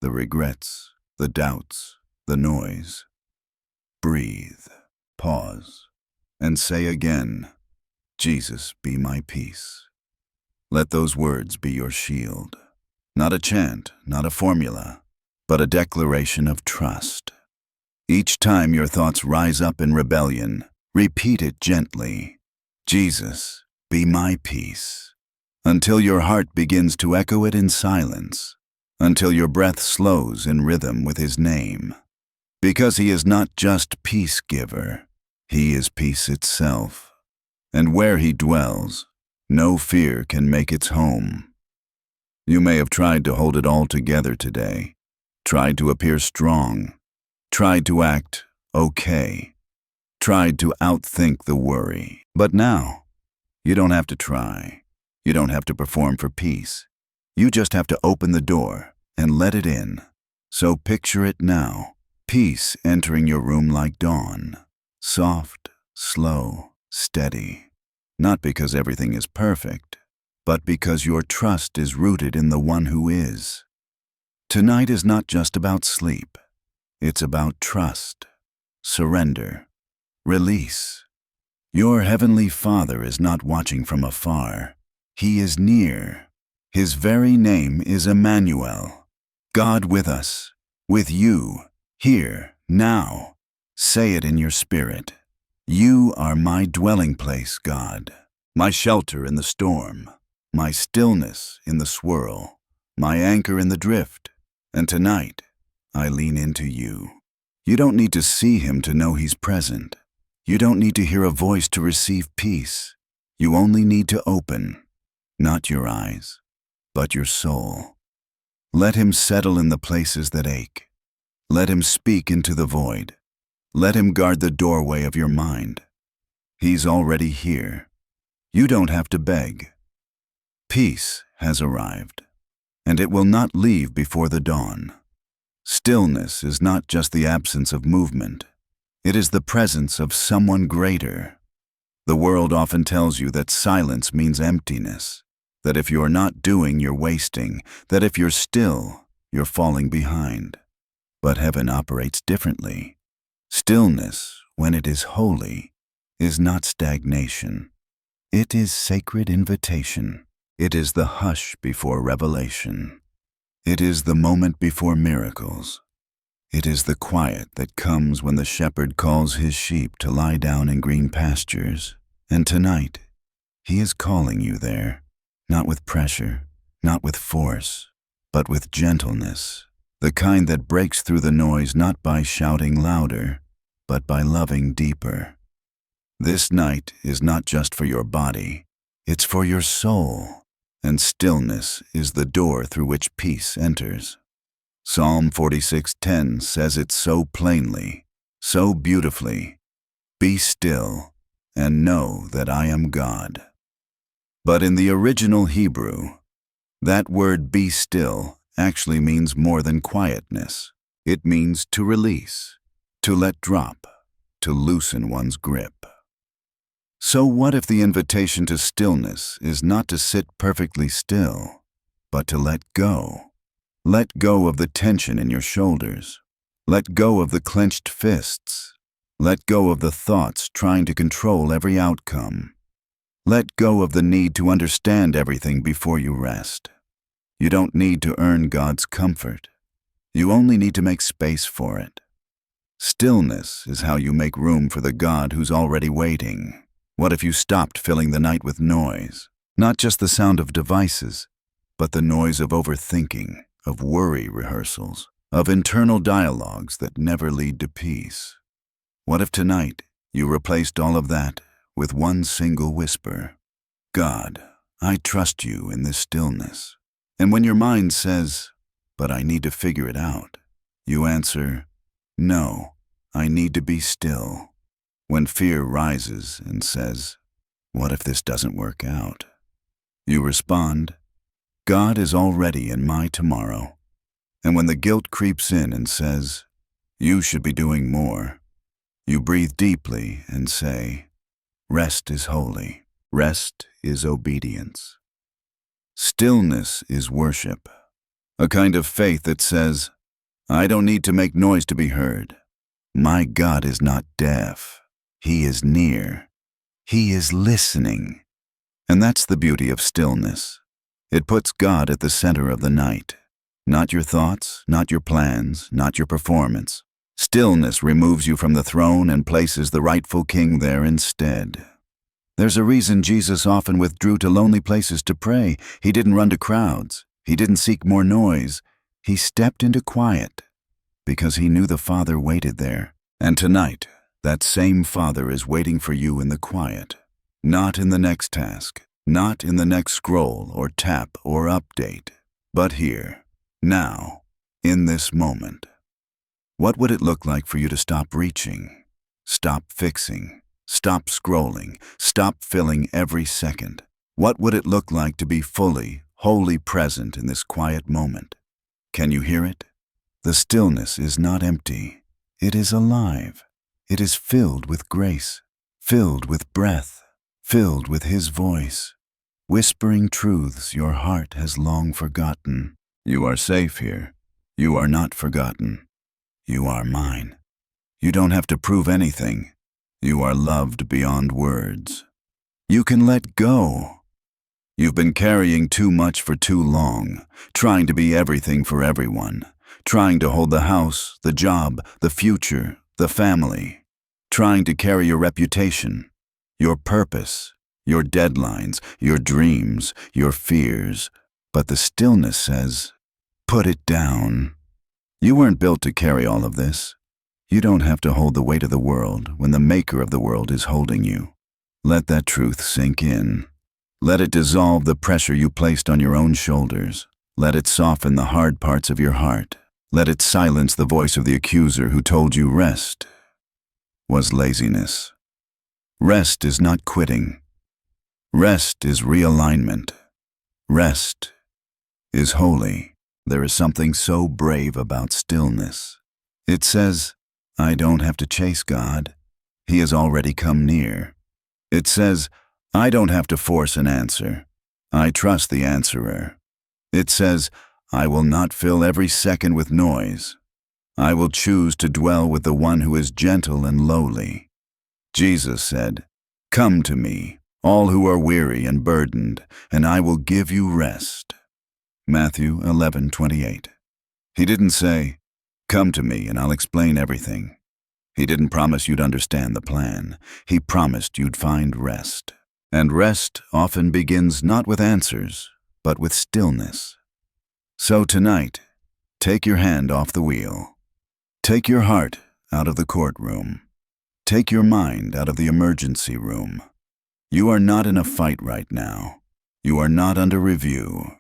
the regrets, the doubts, the noise, breathe, pause, and say again, "Jesus, be my peace." Let those words be your shield. Not a chant, not a formula, but a declaration of trust. Each time your thoughts rise up in rebellion, repeat it gently. "Jesus, be my peace." Until your heart begins to echo it in silence, until your breath slows in rhythm with His name. Because He is not just peace giver, He is peace itself. And where He dwells, no fear can make its home. You may have tried to hold it all together today, tried to appear strong, tried to act okay, tried to outthink the worry. But now, you don't have to try. You don't have to perform for peace. You just have to open the door and let it in. So picture it now, peace entering your room like dawn. Soft, slow, steady. Not because everything is perfect, but because your trust is rooted in the one who is. Tonight is not just about sleep. It's about trust, surrender, release. Your Heavenly Father is not watching from afar. He is near. His very name is Emmanuel. God with us, with you, here, now. Say it in your spirit. You are my dwelling place, God, my shelter in the storm, my stillness in the swirl, my anchor in the drift. And tonight, I lean into you. You don't need to see Him to know He's present. You don't need to hear a voice to receive peace. You only need to open, not your eyes, but your soul. Let Him settle in the places that ache. Let Him speak into the void. Let Him guard the doorway of your mind. He's already here. You don't have to beg. Peace has arrived, and it will not leave before the dawn. Stillness is not just the absence of movement. It is the presence of someone greater. The world often tells you that silence means emptiness, that if you're not doing, you're wasting, that if you're still, you're falling behind. But heaven operates differently. Stillness, when it is holy, is not stagnation. It is sacred invitation. It is the hush before revelation. It is the moment before miracles. It is the quiet that comes when the shepherd calls his sheep to lie down in green pastures. And tonight, he is calling you there, not with pressure, not with force, but with gentleness, the kind that breaks through the noise not by shouting louder, but by loving deeper. This night is not just for your body, it's for your soul, and stillness is the door through which peace enters. Psalm 46:10 says it so plainly, so beautifully, "Be still and know that I am God." But in the original Hebrew, that word "be still" actually means more than quietness. It means to release, to let drop, to loosen one's grip. So what if the invitation to stillness is not to sit perfectly still, but to let go? Let go of the tension in your shoulders. Let go of the clenched fists. Let go of the thoughts trying to control every outcome. Let go of the need to understand everything before you rest. You don't need to earn God's comfort. You only need to make space for it. Stillness is how you make room for the God who's already waiting. What if you stopped filling the night with noise? Not just the sound of devices, but the noise of overthinking, of worry rehearsals, of internal dialogues that never lead to peace. What if tonight you replaced all of that with one single whisper? God, I trust you in this stillness. And when your mind says, but I need to figure it out, you answer, no, I need to be still. When fear rises and says, what if this doesn't work out? You respond, God is already in my tomorrow. And when the guilt creeps in and says, you should be doing more, you breathe deeply and say, rest is holy. Rest is obedience. Stillness is worship, a kind of faith that says, I don't need to make noise to be heard. My God is not deaf. He is near. He is listening. And that's the beauty of stillness. It puts God at the center of the night. Not your thoughts, not your plans, not your performance. Stillness removes you from the throne and places the rightful king there instead. There's a reason Jesus often withdrew to lonely places to pray. He didn't run to crowds. He didn't seek more noise. He stepped into quiet because he knew the Father waited there. And tonight, that same Father is waiting for you in the quiet. Not in the next task, not in the next scroll or tap or update, but here, now, in this moment. What would it look like for you to stop reaching, stop fixing, stop scrolling, stop filling every second? What would it look like to be fully, wholly present in this quiet moment? Can you hear it? The stillness is not empty. It is alive. It is filled with grace, filled with breath, filled with His voice, whispering truths your heart has long forgotten. You are safe here. You are not forgotten. You are mine. You don't have to prove anything. You are loved beyond words. You can let go. You've been carrying too much for too long, trying to be everything for everyone, trying to hold the house, the job, the future, the family, trying to carry your reputation, your purpose, your deadlines, your dreams, your fears. But the stillness says, put it down. You weren't built to carry all of this. You don't have to hold the weight of the world when the maker of the world is holding you. Let that truth sink in. Let it dissolve the pressure you placed on your own shoulders. Let it soften the hard parts of your heart. Let it silence the voice of the accuser who told you rest was laziness. Rest is not quitting. Rest is realignment. Rest is holy. There is something so brave about stillness. It says, I don't have to chase God. He has already come near. It says, I don't have to force an answer. I trust the answerer. It says, I will not fill every second with noise. I will choose to dwell with the one who is gentle and lowly. Jesus said, Come to me, all who are weary and burdened, and I will give you rest. Matthew 11:28. He didn't say, "Come to me and I'll explain everything." He didn't promise you'd understand the plan. He promised you'd find rest. And rest often begins not with answers, but with stillness. So tonight, take your hand off the wheel. Take your heart out of the courtroom. Take your mind out of the emergency room. You are not in a fight right now. You are not under review.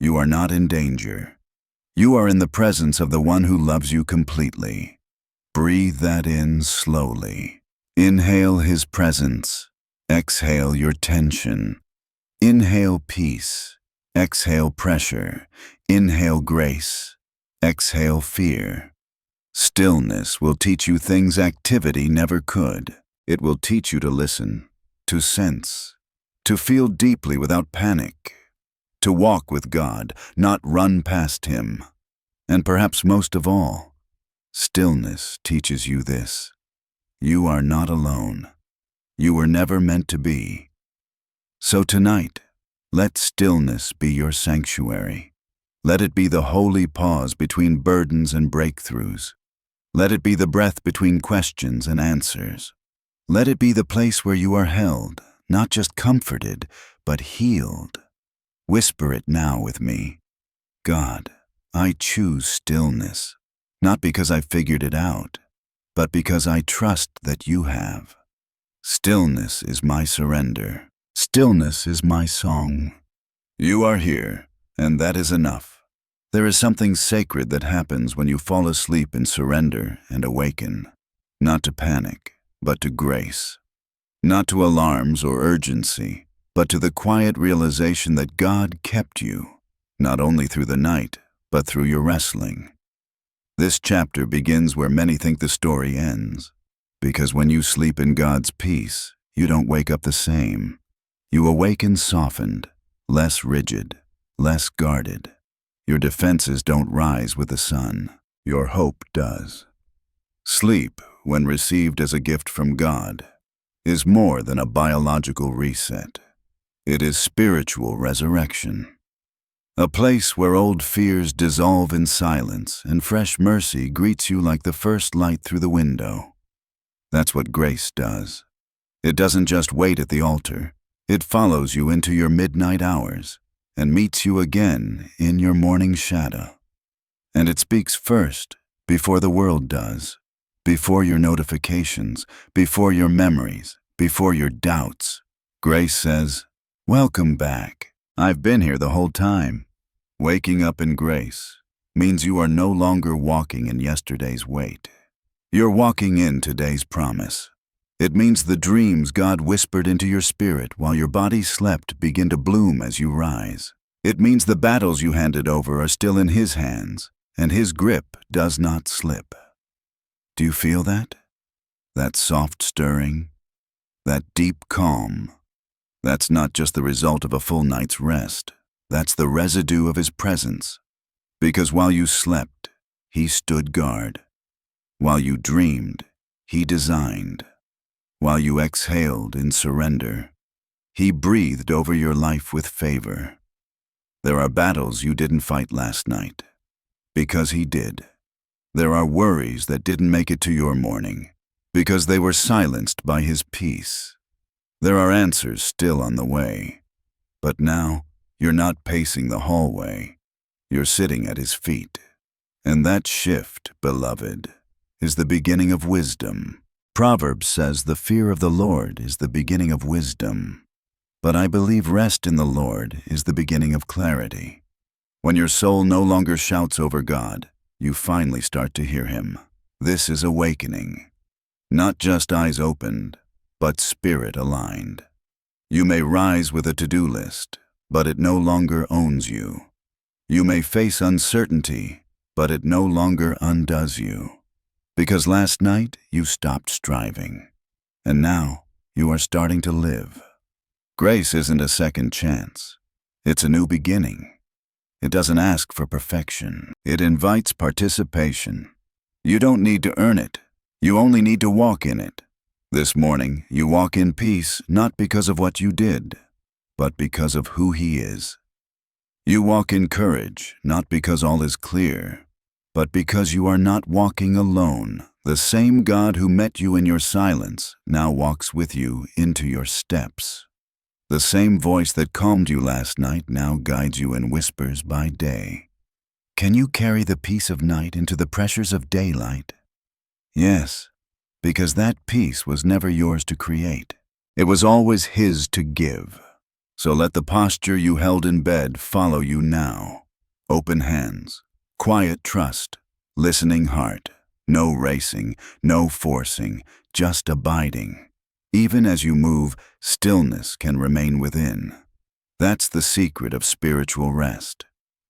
You are not in danger. You are in the presence of the one who loves you completely. Breathe that in slowly. Inhale his presence. Exhale your tension. Inhale peace. Exhale pressure. Inhale grace. Exhale fear. Stillness will teach you things activity never could. It will teach you to listen, to sense, to feel deeply without panic, to walk with God, not run past Him. And perhaps most of all, stillness teaches you this: you are not alone. You were never meant to be. So tonight, let stillness be your sanctuary. Let it be the holy pause between burdens and breakthroughs. Let it be the breath between questions and answers. Let it be the place where you are held, not just comforted, but healed. Whisper it now with me. God, I choose stillness, not because I figured it out, but because I trust that you have. Stillness is my surrender. Stillness is my song. You are here, and that is enough. There is something sacred that happens when you fall asleep in surrender and awaken, not to panic, but to grace. Not to alarms or urgency, but to the quiet realization that God kept you, not only through the night, but through your wrestling. This chapter begins where many think the story ends, because when you sleep in God's peace, you don't wake up the same. You awaken softened, less rigid, less guarded. Your defenses don't rise with the sun. Your hope does. Sleep, when received as a gift from God, is more than a biological reset. It is spiritual resurrection. A place where old fears dissolve in silence and fresh mercy greets you like the first light through the window. That's what grace does. It doesn't just wait at the altar. It follows you into your midnight hours and meets you again in your morning shadow. And it speaks first, before the world does, before your notifications, before your memories, before your doubts. Grace says, "Welcome back. I've been here the whole time." Waking up in grace means you are no longer walking in yesterday's weight. You're walking in today's promise. It means the dreams God whispered into your spirit while your body slept begin to bloom as you rise. It means the battles you handed over are still in His hands, and His grip does not slip. Do you feel that? That soft stirring? That deep calm? That's not just the result of a full night's rest. That's the residue of His presence. Because while you slept, He stood guard. While you dreamed, He designed. While you exhaled in surrender, He breathed over your life with favor. There are battles you didn't fight last night, because He did. There are worries that didn't make it to your morning, because they were silenced by His peace. There are answers still on the way, but now you're not pacing the hallway. You're sitting at His feet. And that shift, beloved, is the beginning of wisdom. Proverbs says the fear of the Lord is the beginning of wisdom. But I believe rest in the Lord is the beginning of clarity. When your soul no longer shouts over God, you finally start to hear Him. This is awakening. Not just eyes opened, but spirit aligned. You may rise with a to-do list, but it no longer owns you. You may face uncertainty, but it no longer undoes you. Because last night you stopped striving, and now you are starting to live. Grace isn't a second chance. It's a new beginning. It doesn't ask for perfection. It invites participation. You don't need to earn it. You only need to walk in it. This morning, you walk in peace not because of what you did, but because of who He is. You walk in courage not because all is clear, but because you are not walking alone. The same God who met you in your silence now walks with you into your steps. The same voice that calmed you last night now guides you in whispers by day. Can you carry the peace of night into the pressures of daylight? Yes, because that peace was never yours to create. It was always His to give. So let the posture you held in bed follow you now. Open hands, quiet trust, listening heart, no racing, no forcing, just abiding. Even as you move, stillness can remain within. That's the secret of spiritual rest.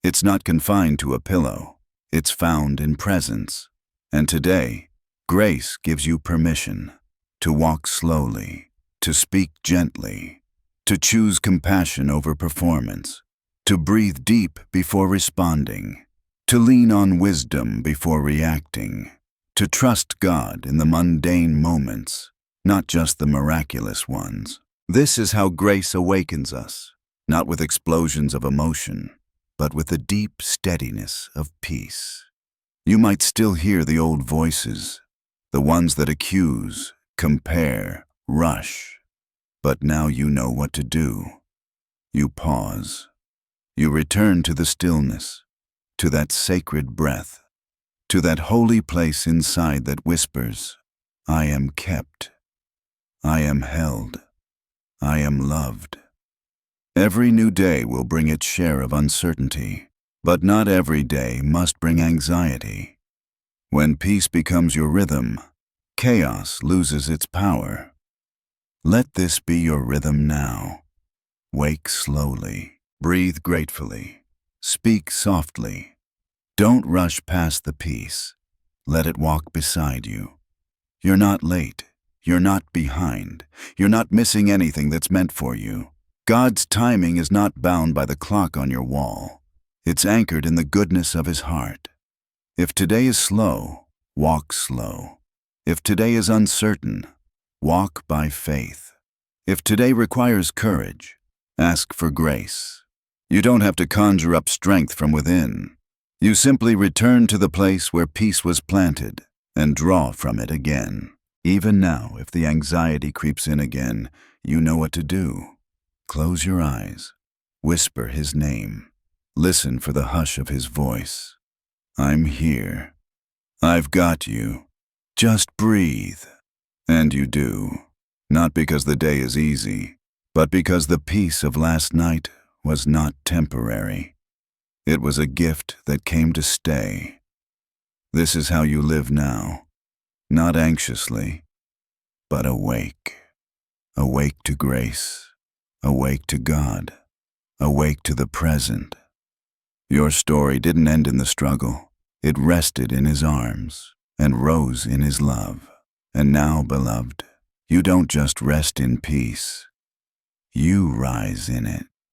It's not confined to a pillow. It's found in presence. And today, grace gives you permission to walk slowly, to speak gently, to choose compassion over performance, to breathe deep before responding, to lean on wisdom before reacting, to trust God in the mundane moments, not just the miraculous ones. This is how grace awakens us, not with explosions of emotion, but with the deep steadiness of peace. You might still hear the old voices, the ones that accuse, compare, rush. But now you know what to do. You pause. You return to the stillness, to that sacred breath, to that holy place inside that whispers, I am kept. I am held. I am loved. Every new day will bring its share of uncertainty, but not every day must bring anxiety. When peace becomes your rhythm, chaos loses its power. Let this be your rhythm now. Wake slowly, breathe gratefully, speak softly. Don't rush past the peace. Let it walk beside you. You're not late. You're not behind. You're not missing anything that's meant for you. God's timing is not bound by the clock on your wall. It's anchored in the goodness of His heart. If today is slow, walk slow. If today is uncertain, walk by faith. If today requires courage, ask for grace. You don't have to conjure up strength from within. You simply return to the place where peace was planted and draw from it again. Even now, if the anxiety creeps in again, you know what to do. Close your eyes. Whisper His name. Listen for the hush of His voice. I'm here. I've got you. Just breathe. And you do. Not because the day is easy, but because the peace of last night was not temporary. It was a gift that came to stay. This is how you live now. Not anxiously, but awake. Awake to grace. Awake to God. Awake to the present. Your story didn't end in the struggle. It rested in His arms and rose in His love. And now, beloved, you don't just rest in peace. You rise in it.